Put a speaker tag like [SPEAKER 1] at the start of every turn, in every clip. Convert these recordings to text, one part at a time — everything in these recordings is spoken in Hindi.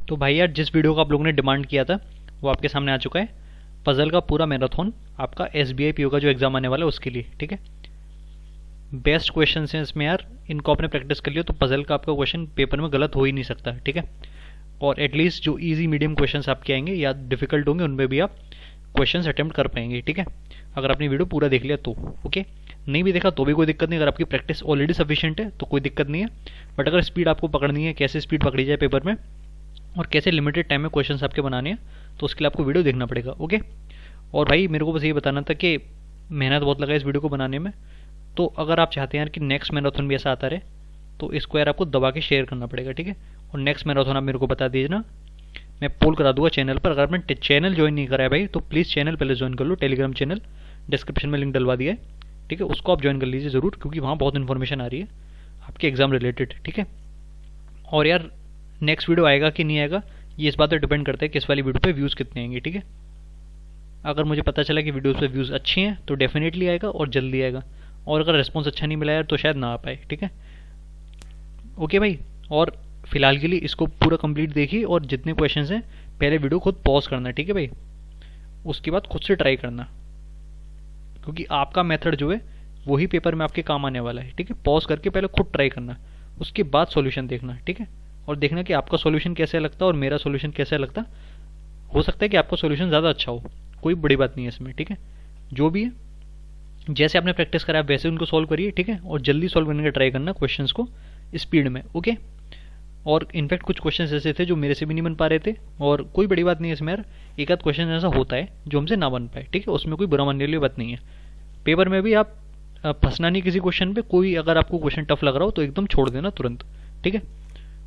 [SPEAKER 1] तो भाई यार, जिस वीडियो का आप लोगों ने डिमांड किया था वो आपके सामने आ चुका है। पजल का पूरा मैराथन आपका SBI PO का जो एग्ज़ाम आने वाला है उसके लिए, ठीक है। बेस्ट क्वेश्चन हैं इसमें यार, इनको आपने प्रैक्टिस कर लिया तो पजल का आपका क्वेश्चन पेपर में गलत हो ही नहीं सकता, ठीक है। और एटलीस्ट जो इजी मीडियम क्वेश्चंस आपके आएंगे या डिफिकल्ट होंगे उनमें भी आप क्वेश्चंस अटेम्प्ट कर पाएंगे, ठीक है, अगर आपने वीडियो पूरा देख लिया तो। ओके, नहीं भी देखा तो भी कोई दिक्कत नहीं, अगर आपकी प्रैक्टिस ऑलरेडी सफिशिएंट है तो कोई दिक्कत नहीं है। बट अगर स्पीड आपको पकड़नी है, कैसे स्पीड पकड़ी जाए पेपर में और कैसे लिमिटेड टाइम में क्वेश्चंस आपके बनाने हैं, तो उसके लिए आपको वीडियो देखना पड़ेगा। ओके, और भाई मेरे को बस ये बताना था कि मेहनत बहुत लगा इस वीडियो को बनाने में, तो अगर आप चाहते हैं यार कि नेक्स्ट मैराथन भी ऐसा आता रहे तो इसको यार आपको दबा के शेयर करना पड़ेगा, ठीक है। और नेक्स्ट मैराथन आप मेरे को बता दीजिए ना, मैं पोल करा दूंगा चैनल पर। अगर आपने चैनल ज्वाइन नहीं करा है भाई तो प्लीज़ चैनल पहले ज्वाइन कर लो, टेलीग्राम चैनल डिस्क्रिप्शन में लिंक डलवा दिया है, ठीक है, उसको आप ज्वाइन कर लीजिए ज़रूर, क्योंकि वहाँ बहुत इन्फॉर्मेशन आ रही है आपके एग्ज़ाम रिलेटेड, ठीक है। और यार नेक्स्ट वीडियो आएगा कि नहीं आएगा ये इस बात पर डिपेंड करता है कि इस वाली वीडियो पे व्यूज़ कितने आएंगे, ठीक है। अगर मुझे पता चला कि वीडियोस पे व्यूज़ अच्छी हैं तो डेफिनेटली आएगा और जल्दी आएगा, और अगर रिस्पॉन्स अच्छा नहीं मिला यार तो शायद ना आ पाए, ठीक है। ओके भाई, और फिलहाल के लिए इसको पूरा कंप्लीट देखिए और जितने क्वेश्चन हैं पहले वीडियो खुद पॉज करना, ठीक है भाई, उसके बाद खुद से ट्राई करना, क्योंकि आपका मेथड जो है वही पेपर में आपके काम आने वाला है, ठीक है। पॉज करके पहले खुद ट्राई करना, उसके बाद सॉल्यूशन देखना, ठीक है, और देखना कि आपका सॉल्यूशन कैसे लगता है और मेरा सॉल्यूशन कैसे लगता। हो सकता है कि आपका सॉल्यूशन ज़्यादा अच्छा हो, कोई बड़ी बात नहीं है इसमें, ठीक है। जो भी है जैसे आपने प्रैक्टिस करा वैसे उनको सॉल्व करिए, ठीक है, और जल्दी सॉल्व करने का ट्राई करना क्वेश्चंस को स्पीड में। ओके, और इनफैक्ट कुछ क्वेश्चंस ऐसे थे जो मेरे से भी नहीं बन पा रहे थे, और कोई बड़ी बात नहीं है इसमें यार, एक आध क्वेश्चन ऐसा होता है जो हमसे ना बन पाए, ठीक है, उसमें कोई बुरा मानने वाली बात नहीं है। पेपर में भी आप फंसना नहीं किसी क्वेश्चन पे, कोई अगर आपको क्वेश्चन टफ लग रहा हो तो एकदम छोड़ देना तुरंत, ठीक है,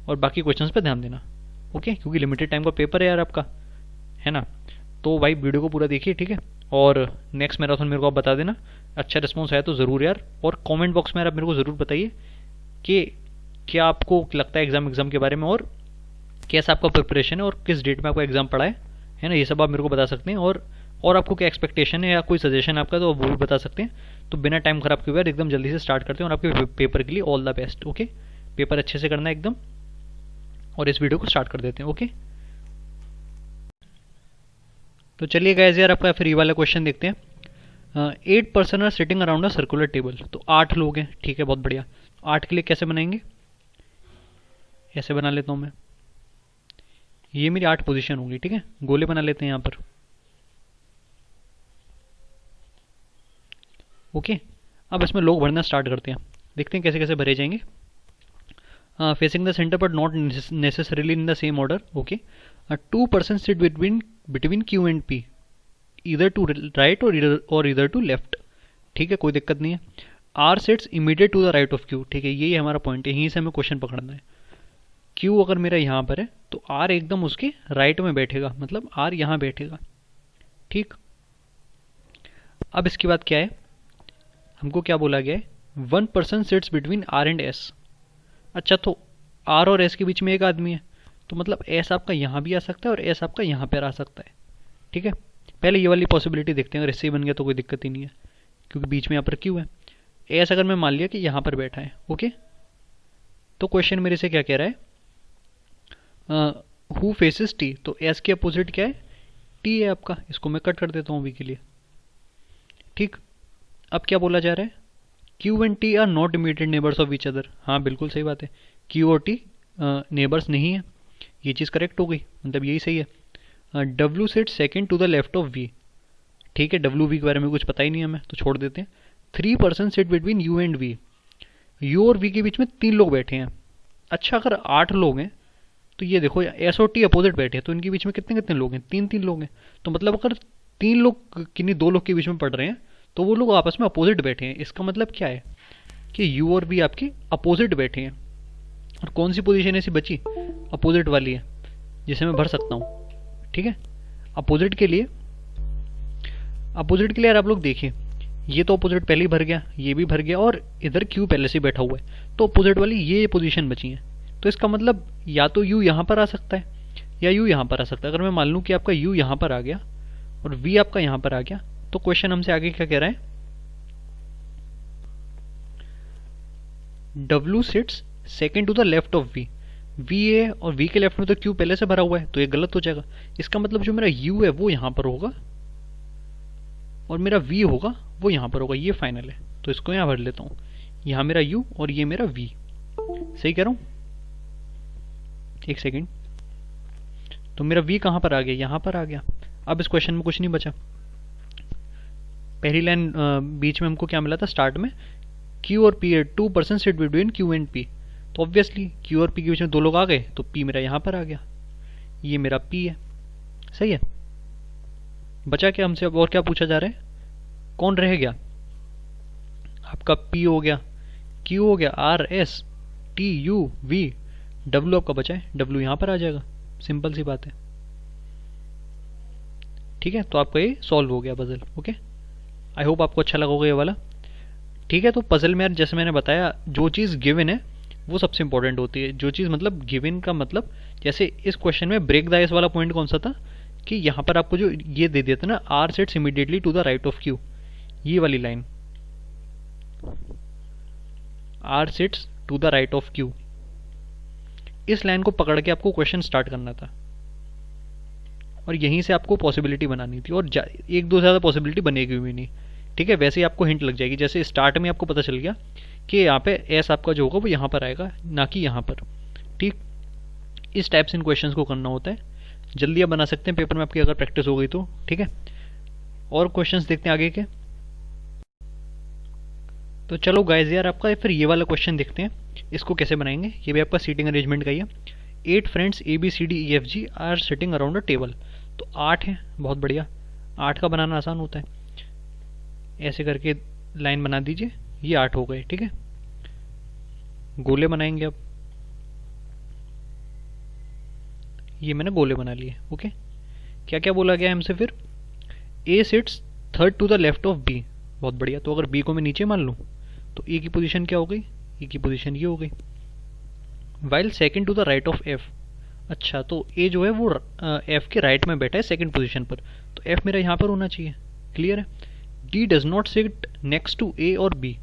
[SPEAKER 1] और बाकी क्वेश्चन पे ध्यान देना। ओके, क्योंकि लिमिटेड टाइम का पेपर है यार आपका, है ना। तो भाई वीडियो को पूरा देखिए, ठीक है, और नेक्स्ट मैराथन मेरे को आप बता देना, अच्छा रिस्पॉन्स आया तो ज़रूर यार, और कमेंट बॉक्स में यार आप मेरे को ज़रूर बताइए कि क्या आपको लगता है एग्ज़ाम के बारे में, और कैसा आपका प्रिपरेशन है, और किस डेट में आपका एग्ज़ाम पड़ा है ना, ये सब आप मेरे को बता सकते हैं। और आपको क्या एक्सपेक्टेशन है या कोई सजेशन आपका तो वो भी बता सकते हैं। तो बिना टाइम खराब किए हुए एकदम जल्दी से स्टार्ट करते हैं, और आपके पेपर के लिए all the best. Okay, paper अच्छे से करना है एकदम, और इस वीडियो को स्टार्ट कर देते हैं। ओके, तो चलिए गाइस यार आपका फिर ये वाला क्वेश्चन देखते हैं। 8 person are sitting around a circular table, तो 8 लोग हैं, ठीक है, बहुत बढ़िया। 8 के लिए कैसे बनाएंगे, ऐसे बना लेता हूँ मैं, ये मेरी 8 पोजीशन होगी, ठीक है, गोले बना लेते हैं यहाँ पर। ओके, अब इसमें लोग भरना स्टार्ट करते हैं, देखते हैं कैसे कैसे भरे जाएंगे। Facing the centre but not necessarily in the same order. Okay, 2 person sit between Q and P, इधर टू राइट और इधर टू लेफ्ट, ठीक है, कोई दिक्कत नहीं है। R sets immediate to the right of Q, ठीक है, यही हमारा पॉइंट है, यहीं से हमें क्वेश्चन पकड़ना है। Q अगर मेरा यहाँ पर है तो R एकदम उसके राइट में बैठेगा, मतलब R यहाँ बैठेगा, ठीक। अब इसके बाद क्या है, हमको क्या बोला गया है, 1 person sits between R and S। अच्छा, तो R और S के बीच में एक आदमी है, तो मतलब S आपका यहाँ भी आ सकता है और S आपका यहाँ पर आ सकता है, ठीक है। पहले ये वाली पॉसिबिलिटी देखते हैं, अगर इससे बन गया तो कोई दिक्कत ही नहीं है, क्योंकि बीच में यहाँ पर Q है। S अगर मैं मान लिया कि यहाँ पर बैठा है, ओके, तो क्वेश्चन मेरे से क्या कह रहा है, हु फेसेस T, तो S के अपोजिट क्या है, T है आपका, इसको मैं कट कर देता हूँ अभी के लिए, ठीक। अब क्या बोला जा रहा है, Q and T are not immediate neighbours of each other. हाँ बिल्कुल सही बात है, Q और T नेबर्स नहीं है, ये चीज़ करेक्ट हो गई, मतलब यही सही है। W set second to the left of V, ठीक है, WV के बारे में कुछ पता ही नहीं हमें तो छोड़ देते हैं। 3 person sit between U and V, U और V के बीच में 3 लोग बैठे हैं। अच्छा, अगर 8 लोग हैं तो ये देखो S और T अपोजिट बैठे हैं, तो इनके बीच में कितने कितने लोग हैं, 3 लोग हैं। तो मतलब अगर 3 लोग किन्हीं 2 लोग के बीच में पढ़ रहे हैं तो वो लोग आपस में अपोजिट बैठे हैं, इसका मतलब क्या है कि U और V आपके अपोजिट बैठे हैं। और कौन सी पोजीशन ऐसी बची, अपोजिट वाली है जिसे मैं भर सकता हूँ, ठीक है। अपोजिट के लिए यार आप लोग देखिए, ये तो अपोजिट पहले ही भर गया, ये भी भर गया, और इधर Q पहले से बैठा हुआ है, तो अपोजिट वाली ये पोजीशन बची है। तो इसका मतलब या तो U यहाँ पर आ सकता है या U यहाँ पर आ सकता है। अगर मैं मान लूँ कि आपका U यहाँ पर आ गया और V आपका यहाँ पर आ गया, तो क्वेश्चन हमसे आगे क्या कह रहा है, W sits second to the left of V। V है और वी के लेफ्ट में तो क्यू पहले से भरा हुआ है, तो ये गलत हो जाएगा। इसका मतलब जो मेरा यू है वो यहाँ पर होगा और मेरा वी होगा वो यहाँ पर होगा, ये फाइनल है। तो इसको यहाँ भर लेता हूँ, यहाँ मेरा यू और ये मेरा वी। सही कह रहा हूँ? एक सेकेंड, तो मेरा वी कहाँ पर आ गया? यहाँ पर आ गया। अब इस क्वेश्चन में कुछ नहीं बचा। पहली लाइन बीच में हमको क्या मिला था स्टार्ट में? क्यू और पी है, 2% seat between Q and P. तो ऑब्वियसली क्यू और पी के बीच में दो लोग आ गए, तो पी मेरा यहाँ पर आ गया, ये मेरा पी है। सही है। बचा क्या हमसे अब? और क्या पूछा जा रहा है? कौन रह गया? आपका पी हो गया, क्यू हो गया, R S T U V, W आपका बचा है, डब्ल्यू यहाँ पर आ जाएगा। सिंपल सी बात है। ठीक है, तो आपका ये सॉल्व हो गया पजल। ओके, आई होप आपको अच्छा लगा होगा ये वाला। ठीक है, तो पजल में यार जैसे मैंने बताया, जो चीज़ गिवन है वो सबसे इंपॉर्टेंट होती है। जो चीज़ मतलब गिवन का मतलब, जैसे इस क्वेश्चन में ब्रेक द आइस वाला पॉइंट कौन सा था कि यहाँ पर आपको जो ये दे दिया था ना, R sets immediately to the right of Q, ये वाली line, R sets to the right of Q, इस लाइन को पकड़ के आपको क्वेश्चन स्टार्ट करना था और यहीं से आपको पॉसिबिलिटी बनानी थी। और एक दो ज़्यादा पॉसिबिलिटी बनेगी भी नहीं। ठीक है, वैसे ही आपको हिंट लग जाएगी। जैसे स्टार्ट में आपको पता चल गया कि यहाँ पे एस आपका जो होगा वो यहाँ पर आएगा, ना कि यहाँ पर। ठीक, इस टाइप से इन क्वेश्चंस को करना होता है। जल्दी आप बना सकते हैं पेपर में आपकी अगर प्रैक्टिस हो गई तो। ठीक है, और क्वेश्चंस देखते हैं आगे के। तो चलो गाइज यार, आपका फिर ये वाला क्वेश्चन देखते हैं, इसको कैसे बनाएंगे। ये भी आपका सीटिंग अरेंजमेंट का ही है। 8 friends A B C D E F G are sitting around a table. तो 8 है, बहुत बढ़िया। 8 का बनाना आसान होता है। ऐसे करके लाइन बना दीजिए, ये 8 हो गए। ठीक है, गोले बनाएंगे अब। ये मैंने गोले बना लिए। ओके, क्या क्या बोला गया हमसे फिर? A sits third to the left of B. बहुत बढ़िया। तो अगर बी को मैं नीचे मान लूँ तो ए की पोजीशन क्या हो गई? ए की पोजीशन ये हो गई। While second to the right of F. अच्छा, तो ए जो है वो एफ के राइट में बैठा है सेकंड पोजीशन पर, तो एफ मेरा यहाँ पर होना चाहिए। क्लियर है? D does not sit next to A और बी।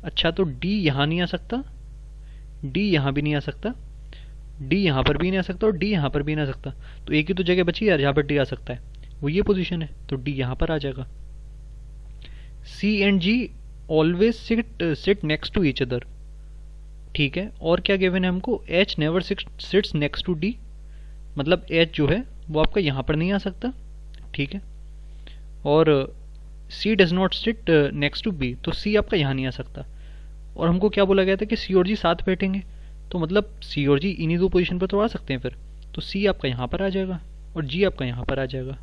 [SPEAKER 1] अच्छा, तो डी यहाँ नहीं आ सकता, डी यहाँ भी नहीं आ सकता, डी यहाँ पर भी नहीं आ सकता और डी यहाँ पर भी नहीं आ सकता। तो ए की तो जगह बची यार जहाँ पर डी आ सकता है, वो ये पोजीशन है, तो डी यहाँ पर आ जाएगा। C and G always sit next to each other. ठीक है, और क्या गिवन है हमको? H never sits next to D, मतलब एच जो है वो आपका यहाँ पर नहीं आ सकता। ठीक है, और C does not sit next to B, तो सी आपका यहाँ नहीं आ सकता। और हमको क्या बोला गया था कि सी और जी साथ बैठेंगे, तो मतलब सी और जी इन्हीं दो पोजीशन पर तो आ सकते हैं फिर, तो सी आपका यहाँ पर आ जाएगा और जी आपका यहाँ पर आ जाएगा।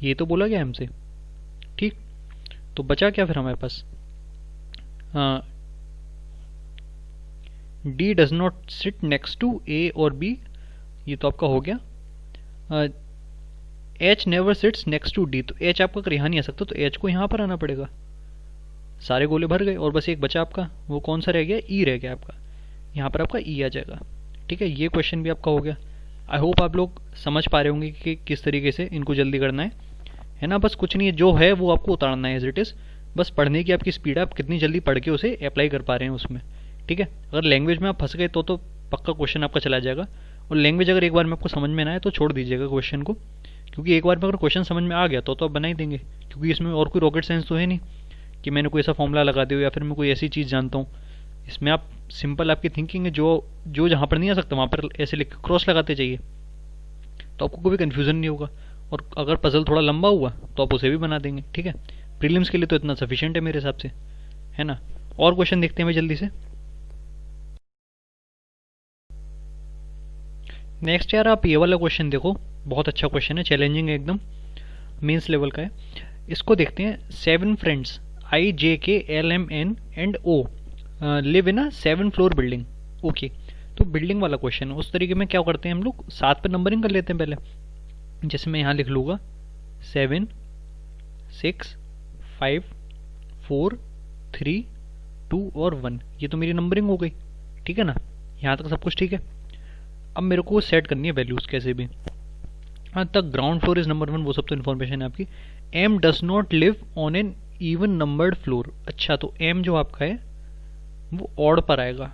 [SPEAKER 1] ये तो बोला गया हमसे। ठीक, तो बचा क्या फिर हमारे पास? D does not sit next to A और बी, ये तो आपका हो गया। H never sits next to D, तो एच आपका अगर यहाँ नहीं आ सकता तो एच को यहाँ पर आना पड़ेगा। सारे गोले भर गए और बस एक बचा आपका, वो कौन सा रह गया? ई रह गया आपका, यहाँ पर आपका ई आ जाएगा। ठीक है, ये क्वेश्चन भी आपका हो गया। आई होप आप लोग समझ पा रहे होंगे कि किस तरीके से इनको जल्दी करना है ना। बस कुछ नहीं है, जो है वो आपको उतारना है एज इट इज़। बस पढ़ने की आपकी स्पीड है, आप कितनी जल्दी पढ़ के उसे अप्लाई कर पा रहे हैं उसमें। ठीक है, अगर लैंग्वेज में आप फंस गए तो पक्का क्वेश्चन आपका चला जाएगा। और लैंग्वेज अगर एक बार में आपको समझ में ना आए तो छोड़ दीजिएगा क्वेश्चन को, क्योंकि एक बार में अगर क्वेश्चन समझ में आ गया तो आप बना ही देंगे। क्योंकि इसमें और कोई रॉकेट साइंस तो है नहीं कि मैंने कोई ऐसा फॉर्मूला लगा दिया या फिर मैं कोई ऐसी चीज़ जानता हूँ। इसमें आप सिंपल आपकी थिंकिंग है, जो जहाँ पर नहीं आ सकता वहाँ पर ऐसे लिख क्रॉस लगाते जाइए, तो आपको कोई कन्फ्यूज़न नहीं होगा। और अगर पजल थोड़ा लंबा हुआ तो आप उसे भी बना देंगे। ठीक है, प्रीलिम्स के लिए तो इतना सफिशिएंट है मेरे हिसाब से, है ना। और क्वेश्चन देखते हैं भाई जल्दी से। नेक्स्ट यार आप ये वाला क्वेश्चन देखो, बहुत अच्छा क्वेश्चन है, चैलेंजिंग है एकदम, मेंस लेवल का है। इसको देखते हैं। 7 friends I J K L M N and O live in a 7 floor building. Okay, तो बिल्डिंग वाला क्वेश्चन है। उस तरीके में क्या करते हैं हम लोग, 7 पे नंबरिंग कर लेते हैं पहले। जैसे मैं यहाँ लिख लूँगा 7 6 5 4 3 2 और 1, ये तो मेरी नंबरिंग हो गई। ठीक है ना, यहाँ तक सब कुछ ठीक है। अब मेरे को सेट करनी है वैल्यूज़ कैसे भी। हाँ तक ग्राउंड फ्लोर इज नंबर 1, वो सब तो इन्फॉर्मेशन है आपकी। M does not live on an even numbered floor. अच्छा, तो एम जो आपका है वो ऑड पर आएगा,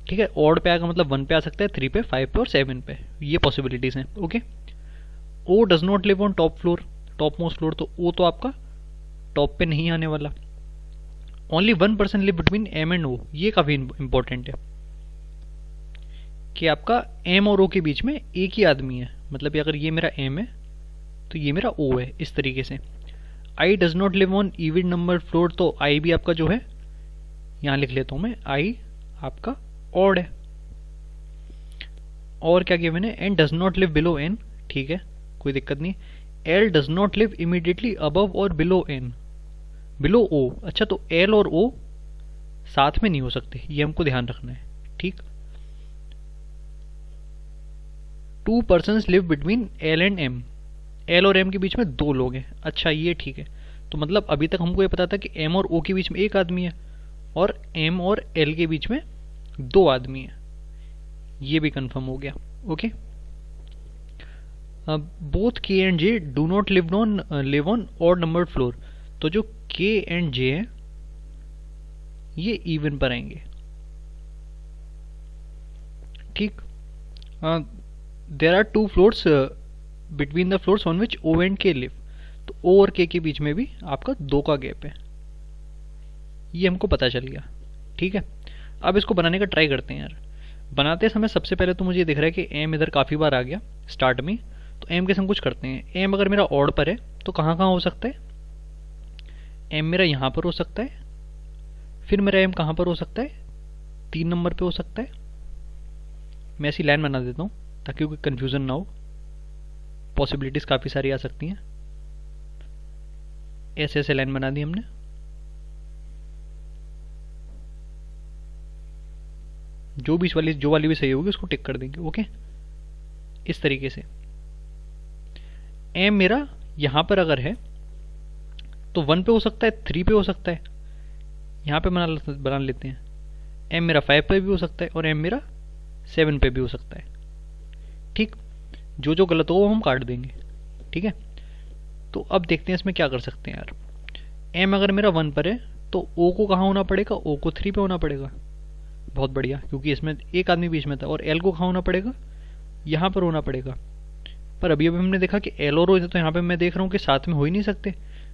[SPEAKER 1] ठीक है, ऑड पे आएगा मतलब 1 पे आ सकता है, 3 पे, 5 पे और 7 पे, ये पॉसिबिलिटीज़ हैं। Okay, O does not live on top floor, top most floor, तो ओ तो आपका टॉप पे नहीं आने वाला। Only 1% live between M and O, ये काफ़ी इंपॉर्टेंट है कि आपका एम और ओ के बीच में एक ही आदमी है, मतलब अगर ये मेरा एम है तो ये मेरा ओ है, इस तरीके से। आई does not live on even number floor, तो आई भी आपका जो है यहाँ लिख लेता हूँ मैं, आई आपका ऑड है। और क्या गिवन है, N does not live below N, ठीक है कोई दिक्कत नहीं। L does not live immediately above और बिलो एन, बिलो ओ, अच्छा तो एल और ओ साथ में नहीं हो सकते, ये हमको ध्यान रखना है, ठीक। 2 persons live between L and M, L और एम के बीच में 2 लोग हैं, अच्छा ये ठीक है। तो मतलब अभी तक हमको ये पता था कि एम और ओ के बीच में एक आदमी है और एम और एल के बीच में 2 आदमी है, ये भी कंफर्म हो गया। ओके, बोथ के and J do not live on odd numbered floor, तो जो के एंड जे है ये इवन पर आएंगे, ठीक। There are 2 floors between the floors on which O and K live, तो ओ और के के बीच में भी आपका 2 का गैप है, ये हमको पता चल गया, ठीक है। अब इसको बनाने का ट्राई करते हैं यार। बनाते समय सबसे पहले तो मुझे दिख रहा है कि एम इधर काफ़ी बार आ गया स्टार्ट में, तो एम के संग कुछ करते हैं। एम अगर मेरा ऑड पर है तो कहाँ कहाँ हो सकता है, एम मेरा यहाँ पर हो सकता है, फिर मेरा एम कहाँ पर हो सकता है, 3 नंबर पे हो सकता है। मैं ऐसी लाइन बना देता हूँ ताकि कोई कन्फ्यूज़न ना हो, पॉसिबिलिटीज़ काफ़ी सारी आ सकती हैं। ऐसे ऐसे लाइन बना दी हमने, जो वाली भी सही होगी उसको टिक कर देंगे। ओके, इस तरीके से एम मेरा यहाँ पर अगर है तो 1 पे हो सकता है, 3 पे हो सकता है, यहाँ पे बना लेते हैं। एम मेरा 5 पे भी हो सकता है और एम मेरा 7 पे भी हो सकता है, ठीक। जो जो गलत हो वो हम काट देंगे, ठीक है। तो अब देखते हैं इसमें क्या कर सकते हैं यार। एम अगर मेरा 1 पर है तो ओ को कहाँ होना पड़ेगा, ओ को 3 पे होना पड़ेगा, बहुत बढ़िया, क्योंकि इसमें एक आदमी बीच में था। और एल को कहाँ होना पड़ेगा, यहाँ पर होना पड़ेगा। पर अभी हमने देखा कि एल और ओ, तो यहाँ पे मैं देख रहा हूँ कि साथ में हो ही नहीं सकते,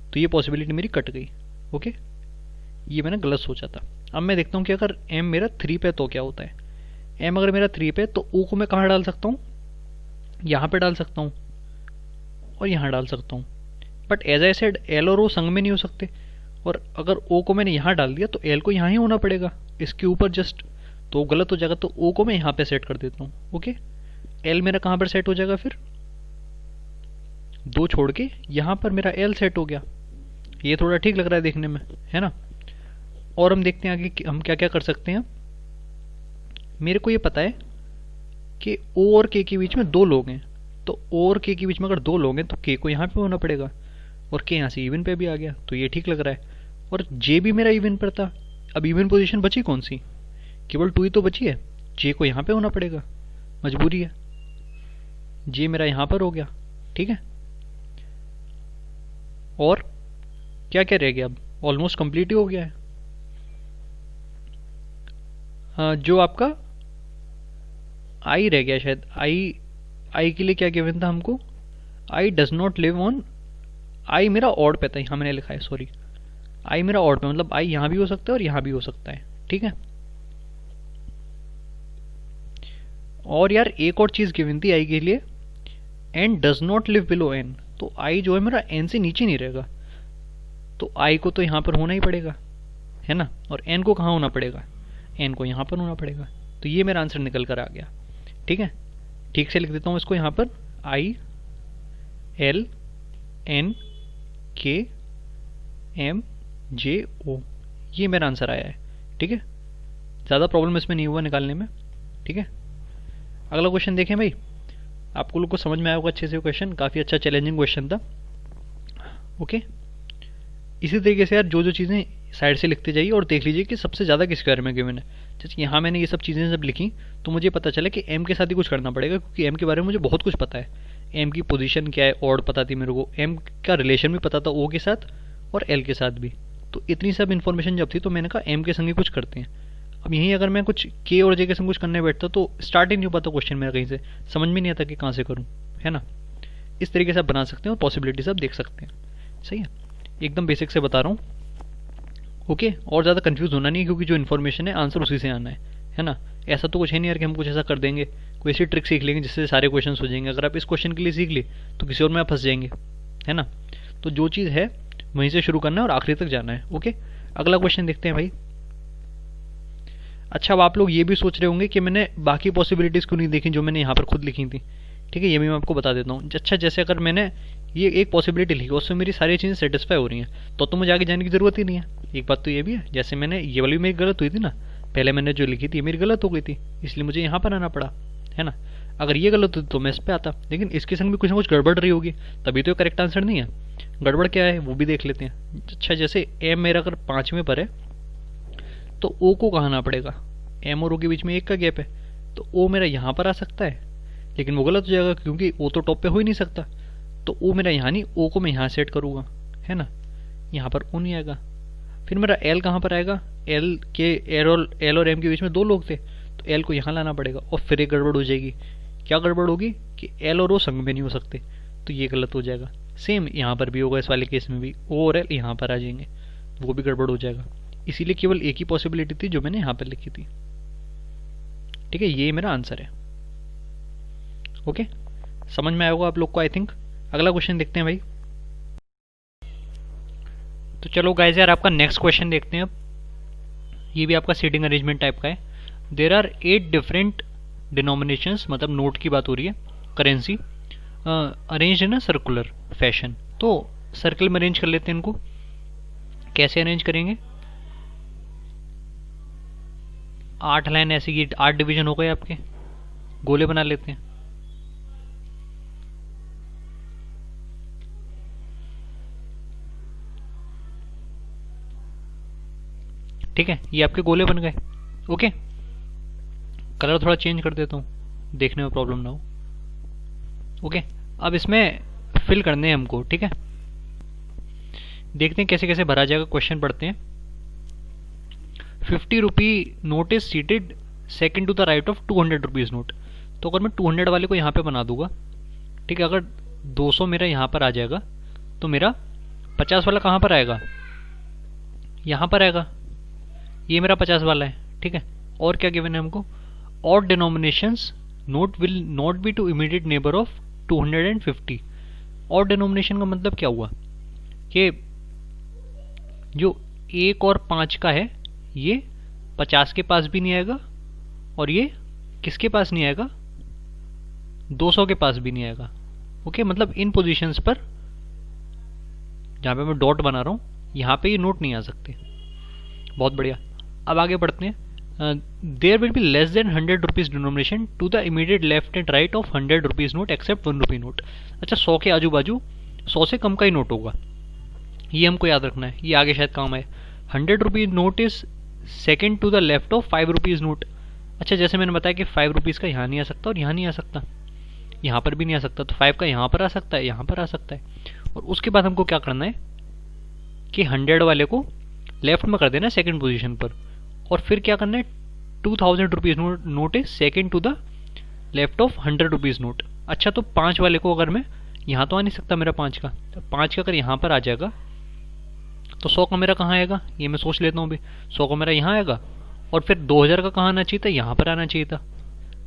[SPEAKER 1] तो ये पॉसिबिलिटी मेरी कट गई। ओके, ये मैंने गलत सोचा था। अब मैं देखता हूँ कि अगर एम मेरा 3 पे तो क्या होता है। एम अगर मेरा 3 पे तो ओ को मैं कहाँ डाल सकता हूँ, यहाँ पे डाल सकता हूँ और यहाँ डाल सकता हूँ। But as I said L और ओ संग में नहीं हो सकते, और अगर ओ को मैंने यहाँ डाल दिया तो एल को यहाँ ही होना पड़ेगा, इसके ऊपर जस्ट, तो गलत हो जाएगा। तो ओ को मैं यहाँ पे सेट कर देता हूँ। ओके, एल मेरा कहाँ पर सेट हो जाएगा, फिर 2 छोड़ के यहाँ पर मेरा एल सेट हो गया। ये थोड़ा ठीक लग रहा है देखने में, है ना। और हम देखते हैं आगे हम क्या क्या कर सकते हैं। मेरे को ये पता है कि ओ और के के बीच में 2 लोग हैं, तो ओ और के के बीच में अगर 2 लोग हैं तो के को यहाँ पे होना पड़ेगा, और के यहाँ से इवन पे भी आ गया, तो ये ठीक लग रहा है। और जे भी मेरा इवन पर था। अब इवन पोजीशन बची कौन सी, केवल 2 ही तो बची है। जे को यहाँ पे होना पड़ेगा, मजबूरी है। जे मेरा यहाँ पर हो गया, ठीक है। और क्या क्या रह गया, अब ऑलमोस्ट कंप्लीट ही हो गया है। जो आपका आई रह गया शायद, आई के लिए क्या गिवन था हमको, I does not live on, I मेरा ऑड पे था, यहाँ मैंने लिखा है, सॉरी, आई मेरा ऑड पे, मतलब आई यहाँ भी हो सकता है और यहाँ भी हो सकता है, ठीक है। और यार एक और चीज़ गिवन थी आई के लिए, N does not live below N, तो आई जो है मेरा एन से नीचे नहीं रहेगा, तो आई को तो यहाँ पर होना ही पड़ेगा, है ना। और एन को कहाँ होना पड़ेगा, एन को यहाँ पर होना पड़ेगा। तो ये मेरा आंसर निकल कर आ गया, ठीक है। ठीक से लिख देता हूँ इसको यहाँ पर, आई एल एन के एम जे ओ, ये मेरा आंसर आया है, ठीक है। ज़्यादा प्रॉब्लम इसमें नहीं हुआ निकालने में, ठीक है। अगला क्वेश्चन देखें भाई, आपको लोग को समझ में आया होगा अच्छे से क्वेश्चन, काफ़ी अच्छा चैलेंजिंग क्वेश्चन था। ओके, इसी तरीके से यार जो जो चीज़ें साइड से लिखते जाइए और देख लीजिए कि सबसे ज़्यादा किसके बारे में गिवन है। जैसे यहाँ मैंने ये सब चीज़ें जब लिखी तो मुझे पता चला कि एम के साथ ही कुछ करना पड़ेगा, क्योंकि एम के बारे में मुझे बहुत कुछ पता है। एम की पोजीशन क्या है, ऑड पता थी मेरे को, एम का रिलेशन भी पता था ओ के साथ और एल के साथ भी। तो इतनी सब इन्फॉर्मेशन जब थी तो मैंने कहा एम के संग ही कुछ करते हैं। अब यहीं अगर मैं कुछ के और जे के संग कुछ करने बैठता तो स्टार्ट ही नहीं हो पाता क्वेश्चन मेरा, कहीं से समझ में नहीं आता कि कहाँ से करूँ, है ना। इस तरीके से आप बना सकते हैं और पॉसिबिलिटीज आप देख सकते हैं। सही है, एकदम बेसिक से बता रहा हूँ। ओके, और ज़्यादा कंफ्यूज होना नहीं है, क्योंकि जो इन्फॉर्मेशन है आंसर उसी से आना है ना। ऐसा तो कुछ है नहीं यार कि हम कुछ ऐसा कर देंगे, कोई ऐसी ट्रिक सीख लेंगे जिससे सारे क्वेश्चन हो जाएंगे। अगर आप इस क्वेश्चन के लिए सीख लिए तो किसी और में आप फंस जाएंगे, है ना। तो जो चीज़ है वहीं से शुरू करना है और आखिरी तक जाना है। ओके, अगला क्वेश्चन देखते हैं भाई। अच्छा, अब आप लोग ये भी सोच रहे होंगे कि मैंने बाकी पॉसिबिलिटीज़ क्यों नहीं देखी जो मैंने यहाँ पर खुद लिखी थी। ठीक है, ये भी मैं आपको बता देता हूँ। अच्छा, जैसे अगर मैंने ये एक पॉसिबिलिटी लिखी, उसमें मेरी सारी चीज़ें सेटिस्फाई हो रही हैं, तो मुझे आगे जाने की ज़रूरत ही नहीं है। एक बात तो ये भी है, जैसे मैंने ये वाली मेरी गलत हुई थी ना, पहले मैंने जो लिखी थी मेरी गलत हो गई थी, इसलिए मुझे यहाँ पर आना पड़ा, है ना। अगर ये गलत होती तो मैं इस पर आता, लेकिन इसके संग भी कुछ ना कुछ गड़बड़ रही होगी, तभी तो करेक्ट आंसर नहीं है। गड़बड़ क्या है वो भी देख लेते हैं। अच्छा, जैसे एम मेरा अगर 5वें पर है तो ओ को कहाँ आना पड़ेगा, एम और ओ के बीच में 1 का गैप है, तो ओ मेरा यहाँ पर आ सकता है, लेकिन वो गलत हो जाएगा क्योंकि ओ तो टॉप पे हो ही नहीं सकता। तो ओ मेरा यहाँ नहीं, ओ को मैं यहाँ सेट करूँगा, है ना। यहाँ पर ओ नहीं आएगा। फिर मेरा एल कहाँ पर आएगा, एल और एम के बीच में 2 लोग थे, तो एल को यहाँ लाना पड़ेगा, और फिर एक गड़बड़ हो जाएगी। क्या गड़बड़ होगी कि एल और ओ संग में नहीं हो सकते, तो ये गलत हो जाएगा। सेम यहाँ पर भी होगा, इस वाले केस में भी ओ और एल यहाँ पर आ जाएंगे, वो भी गड़बड़ हो जाएगा। इसीलिए केवल एक ही पॉसिबिलिटी थी जो मैंने यहाँ पर लिखी थी। ठीक है, ये मेरा आंसर है। ओके, समझ में आया होगा आप लोग को आई थिंक। अगला क्वेश्चन देखते हैं भाई। तो चलो गाइस यार, आपका नेक्स्ट क्वेश्चन देखते हैं अब। ये भी आपका सीटिंग अरेंजमेंट टाइप का है। देर आर 8 डिफरेंट डिनोमिनेशंस, मतलब नोट की बात हो रही है, currency arrange in a circular fashion. तो सर्कल में अरेंज कर लेते हैं इनको। कैसे अरेंज करेंगे, 8 लाइन ऐसे, ये 8 डिवीजन हो गए आपके, गोले बना लेते हैं। ठीक है, ये आपके गोले बन गए। ओके, कलर थोड़ा चेंज कर देता हूँ, देखने में प्रॉब्लम ना हो। ओके, अब इसमें फिल करने हैं हमको। ठीक है, देखते हैं कैसे कैसे भरा जाएगा। क्वेश्चन पढ़ते हैं। 50 rupee note is seated second to the right of 200 rupees note. तो अगर मैं 200 वाले को यहाँ पे बना दूंगा, ठीक है, अगर 200 मेरा यहाँ पर आ जाएगा, तो मेरा 50 वाला कहाँ पर आएगा, यहाँ पर आएगा। ये मेरा 50 वाला है। ठीक है, और क्या गिवन है हमको, odd denominations note will not be to immediate neighbour of 250। Odd denomination का मतलब क्या हुआ कि जो 1 और 5 का है, ये 50 के पास भी नहीं आएगा, और ये किसके पास नहीं आएगा, 200 के पास भी नहीं आएगा। ओके, मतलब इन पोजीशंस पर जहाँ पे मैं डॉट बना रहा हूँ, यहाँ पे ये नोट नहीं आ सकते। बहुत बढ़िया, अब आगे बढ़ते हैं। There will be less than 100 rupees denomination to the immediate left and right of 100 rupees note except 1 rupee note. अच्छा, 100 के आजू बाजू 100 से कम का ही नोट होगा, ये हमको याद रखना है, ये आगे शायद काम आए। 100 rupees note is second to the left of 5 rupees note. अच्छा, जैसे मैंने बताया कि 5 रुपीज़ का यहाँ नहीं आ सकता और यहाँ नहीं आ सकता, यहाँ पर भी नहीं आ सकता, तो 5 का यहाँ पर आ सकता है, यहाँ पर आ सकता है। और उसके बाद हमको क्या करना है कि 100 वाले को लेफ्ट में कर देना है सेकेंड पोजीशन पर, और फिर क्या करना है, 2000 rupees note is second to the left of 100 rupees note. अच्छा, तो 5 वाले को अगर मैं, यहाँ तो आ नहीं सकता मेरा 5 का, तो 5 का अगर यहाँ पर आ जाएगा तो 100 का मेरा कहाँ आएगा, ये मैं सोच लेता हूँ अभी। 100 का मेरा यहाँ आएगा, और फिर 2000 का कहाँ आना चाहिए था, यहाँ पर आना चाहिए था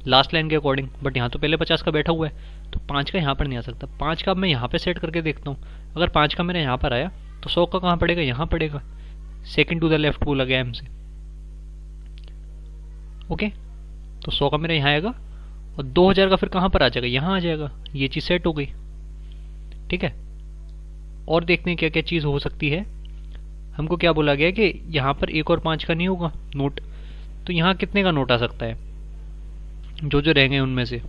[SPEAKER 1] लास्ट लाइन के अकॉर्डिंग, बट यहाँ तो पहले 50 का बैठा हुआ है, तो 5 का यहाँ पर नहीं आ सकता। 5 का अब मैं यहाँ पर सेट करके देखता हूँ, अगर 5 का मेरा यहाँ पर आया तो 100 का कहाँ पड़ेगा, यहाँ पड़ेगा, सेकेंड टू द लेफ्ट बोला गया एम से। ओके, तो 100 का मेरा यहाँ आएगा, और 2000 का फिर कहाँ पर आ जाएगा, यहाँ आ जाएगा। ये चीज़ सेट हो गई। ठीक है, और देखते हैं क्या क्या चीज़ हो सकती है। हमको क्या बोला गया कि यहाँ पर 1 और 5 का नहीं होगा नोट, तो यहाँ कितने का नोट आ सकता है, जो जो रह गए उनमें से।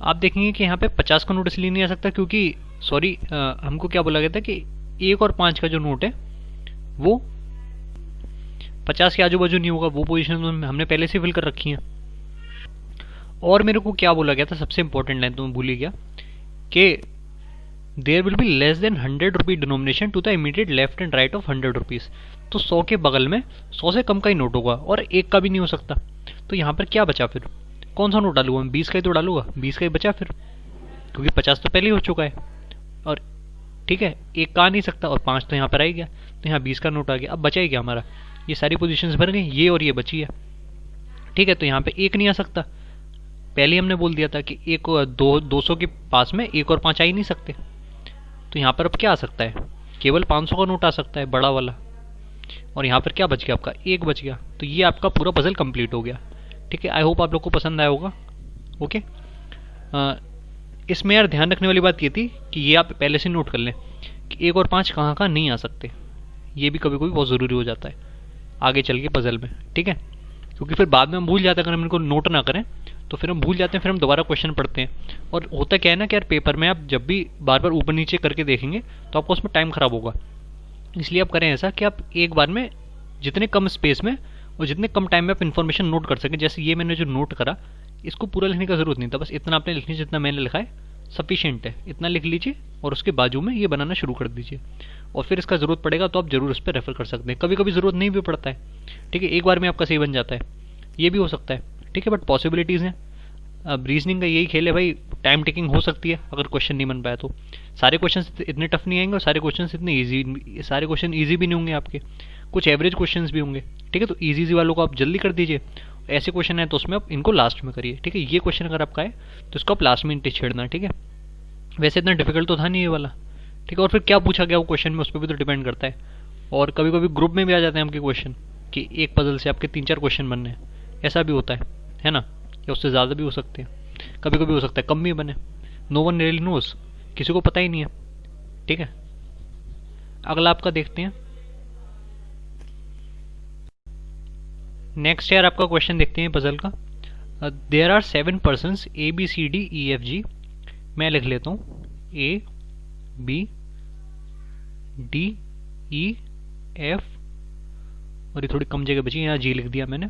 [SPEAKER 1] आप देखेंगे कि यहाँ पे 50 का नोट इसलिए नहीं आ सकता क्योंकि सॉरी, हमको क्या बोला गया था कि 1 और 5 का जो नोट है वो 50 के आजू बाजू नहीं होगा, वो पोजीशन हमने पहले से फिल कर रखी है। और मेरे को क्या बोला गया था, सबसे इंपॉर्टेंट लाइन तो मैं भूल ही गया, कि there will be less than 100 rupee denomination to the immediate left and right of 100 rupees. तो 100 के बगल में 100 से कम का ही नोट होगा और 1 का भी नहीं हो सकता। तो यहाँ पर क्या बचा फिर, कौन सा नोट डालूंगा मैं, 20 का ही तो डालूंगा, 20 का ही बचा फिर, क्योंकि 50 तो पहले ही हो चुका है। और ठीक है, 1 का आ नहीं सकता और 5 तो यहाँ पर आ ही गया, तो यहाँ 20 का नोट आ गया। अब बचा ही क्या हमारा, ये सारी पोजीशंस भर गई, ये और ये बची है। ठीक है, तो यहाँ पे 1 नहीं आ सकता, पहले हमने बोल दिया था कि 200 के पास में 1 और 5 आ ही नहीं सकते। तो यहाँ पर अब क्या आ सकता है, केवल 500 का नोट आ सकता है, बड़ा वाला। और यहाँ पर क्या बच गया आपका, 1 बच गया। तो ये आपका पूरा पजल कंप्लीट हो गया। ठीक है, आई होप आप लोग को पसंद आया होगा। ओके, इसमें यार ध्यान रखने वाली बात ये थी कि ये आप पहले से नोट कर लें कि 1 और 5 कहाँ कहाँ नहीं आ सकते। ये भी कभी कभी बहुत ज़रूरी हो जाता है आगे चल के पजल में। ठीक है, क्योंकि फिर बाद में हम भूल जाते हैं, अगर हम इनको नोट ना करें तो फिर हम भूल जाते हैं, फिर हम दोबारा क्वेश्चन पढ़ते हैं। और होता क्या है ना कि यार पेपर में आप जब भी बार बार ऊपर नीचे करके देखेंगे तो आपको उसमें टाइम ख़राब होगा। इसलिए आप करें ऐसा कि आप एक बार में जितने कम स्पेस में और जितने कम टाइम में आप इन्फॉर्मेशन नोट कर सकें। जैसे ये मैंने जो नोट करा, इसको पूरा लिखने का ज़रूरत नहीं था, बस इतना आपने लिखनी जितना मैंने लिखा है सफिशिएंट है, इतना लिख लीजिए और उसके बाजू में ये बनाना शुरू कर दीजिए। और फिर इसका ज़रूरत पड़ेगा तो आप जरूर उस पर रेफर कर सकते हैं। कभी कभी ज़रूरत नहीं भी पड़ता है। ठीक है, एक बार में आपका सही बन जाता है, ये भी हो सकता है। ठीक है, बट पॉसिबिलिटीज़ हैं। अब रीजनिंग का यही खेल है भाई, टाइम टेकिंग हो सकती है अगर क्वेश्चन नहीं बन पाया तो। सारे क्वेश्चन इतने टफ नहीं आएंगे और सारे क्वेश्चन इतने ईजी, सारे क्वेश्चन ईजी भी नहीं होंगे आपके, कुछ एवरेज क्वेश्चन भी होंगे। ठीक है, तो ईजी वालों को आप जल्दी कर दीजिए, ऐसे क्वेश्चन है तो उसमें आप इनको लास्ट में करिए। ठीक है, ये क्वेश्चन अगर आपका है तो इसको आप लास्ट में छेड़ना। ठीक है, वैसे इतना डिफिकल्ट तो था नहीं ये वाला। ठीक है, और फिर क्या पूछा गया वो क्वेश्चन में, उस पर भी तो डिपेंड करता है। और कभी कभी ग्रुप में भी आ जाते हैं आपके क्वेश्चन कि एक पजल से आपके 3-4 क्वेश्चन बनने हैं, ऐसा भी होता है ना, या उससे ज़्यादा भी हो सकते हैं। कभी कभी हो सकता है कम भी बने, नो वन रियली नोज, किसी को पता ही नहीं है। ठीक है, अगला आपका देखते हैं। नेक्स्ट यार आपका क्वेश्चन देखते हैं पजल का। There are 7 persons ABCDEFG। मैं लिख लेता हूँ ABDEF और ये थोड़ी कम जगह बची, यहाँ G लिख दिया मैंने।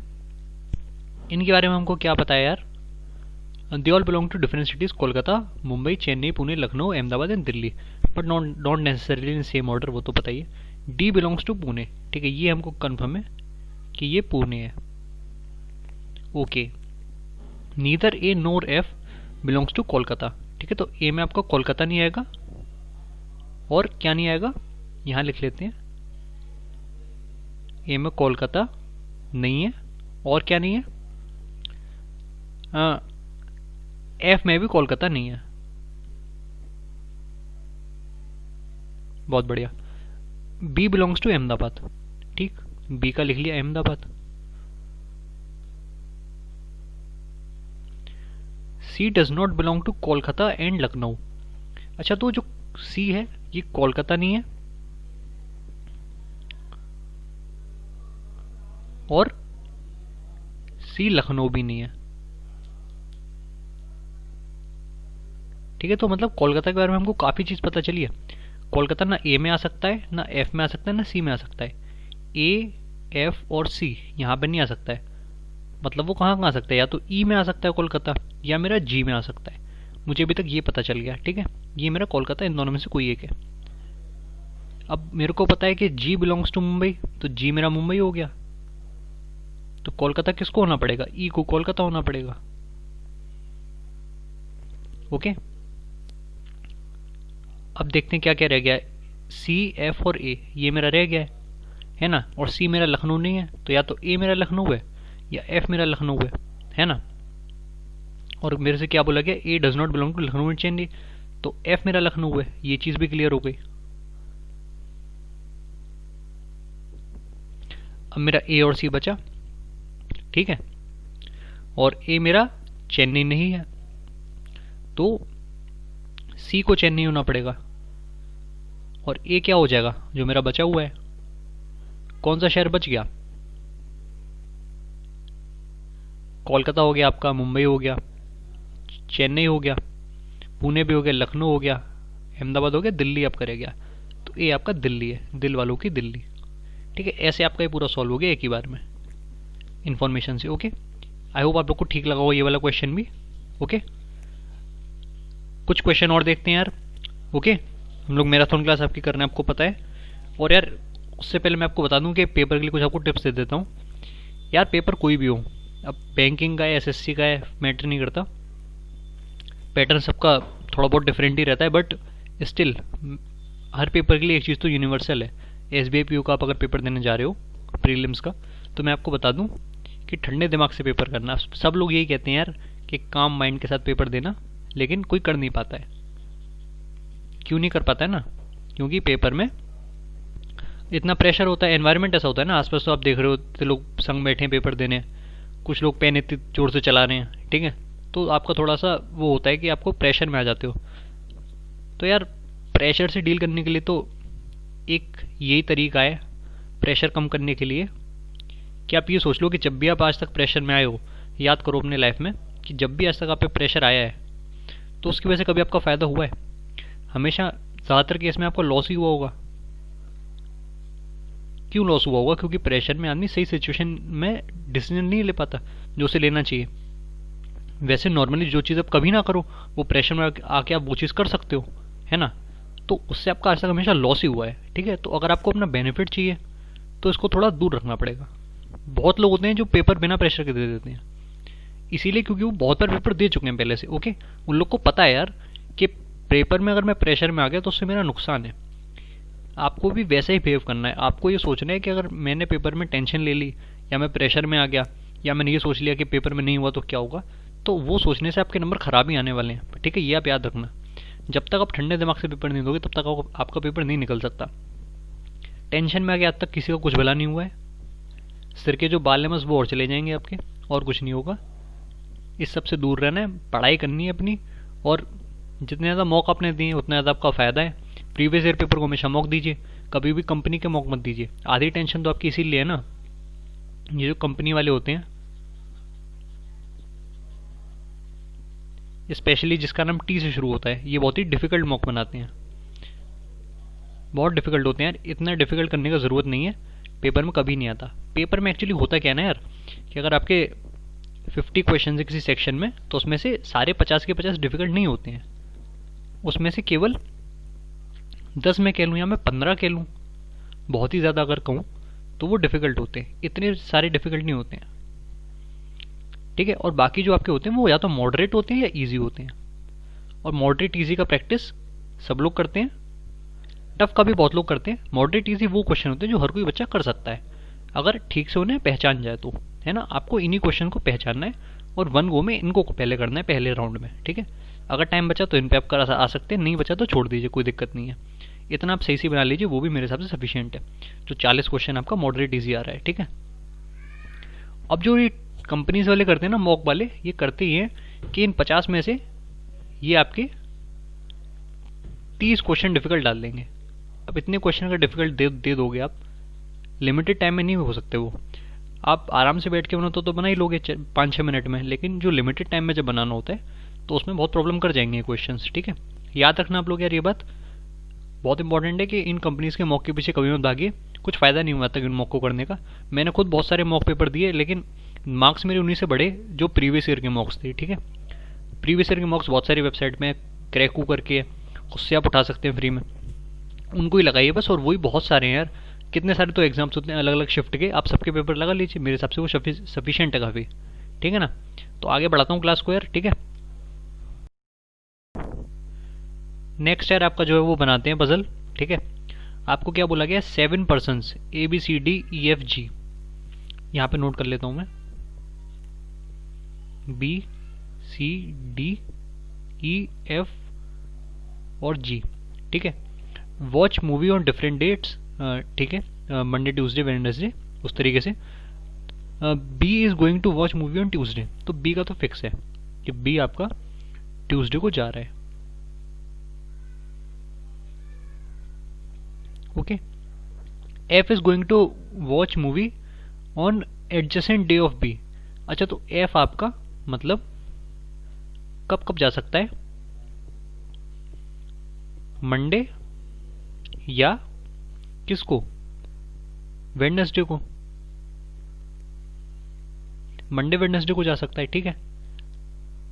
[SPEAKER 1] इनके बारे में हमको क्या पता है यार, they all belong to different cities, Kolkata, Mumbai, Chennai, Pune, Lucknow, Ahmedabad and Delhi, but not necessarily in same order, वो तो पता ही है। D belongs to Pune. ठीक है, ये हमको कन्फर्म है कि ये पुणे है। Okay, neither A nor F belongs to Kolkata. ठीक है, तो ए में आपका कोलकाता नहीं आएगा और क्या नहीं आएगा, यहाँ लिख लेते हैं, ए में कोलकाता नहीं है और क्या नहीं है, एफ में भी कोलकाता नहीं है। बहुत बढ़िया। B belongs to Ahmedabad. ठीक, बी का लिख लिया Ahmedabad. C does not belong to Kolkata and Lucknow. अच्छा, तो जो सी है ये कोलकाता नहीं है और सी लखनऊ भी नहीं है। ठीक है, तो मतलब कोलकाता के बारे में हमको काफ़ी चीज़ पता चली है। कोलकाता ना ए में आ सकता है, ना एफ में आ सकता है, ना सी में आ सकता है। ए, एफ और सी यहाँ पर नहीं आ सकता है। मतलब वो कहाँ आ सकता है, या तो ई में आ सकता है कोलकाता, या मेरा जी में आ सकता है। मुझे अभी तक ये पता चल गया। ठीक है, ये मेरा कोलकाता, इन दोनों में से कोई एक है। अब मेरे को पता है कि जी बिलोंग्स टू मुंबई, तो जी मेरा मुंबई हो गया। तो कोलकाता किसको होना पड़ेगा, ई को कोलकाता होना पड़ेगा। ओके, अब देखते हैं क्या क्या रह गया है। सी, एफ और ए ये मेरा रह गया है ना, और सी मेरा लखनऊ नहीं है, तो या तो ए मेरा लखनऊ है या एफ मेरा लखनऊ है ना। और मेरे से क्या बोला गया, A does not belong to Lucknow and Chennai, तो एफ मेरा लखनऊ है। ये चीज़ भी क्लियर हो गई। अब मेरा ए और सी बचा। ठीक है, और ए मेरा चेन्नई नहीं है, तो सी को चेन्नई होना पड़ेगा। और ए क्या हो जाएगा, जो मेरा बचा हुआ है, कौन सा शहर बच गया, कोलकाता हो गया आपका, मुंबई हो गया, चेन्नई हो गया, पुणे भी हो गया, लखनऊ हो गया, अहमदाबाद हो गया, दिल्ली आपका रह गया। तो ए आपका दिल्ली है, दिल वालों की दिल्ली। ठीक है, ऐसे आपका ये पूरा सॉल्व हो गया एक ही बार में इंफॉर्मेशन से। ओके, आई होप आप लोग को ठीक लगा हो ये वाला क्वेश्चन भी। ओके, कुछ क्वेश्चन और देखते हैं यार। ओके, हम लोग मैराथन क्लास आपकी कर रहे हैं, आपको पता है। और यार उससे पहले मैं आपको बता दूं कि पेपर के लिए कुछ आपको टिप्स दे देता हूँ। यार पेपर कोई भी हो, अब बैंकिंग का है, एसएससी का है, मैटर नहीं करता, पैटर्न सबका थोड़ा बहुत डिफरेंट ही रहता है, बट स्टिल हर पेपर के लिए एक चीज़ तो यूनिवर्सल है। एसबीआई पीओ का आप अगर पेपर देने जा रहे हो प्रीलिम्स का, तो मैं आपको बता दूं कि ठंडे दिमाग से पेपर करना। सब लोग यही कहते हैं यार कि काम माइंड के साथ पेपर देना, लेकिन कोई कर नहीं पाता है। क्यों नहीं कर पाता है ना? क्योंकि पेपर में इतना प्रेशर होता है, एनवायरनमेंट ऐसा होता है ना, आसपास तो आप देख रहे हो तो लोग संग बैठे हैं पेपर देने, कुछ लोग पेन इतनी जोर से चला रहे हैं, ठीक है, तो आपका थोड़ा सा वो होता है कि आपको प्रेशर में आ जाते हो। तो यार प्रेशर से डील करने के लिए तो एक यही तरीका है प्रेशर कम करने के लिए, कि आप ये सोच लो कि जब भी आप आज तक प्रेशर में आए हो, याद करो अपने लाइफ में कि जब भी आज तक आप पे प्रेशर आया है तो उसकी वजह से कभी आपका फ़ायदा हुआ है? हमेशा ज़्यादातर केस में आपको लॉस ही हुआ होगा। क्यों लॉस हुआ होगा? क्योंकि प्रेशर में आदमी सही सिचुएशन में डिसीजन नहीं ले पाता जो उसे लेना चाहिए। वैसे नॉर्मली जो चीज़ आप कभी ना करो, वो प्रेशर में आके आप वो चीज़ कर सकते हो, है ना? तो उससे आपका आज तक हमेशा लॉस ही हुआ है, ठीक है। तो अगर आपको अपना बेनिफिट चाहिए तो इसको थोड़ा दूर रखना पड़ेगा। बहुत लोग होते हैं जो पेपर बिना प्रेशर के दे देते हैं, इसीलिए क्योंकि वो बहुत बार पेपर दे चुके हैं पहले से। ओके, उन लोग को पता है यार कि पेपर में अगर मैं प्रेशर में आ गया तो उससे मेरा नुकसान है। आपको भी वैसे ही बिहेव करना है। आपको ये सोचना है कि अगर मैंने पेपर में टेंशन ले ली, या मैं प्रेशर में आ गया, या मैंने ये सोच लिया कि पेपर में नहीं हुआ तो क्या होगा, तो वो सोचने से आपके नंबर खराब ही आने वाले हैं, ठीक है। ये आप याद रखना। जब तक आप ठंडे दिमाग से पेपर नहीं दोगे तब तक आपका पेपर नहीं निकल सकता। टेंशन में आ गया, आज तक किसी को कुछ भला नहीं हुआ है। सिर के जो बाल हैं बस वो और चले जाएंगे आपके, और कुछ नहीं होगा। इस सब से दूर रहना है, पढ़ाई करनी है अपनी, और जितने ज़्यादा मॉक आपने दिए उतना ज़्यादा आपका फ़ायदा है। प्रीवियस ईयर पेपर को हमेशा मॉक दीजिए, कभी भी कंपनी के मॉक मत दीजिए। आधी टेंशन तो आपकी इसीलिए है ना, ये जो कंपनी वाले होते हैं, स्पेशली जिसका नाम टी से शुरू होता है, ये बहुत ही डिफिकल्ट मॉक बनाते हैं, बहुत डिफिकल्ट होते हैं यार। इतना डिफिकल्ट करने का ज़रूरत नहीं है, पेपर में कभी नहीं आता। पेपर में एक्चुअली होता क्या है ना यार, कि अगर आपके 50 क्वेश्चन है किसी सेक्शन में, तो उसमें से सारे 50 के 50 डिफिकल्ट नहीं होते हैं। उसमें से केवल 10 मैं कह लूँ या मैं 15 कह लूँ, बहुत ही ज़्यादा अगर कहूँ, तो वो डिफिकल्ट होते हैं। इतने सारे डिफिकल्ट नहीं होते हैं, ठीक है। और बाकी जो आपके होते हैं वो या तो मॉडरेट होते हैं या ईजी होते हैं। और मॉडरेट ईजी का प्रैक्टिस सब लोग करते हैं, टफ का भी बहुत लोग करते हैं। मॉडरेट ईजी वो क्वेश्चन होते हैं जो हर कोई बच्चा कर सकता है, अगर ठीक से उन्हें पहचान जाए तो, है ना। आपको इन्हीं क्वेश्चन को पहचानना है और वन गो में इनको पहले करना है, पहले राउंड में, ठीक है। अगर टाइम बचा तो इन पे आप कर आ सकते हैं, नहीं बचा तो छोड़ दीजिए, कोई दिक्कत नहीं है। इतना आप सही से बना लीजिए, वो भी मेरे हिसाब से सफिशियंट है। जो 40 क्वेश्चन आपका मॉडरेट ईजी आ रहा है, ठीक है। अब जो ये कंपनीज वाले करते हैं ना, मॉक वाले, ये करते ही हैं कि इन 50 में से ये आपके 30 क्वेश्चन डिफिकल्ट डाल देंगे। अब इतने क्वेश्चन अगर डिफिकल्ट दे दोगे आप, लिमिटेड टाइम में नहीं हो सकते वो। आप आराम से बैठ के बनाते तो बना ही लोगे 5-6 मिनट में, लेकिन जो लिमिटेड टाइम में जब बनाना होता है तो उसमें बहुत प्रॉब्लम कर जाएंगे क्वेश्चन, ठीक है। याद रखना आप लोग यार, ये बात बहुत इंपॉर्टेंट है कि इन कंपनीज के मॉक के पीछे कभी मत भागिए, कुछ फ़ायदा नहीं हुआ तक इन मॉक को करने का। मैंने खुद बहुत सारे मॉक पेपर दिए, लेकिन मार्क्स मेरे उन्हीं से बढ़े जो प्रीवियस ईयर के मॉक्स थे, ठीक है। प्रीवियस ईयर के मॉक्स बहुत सारी वेबसाइट में क्रैकू करके उससे आप उठा सकते हैं फ्री में, उनको ही लगाइए बस। और वही बहुत सारे हैं यार, कितने सारे तो एग्जाम्स होते हैं अलग अलग शिफ्ट के, आप सबके पेपर लगा लीजिए, मेरे हिसाब से वो सफिशियंट है काफ़ी, ठीक है ना। तो आगे बढ़ाता हूँ क्लास को यार, ठीक है। नेक्स्ट यार आपका जो है वो बनाते हैं पजल, ठीक है। आपको क्या बोला गया, 7 पर्सन्स ABCDEFG, यहाँ पे नोट कर लेता हूँ मैं, BCDEF और G, ठीक है। Watch movie on different dates, ठीक है, मंडे ट्यूसडे वेडनेसडे, उस तरीके से। B is going to watch movie on Tuesday, तो बी का तो फिक्स है कि बी आपका ट्यूसडे को जा रहा है, okay. F is going to watch movie on adjacent day of B. अच्छा, तो एफ आपका मतलब कब कब जा सकता है, मंडे या किसको, वेडनेसडे को, मंडे वेडनेसडे को जा सकता है, ठीक है।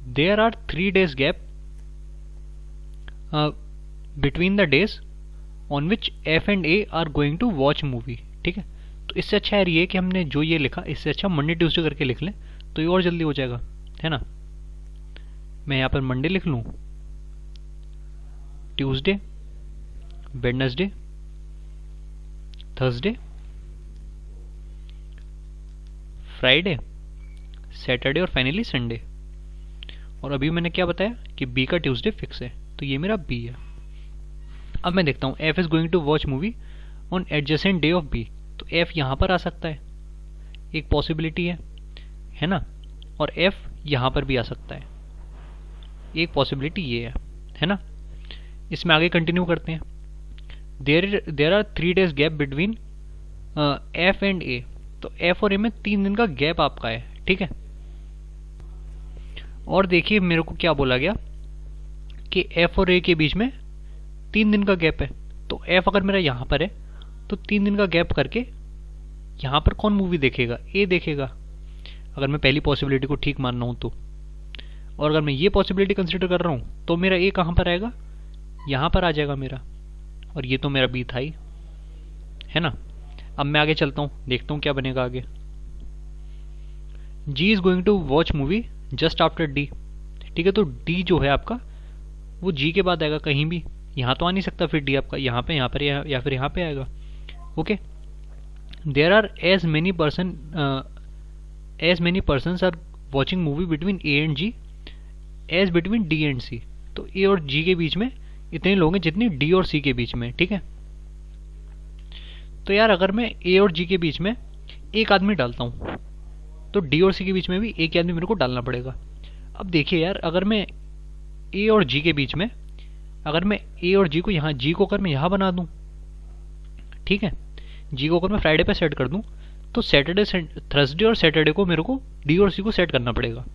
[SPEAKER 1] There are 3 days gap between the days on which F and A are going to watch movie. ठीक है, तो इससे अच्छा यार ये कि हमने जो ये लिखा इससे अच्छा मंडे ट्यूसडे करके लिख लें तो ये और जल्दी हो जाएगा, है ना। मैं यहाँ पर मंडे लिख लूँ, Tuesday, Wednesday, Thursday, Friday, Saturday और फाइनली संडे। और अभी मैंने क्या बताया कि बी का ट्यूसडे फिक्स है, तो ये मेरा बी है। अब मैं देखता हूँ F is going to watch movie on adjacent day of B, तो एफ यहाँ पर आ सकता है, एक पॉसिबिलिटी है ना, और एफ यहाँ पर भी आ सकता है, एक पॉसिबिलिटी ये है ना। इसमें आगे कंटिन्यू करते हैं। There are 3 days gap between F and A, तो एफ और ए में 3 दिन का गैप आपका है। ठीक है, और देखिए मेरे को क्या बोला गया कि एफ और ए के बीच में 3 दिन का गैप है, तो एफ अगर मेरा यहाँ पर है तो 3 दिन का गैप करके यहाँ पर कौन मूवी देखेगा, ए देखेगा, अगर मैं पहली पॉसिबिलिटी को ठीक मान रहा हूँ तो। और अगर मैं ये पॉसिबिलिटी कंसिडर कर रहा हूँ तो मेरा ए कहाँ पर आएगा, यहाँ पर आ जाएगा मेरा, और ये तो मेरा बी था ही, है ना। अब मैं आगे चलता हूँ, देखता हूँ क्या बनेगा आगे। G is going to watch movie just after D. ठीक है, तो डी जो है आपका वो जी के बाद आएगा कहीं भी, यहाँ तो आ नहीं सकता, फिर डी आपका यहाँ पे, यहाँ पर या फिर यहाँ पे आएगा। Okay, there are as many persons are watching movie between A and G as between D and C, तो ए और जी के बीच में इतने लोग हैं जितने डी और सी के बीच में। ठीक है, तो यार अगर मैं ए और जी के बीच में एक आदमी डालता हूँ तो डी और सी के बीच में भी एक आदमी मेरे को डालना पड़ेगा। अब देखिए यार, अगर मैं ए और जी के बीच में, अगर मैं ए और जी को यहाँ, जी को अगर मैं यहाँ बना दूँ, ठीक है, जी को अगर मैं फ्राइडे पे सेट कर दूँ तो सैटरडे, थर्सडे और सैटरडे को मेरे को डी और सी को सेट करना पड़ेगा,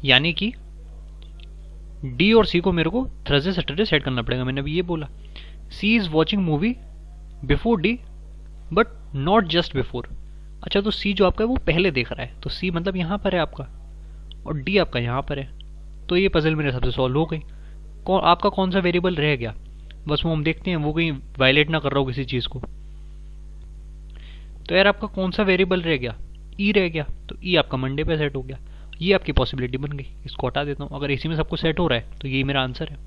[SPEAKER 1] यानी कि डी और सी को मेरे को थर्सडे सैटरडे सेट करना पड़ेगा। मैंने अभी ये बोला C is watching movie before D but not just before. अच्छा, तो सी जो आपका है वो पहले देख रहा है, तो सी मतलब यहाँ पर है आपका, और डी आपका यहाँ पर है, तो ये पजल मेरे हिसाब से सॉल्व हो गई। आपका कौन सा वेरिएबल रह गया, बस वो हम देखते हैं वो कहीं वायलेट ना कर रहा हो किसी चीज़ को। तो यार आपका कौन सा वेरिएबल रह गया, ई रह गया, तो ई आपका मंडे पे सेट हो गया, ये आपकी पॉसिबिलिटी बन गई। इसको हटा देता हूँ, अगर इसी में सब कुछ सेट हो रहा है तो यही मेरा आंसर है।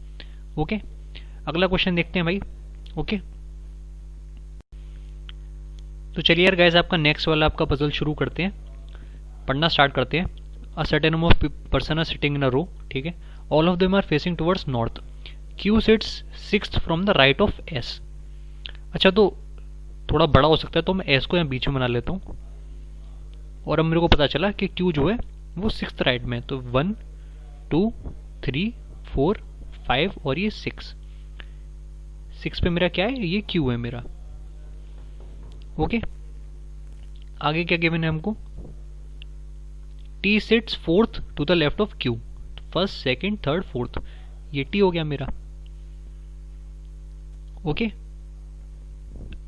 [SPEAKER 1] ओके, अगला क्वेश्चन देखते हैं भाई। ओके, तो चलिए यार गाइस, आपका नेक्स्ट वाला आपका पजल शुरू करते हैं, पढ़ना स्टार्ट करते हैं। A certain number of person are sitting in a row, ठीक है, all of them are facing towards north, Q sits 6th from the right of S. अच्छा, तो थोड़ा बड़ा हो सकता है तो मैं एस को यहाँ बीच में बना लेता हूँ, और अब मेरे को पता चला कि क्यू जो है वो 6th राइट में, तो 1 2 3 4 5 और ये 6 पे मेरा क्या है, ये क्यू है मेरा। ओके, आगे क्या गिवन है हमको, T sits 4th to the left of Q, first second third fourth, ये टी हो गया मेरा। Okay,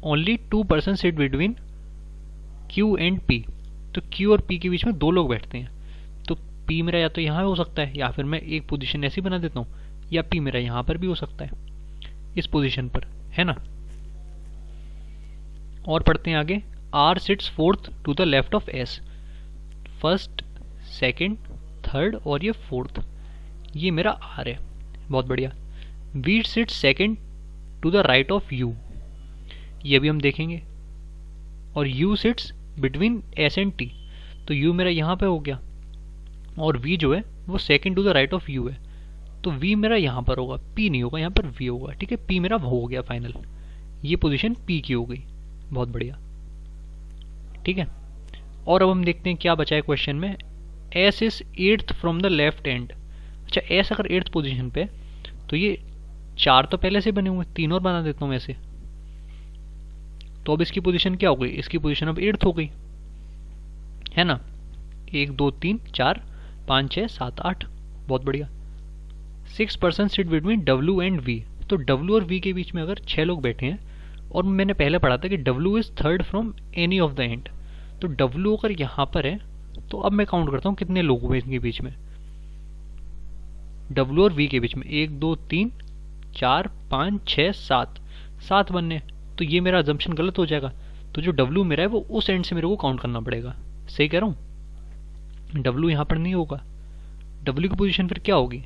[SPEAKER 1] only 2 person sit between Q and P, तो क्यू और पी के बीच में 2 लोग बैठते हैं, तो पी मेरा या तो यहाँ हो सकता है, या फिर मैं एक पोजीशन ऐसी बना देता हूँ, या पी मेरा यहाँ पर भी हो सकता है इस पोजीशन पर, है ना। और पढ़ते हैं आगे, R sits 4th to the left of S, first second third और ये 4th, ये मेरा आर है, बहुत बढ़िया। V sits second to the right of U, ये भी हम देखेंगे, और U sits between S and T, तो यू मेरा यहाँ पे हो गया, और वी जो है वो second to the right of U है, तो वी मेरा यहाँ पर होगा, पी नहीं होगा, यहाँ पर वी होगा। ठीक है, पी मेरा हो गया फाइनल, ये पोजीशन पी की हो गई, बहुत बढ़िया। ठीक है, और अब हम देखते हैं क्या बचा है क्वेश्चन में, S is 8th from the left and. अच्छा, एस अगर 8th पोजीशन पे तो ये 4 तो पहले से बने हुए, 3 और बना देता हूँ ऐसे, तो अब इसकी पोजीशन क्या हो गई, इसकी पोजीशन अब 8th हो गई, है ना। 1 2 3 4 5 6 7 8, बहुत बढ़िया। 6 person sit between W and V, तो डब्ल्यू और वी के बीच में अगर 6 लोग बैठे हैं, और मैंने पहले पढ़ा था कि W is 3rd from any of the end, तो डब्ल्यू अगर यहाँ पर है तो अब मैं काउंट करता हूँ कितने लोग हुए इनके बीच में, डब्ल्यू और वी के बीच में 1 2 3 4 5 6 7, 7 बनने हैं, तो ये मेरा अजम्पशन गलत हो जाएगा। तो जो W मेरा है वो उस एंड से मेरे को काउंट करना पड़ेगा। सही कह रहा हूँ? W यहाँ पर नहीं होगा। W की पोजीशन फिर क्या होगी?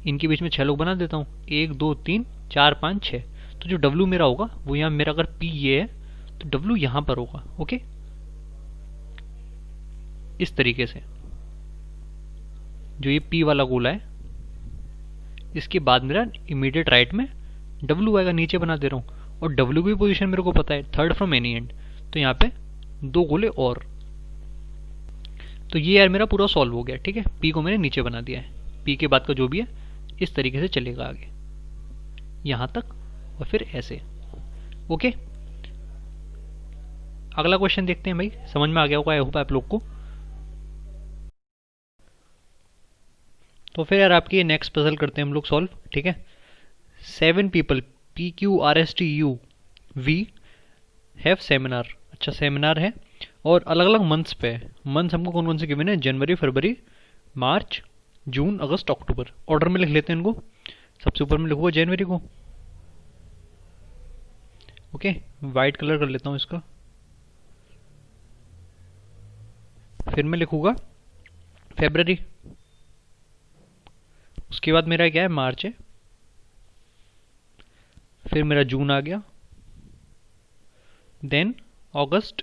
[SPEAKER 1] इनके बीच में 6 लोग बना देता हूँ, 1 2 3 4 5 6। तो जो W मेरा होगा वो यहाँ मेरा, अगर P ये है तो W यहाँ पर होगा। ओके, इस तरीके से जो ये P वाला गोला है, इसके बाद मेरा इमीडिएट राइट में W आएगा, नीचे बना दे रहा हूँ। और W की पोजीशन मेरे को पता है, थर्ड फ्रॉम एनी एंड, तो यहाँ पे 2 गोले और। तो ये यार मेरा पूरा सॉल्व हो गया। ठीक है, P को मैंने नीचे बना दिया है, P के बाद का जो भी है इस तरीके से चलेगा आगे यहाँ तक, और फिर ऐसे। ओके, अगला क्वेश्चन देखते हैं भाई। समझ में आ गया होगा आई होप आप लोग को। तो फिर यार आपकी नेक्स्ट पजल करते हैं हम लोग सॉल्व। ठीक है, 7 people PQRSTU V have seminar. अच्छा, सेमिनार है और अलग अलग मंथ्स पे है। मंथ्स हमको कौन कौन से गिवन है? जनवरी, फरवरी, मार्च, जून, अगस्त, अक्टूबर। ऑर्डर में लिख लेते हैं इनको। सबसे ऊपर में लिखूंगा जनवरी को। ओके, वाइट कलर कर लेता हूँ इसका। फिर मैं लिखूंगा फेब्रवरी। उसके बाद मेरा क्या है? मार्च है। फिर मेरा जून आ गया, देन अगस्त,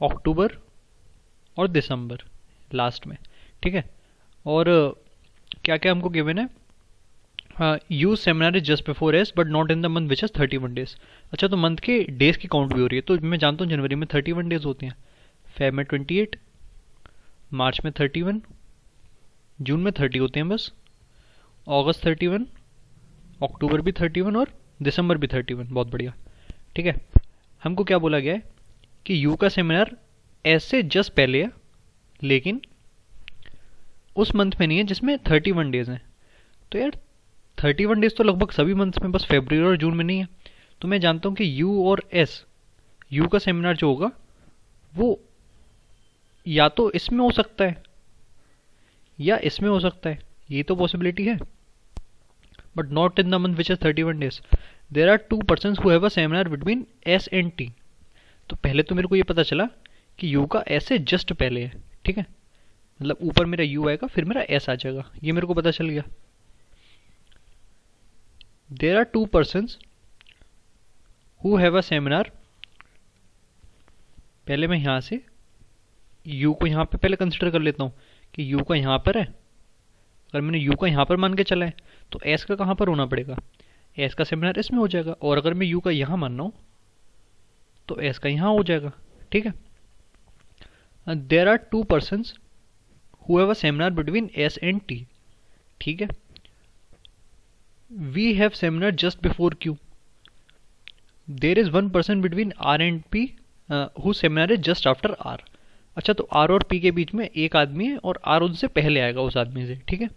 [SPEAKER 1] अक्टूबर और दिसंबर लास्ट में। ठीक है, और क्या क्या हमको गिवन है? Use seminar is just before S but not in the month which is 31 days. अच्छा, तो मंथ के डेज की काउंट भी हो रही है। तो मैं जानता हूँ जनवरी में 31 डेज होते हैं, फेब में 28, मार्च में 31, जून में 30 होते हैं बस, अगस्त 31, अक्टूबर भी 31 और दिसंबर भी 31। बहुत बढ़िया। ठीक है, हमको क्या बोला गया है कि यू का सेमिनार ऐसे जस्ट पहले है, लेकिन उस मंथ में नहीं है जिसमें 31 डेज हैं। तो यार 31 डेज तो लगभग सभी मंथ्स में, बस फरवरी और जून में नहीं है। तो मैं जानता हूँ कि यू और एस, यू का सेमिनार जो होगा वो या तो इसमें हो सकता है या इसमें हो सकता है, ये तो पॉसिबिलिटी है, but not in the month which is 31 days. There are 2 persons who have a seminar between S and T। तो पहले तो मेरे को ये पता चला कि U का S से जस्ट पहले है। ठीक है, मतलब ऊपर मेरा U आएगा, फिर मेरा S आ जाएगा, ये मेरे को पता चल गया। There are 2 persons who have a seminar। पहले मैं यहां से U को यहां पे पहले कंसिडर कर लेता हूं कि U का यहां पर है। अगर मैंने U का यहां पर मान के चला है तो S का कहां पर होना पड़ेगा? S का सेमिनार इसमें हो जाएगा। और अगर मैं U का यहां मान रहा हूं तो S का यहां हो जाएगा। ठीक है, देर are 2 persons who have a seminar between S and T। ठीक है, we have seminar just before Q। there is 1 person between R and P whose seminar is just after R। अच्छा, तो R और P के बीच में एक आदमी है और R उनसे पहले आएगा उस आदमी से। ठीक है,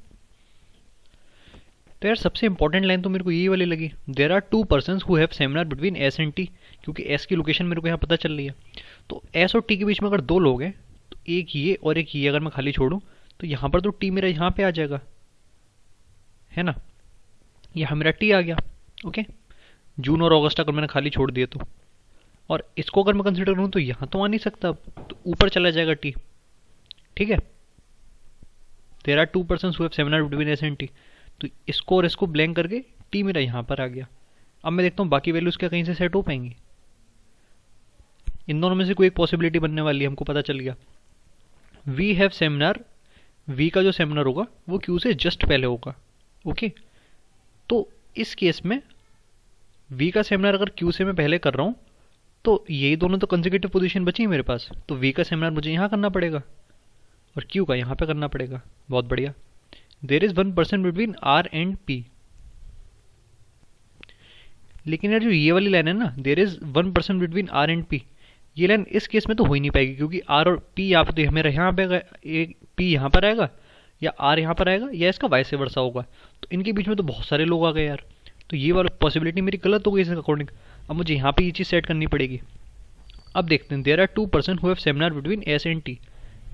[SPEAKER 1] तो यार सबसे इंपॉर्टेंट लाइन तो मेरे को यही वाली लगी, देर are 2 persons who have seminar between S and T, क्योंकि S की लोकेशन मेरे को यहाँ पता चल रही है। तो S और T के बीच में अगर 2 लोग हैं तो एक ये और एक ये अगर मैं खाली छोड़ूं तो यहाँ पर तो T मेरा यहाँ पे आ जाएगा, है ना, यहाँ मेरा T आ गया। ओके, जून और अगस्त अगर मैंने खाली छोड़ दिए तो, और इसको अगर मैं कंसिडर करूँ तो यहाँ तो आ नहीं सकता, तो ऊपर चला जाएगा T। ठीक है, देर are 2 persons who have seminar between S and T। तो इसको और इसको ब्लैंक करके T मेरा यहाँ पर आ गया। अब मैं देखता हूँ बाकी वैल्यूज क्या कहीं से सेट हो पाएंगी। इन दोनों में से कोई एक पॉसिबिलिटी बनने वाली है, हमको पता चल गया। वी हैव सेमिनार, वी का जो सेमिनार होगा वो क्यू से जस्ट पहले होगा। ओके, तो इस केस में वी का सेमिनार अगर क्यू से मैं पहले कर रहा हूँ तो यही दोनों तो कंसेक्यूटिव पोजीशन बची है मेरे पास। तो वी का सेमिनार मुझे यहाँ करना पड़ेगा और क्यू का यहाँ पे करना पड़ेगा। बहुत बढ़िया। There is 1 person between R and P. लेकिन यार जो ये वाली लाइन है ना, there is 1 person between R and P, ये लाइन इस केस में तो हो ही नहीं पाएगी, क्योंकि आर और पी यहाँ पे तो मेरा यहाँ पे एक पी यहाँ पर आएगा या आर यहाँ पर आएगा या इसका वाइस वर्सा होगा। तो इनके बीच में तो बहुत सारे लोग आ गए यार, तो ये वाली पॉसिबिलिटी मेरी गलत हो गई इसके अकॉर्डिंग। अब मुझे यहाँ पे ये चीज़ सेट करनी पड़ेगी। अब देखते हैं, there are 2 person who have seminar between S and T.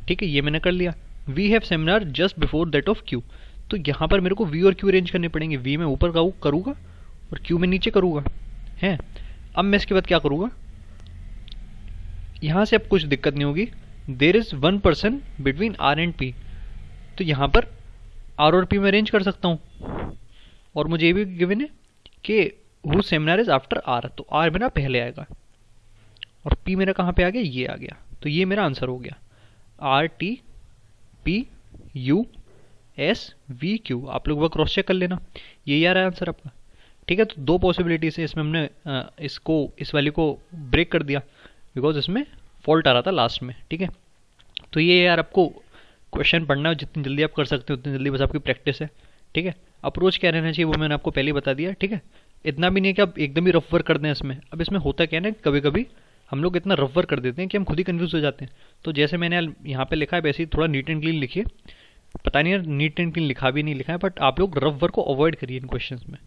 [SPEAKER 1] ठीक है, ये मैंने कर लिया। V have seminar just before that of Q, तो यहाँ पर मेरे को वी और क्यू अरेंज करने पड़ेंगे। वी मैं ऊपर का करूँगा और क्यू में नीचे करूँगा है। अब मैं इसके बाद क्या करूँगा, यहाँ से अब कुछ दिक्कत नहीं होगी। There is 1 person between R and P, तो यहाँ पर आर और पी में अरेंज कर सकता हूँ। और मुझे ये भी गिवन है कि who seminar is after R, तो आर मेरा पहले आएगा और पी मेरा कहाँ पे आ गया, ये आ गया। तो ये मेरा आंसर हो गया R T P U S V Q. आप लोग वह क्रॉस चेक कर लेना, यही आ रहा है आंसर आपका। ठीक है, तो दो पॉसिबिलिटीज है इसमें, हमने इस वाली को ब्रेक कर दिया बिकॉज इसमें फॉल्ट आ रहा था लास्ट में। ठीक है, तो ये यार आपको क्वेश्चन पढ़ना है, जितनी जल्दी आप कर सकते हो उतनी जल्दी, बस आपकी प्रैक्टिस है। ठीक है, अप्रोच क्या रहना चाहिए वो मैंने आपको पहले ही बता दिया। ठीक है, इतना भी नहीं है कि आप एकदम ही रफ वर्क कर दें इसमें। अब इसमें होता क्या है ना, कभी कभी हम लोग इतना रफ वर्क कर देते हैं कि हम खुद ही कंफ्यूज हो जाते हैं। तो जैसे मैंने यहाँ पे लिखा है वैसे ही थोड़ा नीट एंड क्लीन लिखिए। पता नहीं यार नीट एंड क्लीन लिखा भी नहीं लिखा है, बट आप लोग रफ वर्क को अवॉइड करिए इन क्वेश्चन में।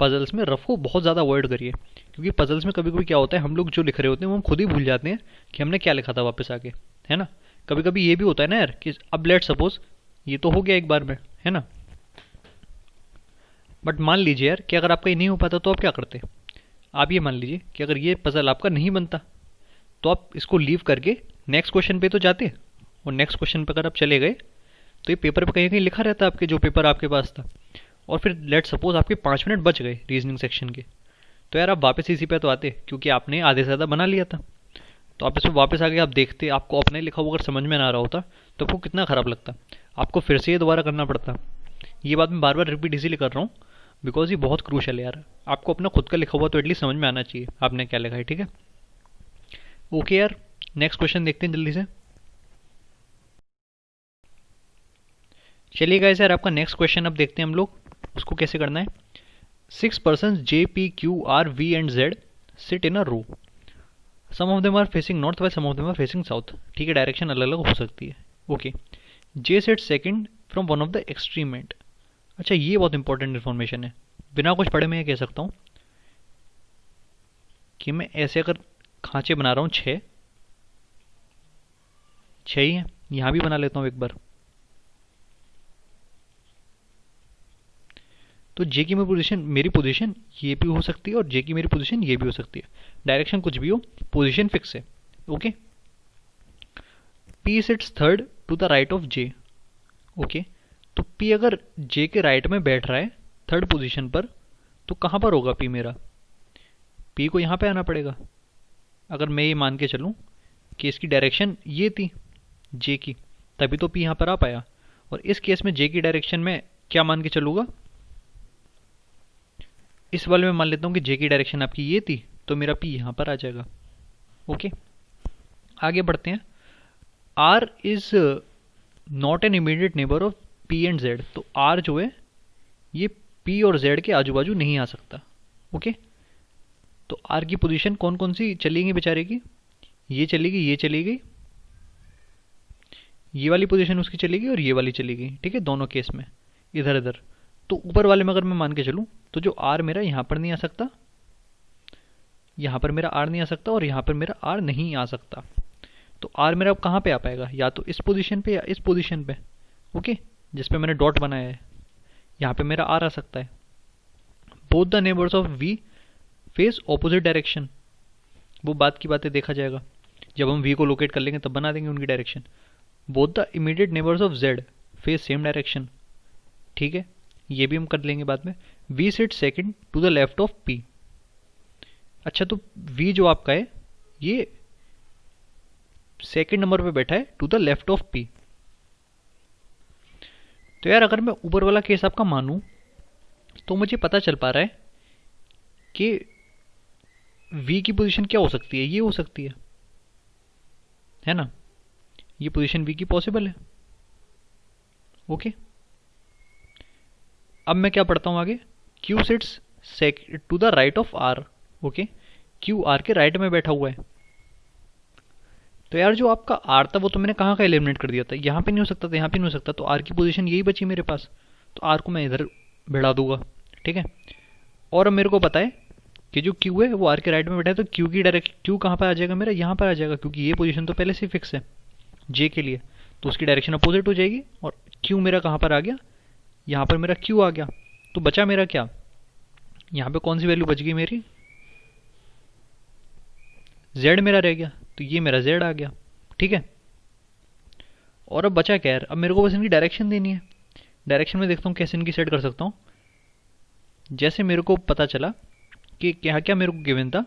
[SPEAKER 1] पजल्स में रफ को बहुत ज़्यादा अवॉइड करिए, क्योंकि पजल्स में कभी कभी क्या होता है, हम लोग जो लिख रहे होते हैं वो हम खुद ही भूल जाते हैं कि हमने क्या लिखा था वापस आके, है ना। कभी कभी ये भी होता है ना यार कि अब लेट सपोज ये तो हो गया एक बार में, है ना, बट मान लीजिए यार कि अगर आपका ये नहीं हो पाता तो आप क्या करते। आप ये मान लीजिए कि अगर ये पजल आपका नहीं बनता तो आप इसको लीव करके नेक्स्ट क्वेश्चन पे तो जाते, और नेक्स्ट क्वेश्चन पे अगर आप चले गए तो ये पेपर पे कहीं कहीं लिखा रहता आपके, जो पेपर आपके पास था। और फिर लेट सपोज आपके 5 मिनट बच गए रीजनिंग सेक्शन के, तो यार आप वापस इसी पे तो आते, क्योंकि आपने आधे से ज़्यादा बना लिया था। तो आप इसमें वापस आके आप देखते, आपको अपने लिखा हुआ अगर समझ में ना आ रहा होता तो आपको कितना ख़राब लगता, आपको फिर से ये दोबारा करना पड़ता। ये बात मैं बार बार रिपीट इसीलिए कर रहा हूँ बिकॉज ये बहुत क्रूशल है यार। आपको अपना खुद का लिखा हुआ तो एटलीस्ट समझ में आना चाहिए आपने क्या लिखा है। ठीक है, ओके यार, नेक्स्ट क्वेश्चन देखते हैं जल्दी से। चलिए गाइस यार, आपका नेक्स्ट क्वेश्चन अब देखते हैं हम लोग उसको कैसे करना है। 6 persons J, P, Q, R, V and Z sit in a row. Some of them are facing north while some of them are facing south. ठीक है, डायरेक्शन अलग अलग हो सकती है। Okay, J sits second from one of the extreme end. अच्छा, ये बहुत इंपॉर्टेंट इन्फॉर्मेशन है, बिना कुछ पढ़े मैं ये कह सकता हूँ कि मैं ऐसे अगर खांचे बना रहा हूँ 6 ही है, यहाँ भी बना लेता हूँ एक बार। तो जे की मेरी पोजीशन ये भी हो सकती है और जे की मेरी पोजीशन ये भी हो सकती है। डायरेक्शन कुछ भी हो, पोजीशन फिक्स है। Okay, P sits third to the right of J. Okay, तो पी अगर जे के राइट में बैठ रहा है थर्ड पोजीशन पर, तो कहाँ पर होगा पी मेरा, पी को यहाँ पे आना पड़ेगा। अगर मैं ये मान के चलूँ कि इसकी डायरेक्शन ये थी जे की, तभी तो पी यहाँ पर आ पाया। और इस केस में जे की डायरेक्शन में क्या मान के चलूँगा, इस वाले में मान लेता हूँ कि जे की डायरेक्शन आपकी ये थी, तो मेरा पी यहाँ पर आ जाएगा। ओके, आगे बढ़ते हैं। R is not an immediate neighbour of P and Z, तो आर जो है ये पी और जेड के आजू बाजू नहीं आ सकता। ओके, तो आर की पोजीशन कौन कौन सी चलेगी बेचारे की, ये चलेगी, ये चलेगी, ये वाली पोजीशन उसकी चलेगी और ये वाली चलेगी। ठीक है, दोनों केस में इधर इधर। तो ऊपर वाले में अगर मैं मान के चलूँ तो जो आर मेरा यहाँ पर नहीं आ सकता, यहाँ पर मेरा आर नहीं आ सकता और यहाँ पर मेरा आर नहीं आ सकता। तो आर मेरा अब कहाँ पे आ पाएगा, या तो इस पोजीशन पे या इस पोजीशन पे। ओके, जिस पे मैंने डॉट बनाया है यहाँ पे मेरा आर आ सकता है। Both the neighbours of V face opposite direction, वो बात की बातें देखा जाएगा, जब हम वी को लोकेट कर लेंगे तब बना देंगे उनकी direction. Both the immediate neighbours of Z face same direction. ठीक है, ये भी हम कर लेंगे बाद में। V sit second to the left of P. अच्छा, तो वी जो आपका है ये सेकंड नंबर पे बैठा है to the left of P. तो यार अगर मैं ऊपर वाला केस आपका मानूं तो मुझे पता चल पा रहा है कि वी की पोजीशन क्या हो सकती है, ये हो सकती है ना, ये पोजीशन वी की पॉसिबल है। ओके, अब मैं क्या पढ़ता हूं आगे, Q sits to the right of R. Okay, Q R के राइट में बैठा हुआ है। तो यार जो आपका आर था वो तो मैंने कहाँ का एलिमिनेट कर दिया था, यहाँ पे नहीं हो सकता था, यहाँ पे नहीं हो सकता, तो आर की पोजीशन यही बची मेरे पास, तो आर को मैं इधर बढ़ा दूंगा। ठीक है, और अब मेरे को पता है कि जो क्यू है वो आर के राइट में बैठा है, तो क्यू की क्यू कहाँ पर आ जाएगा मेरा, यहाँ पर आ जाएगा, क्योंकि ये पोजीशन तो पहले से फिक्स है जे के लिए, तो उसकी डायरेक्शन अपोजिट हो जाएगी। और क्यू मेरा कहाँ पर आ गया, यहाँ पर मेरा क्यू आ गया, तो बचा मेरा क्या, यहाँ पे कौन सी वैल्यू बच गई मेरी, z मेरा रह गया, तो ये मेरा z आ गया। ठीक है, और अब बचा क्या यार, अब मेरे को बस इनकी डायरेक्शन देनी है। डायरेक्शन में देखता हूँ कैसे इनकी सेट कर सकता हूँ। जैसे मेरे को पता चला कि क्या क्या मेरे को गिवन था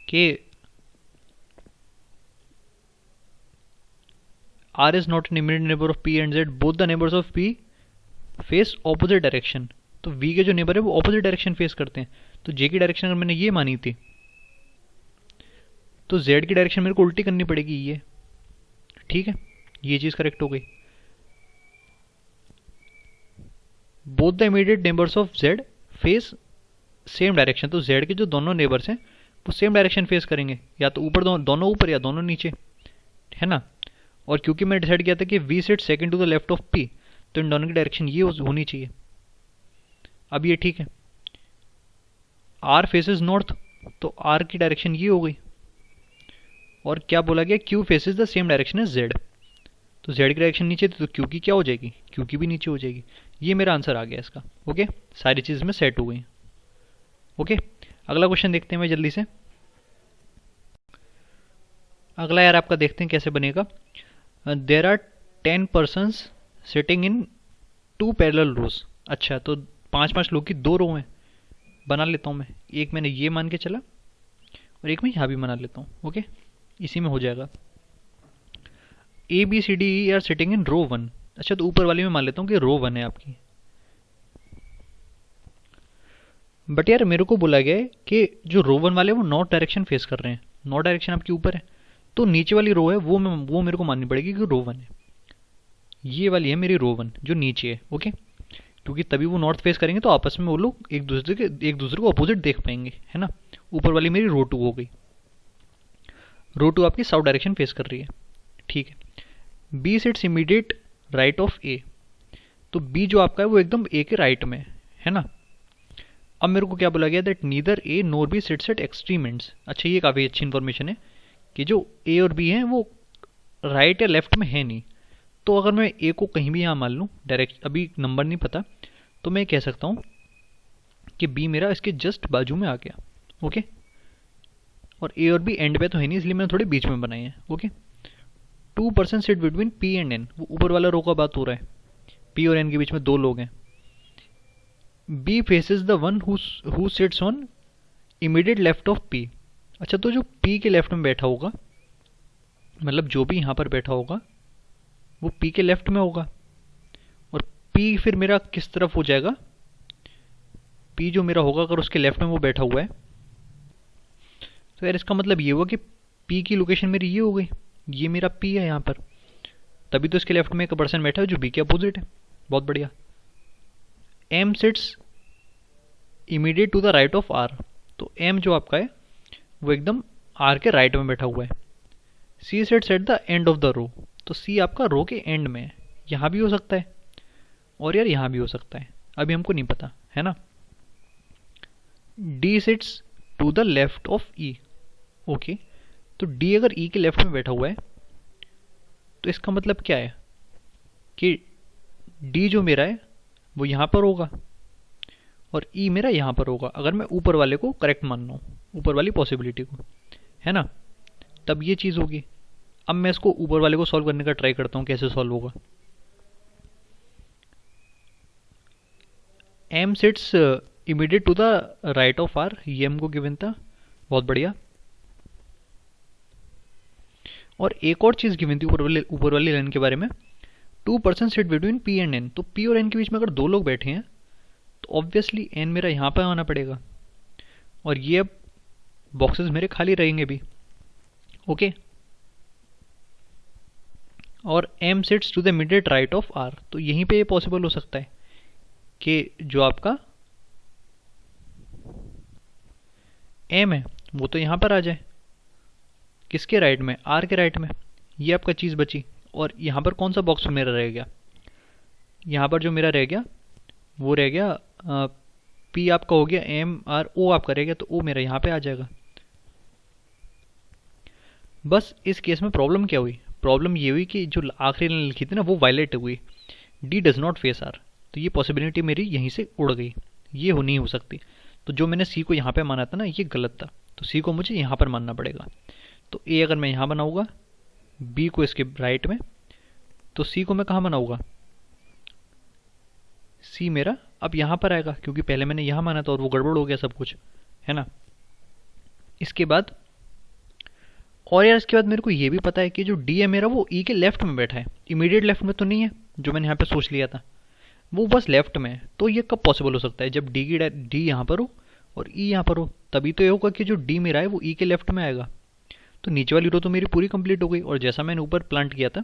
[SPEAKER 1] कि R is not an immediate neighbor of P and Z, both the neighbors of P face opposite direction। तो V के जो नेबर है वो ऑपोजिट डायरेक्शन फेस करते हैं, तो J की डायरेक्शन अगर मैंने ये मानी थी तो Z की डायरेक्शन मेरे को उल्टी करनी पड़ेगी ये। ठीक है, ये चीज़ करेक्ट हो गई। Both the immediate neighbours of Z face same direction, तो Z के जो दोनों नेबर्स हैं वो सेम डायरेक्शन फेस करेंगे, या तो ऊपर दोनों ऊपर या दोनों नीचे, है ना। और क्योंकि मैंने डिसाइड किया था कि V sit second to the left of P, तो इन दोनों की डायरेक्शन ये होनी चाहिए। अब ये ठीक है, R फेसेस नॉर्थ, तो R की डायरेक्शन ये हो गई। और क्या बोला गया, Q faces the same direction as Z, तो Z की डायरेक्शन नीचे थी तो Q की क्या हो जाएगी, Q की भी नीचे हो जाएगी। ये मेरा आंसर आ गया इसका। ओके, सारी चीज़ में सेट हो गई। ओके, अगला क्वेश्चन देखते हैं मैं जल्दी से। अगला यार आपका देखते हैं कैसे बनेगा। There are 10 persons sitting in 2 parallel rows. अच्छा, तो 5-5 लोग की 2 रो हैं, बना लेता हूँ मैं। एक मैंने ये मान के चला और एक मैं यहाँ भी बना लेता हूँ। ओके, इसी में हो जाएगा। ABCDE आर सिटिंग इन रो 1। अच्छा, तो ऊपर वाली में मान लेता हूँ कि रो 1 है आपकी। बट यार मेरे को बोला गया है कि जो रो 1 वाले वो नॉर्थ डायरेक्शन फेस कर रहे हैं, नॉर्थ डायरेक्शन आपकी ऊपर है, तो नीचे वाली रो है वो मेरे को माननी पड़ेगी कि रो 1 है। ये वाली है मेरी रो 1 जो नीचे है। ओके, क्योंकि तभी वो नॉर्थ फेस करेंगे तो आपस में वो लोग एक दूसरे को अपोजिट देख पाएंगे, है ना। ऊपर वाली मेरी रो 2 हो गई। रो 2 आपकी साउथ डायरेक्शन फेस कर रही है। ठीक है, B sits immediate right of A, तो B जो आपका है वो एकदम A के राइट में है ना। अब मेरे को क्या बोला गया, that neither A NOR B seats eight extreme ends. अच्छा, ये काफ़ी अच्छी इन्फॉर्मेशन है कि जो A और B हैं वो राइट या लेफ्ट में है नहीं। तो अगर मैं A को कहीं भी यहाँ मान लूँ, डायरेक्ट अभी नंबर नहीं पता, तो मैं कह सकता हूँ कि B मेरा इसके जस्ट बाजू में आ गया। ओके, और A और B एंड पे तो है नहीं, इसलिए मैंने थोड़े बीच में बनाए हैं। Okay, 2 persons sit between P and N, वो ऊपर वाला रो का बात हो रहा है। P और N के बीच में 2 लोग हैं। B faces the one who sits on immediate left of P। अच्छा, तो जो P के लेफ्ट में बैठा होगा, मतलब जो भी यहाँ पर बैठा होगा वो P के लेफ्ट में होगा, और P फिर मेरा किस तरफ हो जाएगा, P जो मेरा होगा अगर उसके लेफ्ट में वो बैठा हुआ है, तो यार इसका मतलब ये हुआ कि P की लोकेशन मेरी ये हो गई, ये मेरा P है यहाँ पर, तभी तो इसके लेफ्ट में एक पर्सन बैठा है जो B के अपोजिट है। बहुत बढ़िया। M sits immediate to the right of R, तो M जो आपका है वो एकदम R के राइट में बैठा हुआ है। C sits at the end of the row, तो C आपका रो के एंड में है। यहाँ भी हो सकता है और यार यहाँ भी हो सकता है, अभी हमको नहीं पता, है ना। D sits to the left of E। Okay, तो D अगर E के लेफ्ट में बैठा हुआ है तो इसका मतलब क्या है कि D जो मेरा है वो यहाँ पर होगा और E मेरा यहाँ पर होगा, अगर मैं ऊपर वाले को करेक्ट मान रहा हूँ, ऊपर वाली पॉसिबिलिटी को, है ना। तब ये चीज़ होगी। अब मैं इसको ऊपर वाले को सॉल्व करने का ट्राई करता हूँ, कैसे सॉल्व होगा। M sits immediate to the right of R, ये हमको गिवन था। बहुत बढ़िया। और एक और चीज़ गिवन थी ऊपर वाली लाइन के बारे में, 2 persons sit between P and N। तो P और N के बीच में अगर 2 लोग बैठे हैं तो ऑब्वियसली N मेरा यहाँ पर आना पड़ेगा, और ये अब बॉक्सेस मेरे खाली रहेंगे भी। ओके, और M sits to the immediate right of R, तो यहीं पे ये पॉसिबल हो सकता है कि जो आपका M है वो तो यहाँ पर आ जाए, किसके राइट में, R के राइट में। ये आपका चीज़ बची। और यहाँ पर कौन सा बॉक्स मेरा रह गया, यहाँ पर जो मेरा रह गया वो रह गया P आपका हो गया, M R O आपका रह गया, तो O मेरा यहाँ पे आ जाएगा। बस इस केस में प्रॉब्लम क्या हुई, प्रॉब्लम ये हुई कि जो आखिरी लाइन लिखी थी ना वो वायलेट हुई, D does not face R, तो ये पॉसिबिलिटी मेरी यहीं से उड़ गई, ये हो नहीं हो सकती। तो जो मैंने सी को यहाँ पे माना था ना, ये गलत था, तो सी को मुझे यहाँ पर मानना पड़ेगा। तो ए अगर मैं यहाँ बनाऊँगा, बी को इसके राइट में, तो सी को मैं कहाँ बनाऊँगा, सी मेरा अब यहाँ पर आएगा, क्योंकि पहले मैंने यहाँ माना था और वो गड़बड़ हो गया सब कुछ, है ना। इसके बाद और यार इसके बाद मेरे को ये भी पता है कि जो डी है मेरा वो ई के लेफ्ट में बैठा है, इमीडिएट लेफ्ट में तो नहीं है जो मैंने यहाँ पे सोच लिया था, वो बस लेफ्ट में है। तो ये कब पॉसिबल हो सकता है, जब डी यहाँ पर हो और ई यहाँ पर हो, तभी तो ये होगा कि जो डी मेरा है वो ई के लेफ्ट में आएगा। तो नीचे वाली रो तो मेरी पूरी कंप्लीट हो गई। और जैसा मैंने ऊपर प्लांट किया था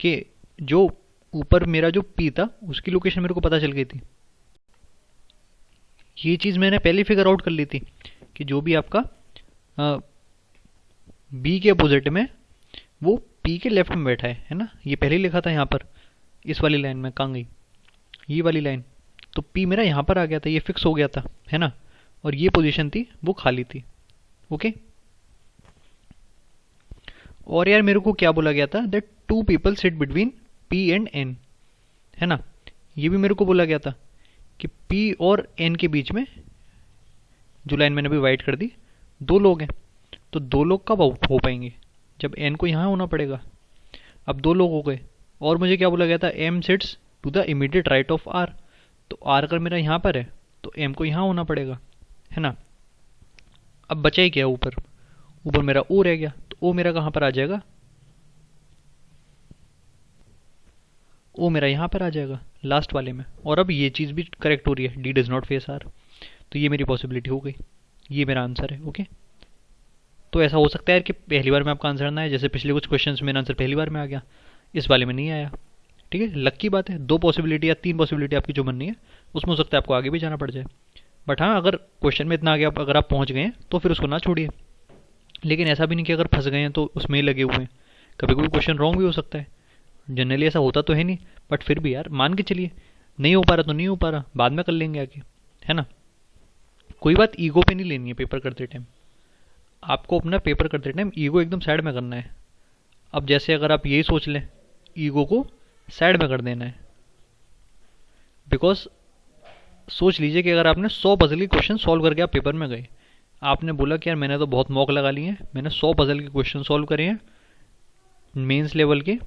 [SPEAKER 1] कि जो ऊपर मेरा जो पी था उसकी लोकेशन मेरे को पता चल गई थी, ये चीज़ मैंने पहले फिगर आउट कर ली थी कि जो भी आपका बी के अपोजिट में वो पी के लेफ्ट में बैठा है ना। ये पहले ही लिखा था यहाँ पर इस वाली लाइन में, कहाँ गई ये वाली लाइन, तो पी मेरा यहाँ पर आ गया था, ये फिक्स हो गया था, है ना। और ये पोजीशन थी वो खाली थी। ओके। और यार मेरे को क्या बोला गया था, that two people sit between P and N, है ना। ये भी मेरे को बोला गया था कि पी और एन के बीच में, जो लाइन मैंने अभी वाइट कर दी, दो लोग हैं। तो दो लोग कब हो पाएंगे, जब एन को यहाँ होना पड़ेगा। अब दो लोग हो गए। और मुझे क्या बोला गया था, M sits to the immediate right of R. तो आर अगर मेरा यहाँ पर है तो एम को यहाँ होना पड़ेगा, है ना। अब बचा ही क्या ऊपर, ऊपर मेरा ओ रह गया, तो ओ मेरा कहाँ पर आ जाएगा, ओ मेरा यहाँ पर आ जाएगा लास्ट वाले में। और अब ये चीज़ भी करेक्ट हो रही है, D does not face R, तो ये मेरी पॉसिबिलिटी हो गई, ये मेरा आंसर है। ओके। तो ऐसा हो सकता है कि पहली बार में आपका आंसर ना है, जैसे पिछले कुछ क्वेश्चंस में मेरा आंसर पहली बार में आ गया, इस वाले में नहीं आया। ठीक है, लक की बात है, दो पॉसिबिलिटी या तीन पॉसिबिलिटी आपकी जो बननी है उसमें हो सकता है आपको आगे भी जाना पड़ जाए। बट हाँ, अगर क्वेश्चन में इतना आगे अगर आप पहुँच गए हैं तो फिर उसको ना छोड़िए। लेकिन ऐसा भी नहीं कि अगर फंस गए हैं तो उसमें ही लगे हुए हैं, कभी कोई क्वेश्चन रॉन्ग भी हो सकता है। जनरली ऐसा होता तो है नहीं, बट फिर भी यार मान के चलिए, नहीं हो पा रहा तो नहीं हो पा रहा, बाद में कर लेंगे आगे, है ना। कोई बात ईगो पे नहीं लेनी है पेपर करते टाइम, आपको अपना पेपर करते टाइम ईगो एकदम साइड में करना है। अब जैसे अगर आप यही सोच लें, ईगो को साइड में कर देना है, बिकॉज सोच लीजिए कि अगर आपने 100 पजल के क्वेश्चन सॉल्व करके आप पेपर में गए, आपने बोला कि यार मैंने तो बहुत मौक लगा लिए हैं, मैंने 100 पजल के क्वेश्चन सॉल्व करे हैं मेंस लेवल के,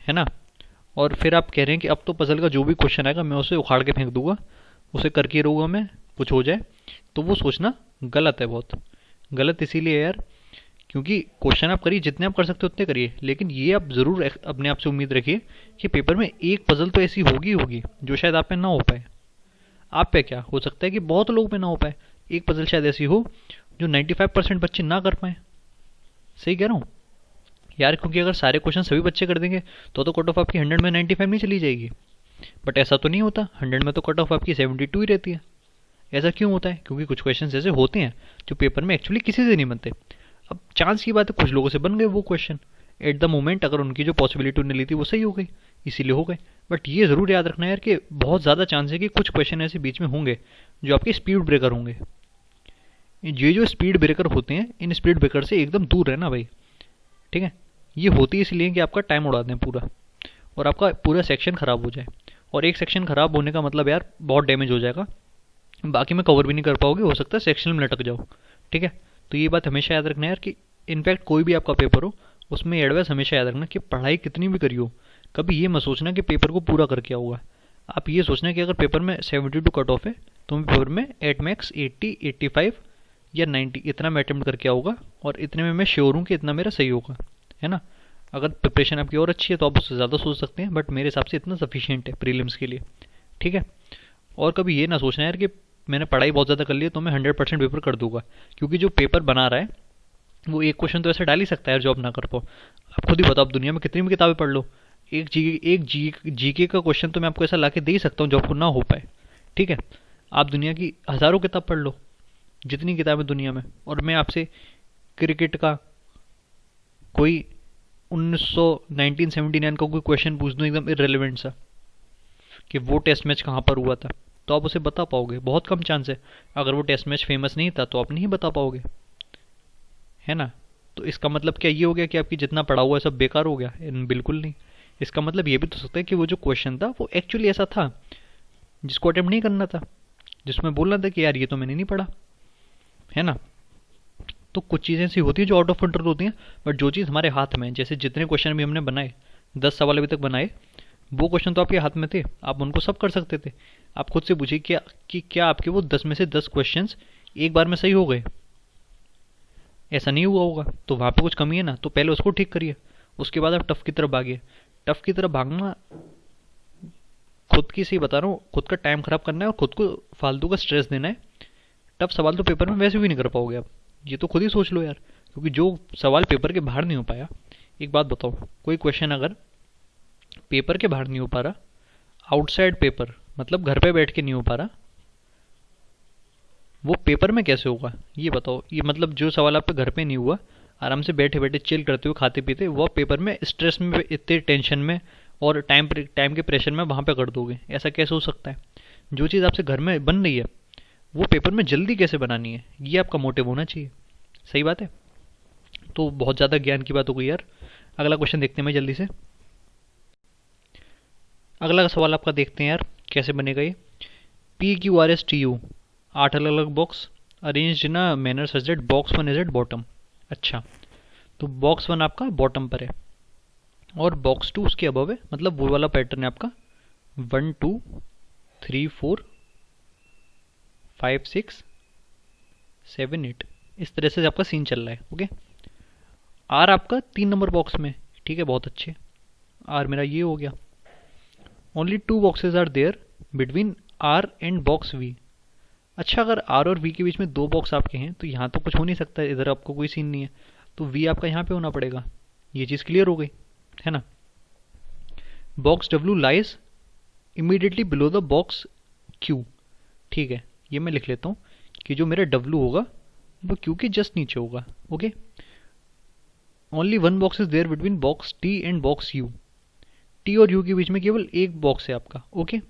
[SPEAKER 1] है ना। और फिर आप कह रहे हैं कि अब तो पजल का जो भी क्वेश्चन आएगा मैं उसे उखाड़ के फेंक दूंगा, उसे करके रहूँगा मैं, कुछ हो जाए। तो वो सोचना गलत है, बहुत गलत इसीलिए यार क्योंकि क्वेश्चन आप करिए, जितने आप कर सकते हो उतने करिए, लेकिन ये आप ज़रूर अपने आप से उम्मीद रखिए कि पेपर में एक पजल तो ऐसी होगी होगी जो शायद आप पे ना हो पाए। आप पे क्या हो सकता है कि बहुत लोगों पे ना हो पाए, एक पजल शायद ऐसी हो जो 95% बच्चे ना कर पाए। सही कह रहा हूँ यार, क्योंकि अगर सारे क्वेश्चन सभी बच्चे कर देंगे तो कट ऑफ आपकी 100 में 95 नहीं चली जाएगी। बट ऐसा तो नहीं होता, 100 में तो कट ऑफ आपकी 72 ही रहती है। ऐसा क्यों होता है, क्योंकि कुछ क्वेश्चन ऐसे होते हैं जो पेपर में एक्चुअली किसी से नहीं बनते। अब चांस की बात है, कुछ लोगों से बन गए वो क्वेश्चन एट द मोमेंट, अगर उनकी जो पॉसिबिलिटी उन्होंने ली थी वो सही हो गई, इसीलिए हो गए। बट ये ज़रूर याद रखना यार कि बहुत ज़्यादा चांस है कि कुछ क्वेश्चन ऐसे बीच में होंगे जो आपके स्पीड ब्रेकर होंगे। ये जो स्पीड ब्रेकर होते हैं, इन स्पीड ब्रेकर से एकदम दूर रहना भाई, ठीक है। ये होती है इसलिए कि आपका टाइम उड़ा दें पूरा, और आपका पूरा सेक्शन ख़राब हो जाए। और एक सेक्शन ख़राब होने का मतलब यार बहुत डैमेज हो जाएगा, बाकी में कवर भी नहीं कर पाओगे, हो सकता है सेक्शन में लटक जाओ। ठीक है, तो ये बात हमेशा याद रखना यार कि इनफैक्ट कोई भी आपका पेपर हो उसमें एडवाइस हमेशा याद रखना कि पढ़ाई कितनी भी करी हो, कभी ये मत सोचना कि पेपर को पूरा करके आऊँगा। आप ये सोचना कि अगर पेपर में 72 कट ऑफ है तो मैं पेपर में एट मैक्स 80, 85 या 90 इतना मैं अटेम्प्ट करके आऊँगा, और इतने में मैं श्योर हूँ कि इतना मेरा सही होगा, है ना। अगर प्रिपरेशन आपकी और अच्छी है तो आप उससे ज़्यादा सोच सकते हैं, बट मेरे हिसाब से इतना सफिशिएंट है प्रीलिम्स के लिए। ठीक है, और कभी ये ना सोचना यार कि मैंने पढ़ाई बहुत ज़्यादा कर ली है तो मैं 100% पेपर कर दूंगा, क्योंकि जो पेपर बना रहा है वो एक क्वेश्चन तो ऐसे डाल ही सकता है जो आप ना कर पाओ। आप खुद ही बताओ, आप दुनिया में कितनी भी किताबें पढ़ लो, एक जीके का क्वेश्चन तो मैं आपको ऐसा ला के दे ही सकता हूँ जो आपको ना हो पाए। ठीक है, आप दुनिया की हज़ारों किताब पढ़ लो, जितनी किताबें दुनिया में, और मैं आपसे क्रिकेट का कोई 1979 का कोई क्वेश्चन पूछ दूँ एकदम इररिलेवेंट सा कि वो टेस्ट मैच कहाँ पर हुआ था, तो आप उसे बता पाओगे? बहुत कम चांस है। अगर वो टेस्ट मैच फेमस नहीं था तो आप नहीं बता पाओगे, है ना। तो इसका मतलब क्या ये हो गया कि आपकी जितना पढ़ा हुआ है सब बेकार हो गया? बिल्कुल नहीं। इसका मतलब ये भी तो सकता है कि वो जो क्वेश्चन था वो एक्चुअली ऐसा था, जिसको अटेम्प्ट नहीं करना था, जिसमें बोलना था कि यार ये तो मैंने नहीं पढ़ा, है ना। तो कुछ चीज़ें ऐसी होती हैं जो आउट ऑफ कंट्रोल होती हैं, बट जो चीज़ हमारे हाथ में है, जैसे जितने क्वेश्चन भी हमने बनाए, 10 सवाल अभी तक बनाए, वो क्वेश्चन तो आपके हाथ में थे, आप उनको सब कर सकते थे। आप खुद से पूछिए क्या आपके वो 10 में से 10 क्वेश्चंस एक बार में सही हो गए? ऐसा नहीं हुआ होगा, तो वहाँ पे कुछ कमी है ना, तो पहले उसको ठीक करिए, उसके बाद आप टफ की तरफ भागिए। टफ की तरफ भागना खुद की सही बता रहा हूँ, खुद का टाइम खराब करना है और खुद को फालतू का स्ट्रेस देना है। टफ सवाल तो पेपर में वैसे भी नहीं कर पाओगे आप, ये तो खुद ही सोच लो यार, क्योंकि जो सवाल पेपर के बाहर नहीं हो पाया, एक बात बताओ, कोई क्वेश्चन अगर पेपर के बाहर नहीं हो पा रहा, आउटसाइड पेपर मतलब घर पे बैठ के नहीं हो पा रहा, वो पेपर में कैसे होगा ये बताओ। ये मतलब जो सवाल आपके घर पे नहीं हुआ, आराम से बैठे बैठे चिल करते हुए खाते पीते, वो पेपर में स्ट्रेस में, इतने टेंशन में और टाइम के प्रेशर में वहाँ पे कर दोगे, ऐसा कैसे हो सकता है? जो चीज़ आपसे घर में बन रही है वो पेपर में जल्दी कैसे बनानी है, ये आपका मोटिव होना चाहिए। सही बात है। तो बहुत ज़्यादा ज्ञान की बात हो गई यार। अगला क्वेश्चन देखते हैं मैं जल्दी से। अगला सवाल आपका देखते हैं यार कैसे बनेगा ये। PQRSTU 8 अलग अलग box arranged in a manner such that box 1 is at bottom. अच्छा, तो बॉक्स 1 आपका बॉटम पर है और बॉक्स 2 उसके अबव है, मतलब वो वाला पैटर्न है आपका 1 2 3 4 5 6 7 8, इस तरह से आपका सीन चल रहा है। ओके, आर आपका 3 नंबर बॉक्स में, ठीक है, बहुत अच्छे। आर मेरा ये हो गया। Only 2 boxes are there between R and box V. अच्छा, अगर आर और वी के बीच में 2 बॉक्स आपके हैं तो यहाँ तो कुछ हो नहीं सकता, इधर आपको कोई सीन नहीं है, तो वी आपका यहाँ पे होना पड़ेगा। ये चीज़ क्लियर हो गई है ना। Box W lies immediately below the box Q. ठीक है, ये मैं लिख लेता हूँ कि जो मेरा डब्ल्यू होगा वो क्यू के जस्ट नीचे होगा। Okay, only 1 box is there between box T and box U. T और यू के बीच में केवल एक बॉक्स है आपका। ओके,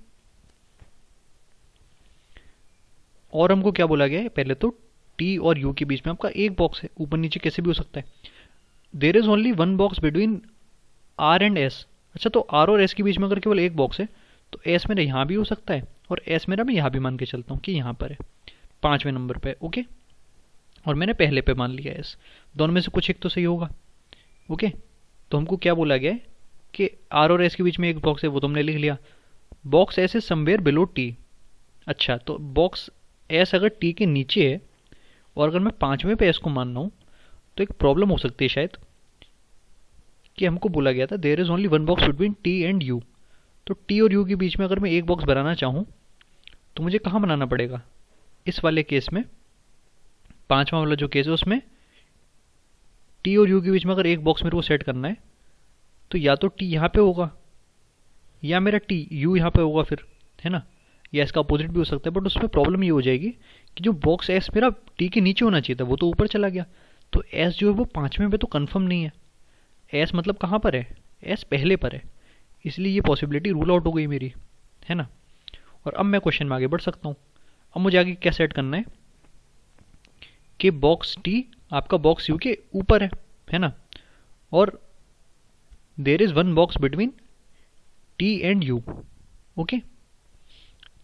[SPEAKER 1] और हमको क्या बोला गया है, पहले तो टी और यू के बीच में आपका एक बॉक्स है, ऊपर नीचे कैसे भी हो सकता है। There is only 1 box between R and S. अच्छा, तो आर और एस के बीच में अगर केवल एक बॉक्स है तो एस मेरा यहाँ भी हो सकता है और एस मेरा मैं यहाँ भी मान के चलता हूँ कि यहाँ पर है 5वें नंबर पे। ओके, और मैंने पहले पे मान लिया एस, दोनों में से कुछ एक तो सही होगा। ओके, तो हमको क्या बोला गया है कि आर और एस के बीच में एक बॉक्स है, वो तुमने लिख लिया। Box S is somewhere below T. अच्छा, तो बॉक्स एस अगर टी के नीचे है और अगर मैं 5वें पे एस को मान रहा हूँ तो एक प्रॉब्लम हो सकती है शायद, कि हमको बोला गया था there is only 1 box between T and U. तो टी और यू के बीच में अगर मैं एक बॉक्स बनाना चाहूँ तो मुझे कहाँ बनाना पड़ेगा? इस वाले केस में, 5वां वाला जो केस है उसमें टी और यू के बीच में अगर एक बॉक्स मेरे को सेट करना है तो या तो टी यहाँ पे होगा या मेरा टी यू यहाँ पे होगा फिर, है ना, या इसका अपोजिट भी हो सकता है। बट उसमें प्रॉब्लम ये हो जाएगी कि जो बॉक्स एस मेरा टी के नीचे होना चाहिए था वो तो ऊपर चला गया, तो एस जो है वो 5वें पे तो कंफर्म नहीं है। एस मतलब कहाँ पर है? एस पहले पर है, इसलिए ये पॉसिबिलिटी रूल आउट हो गई मेरी, है ना। और अब मैं क्वेश्चन में आगे बढ़ सकता हूँ। अब मुझे आगे क्या सेट करना है कि बॉक्स टी आपका बॉक्स यू के ऊपर है ना, और देर is 1 box between T and you. Okay,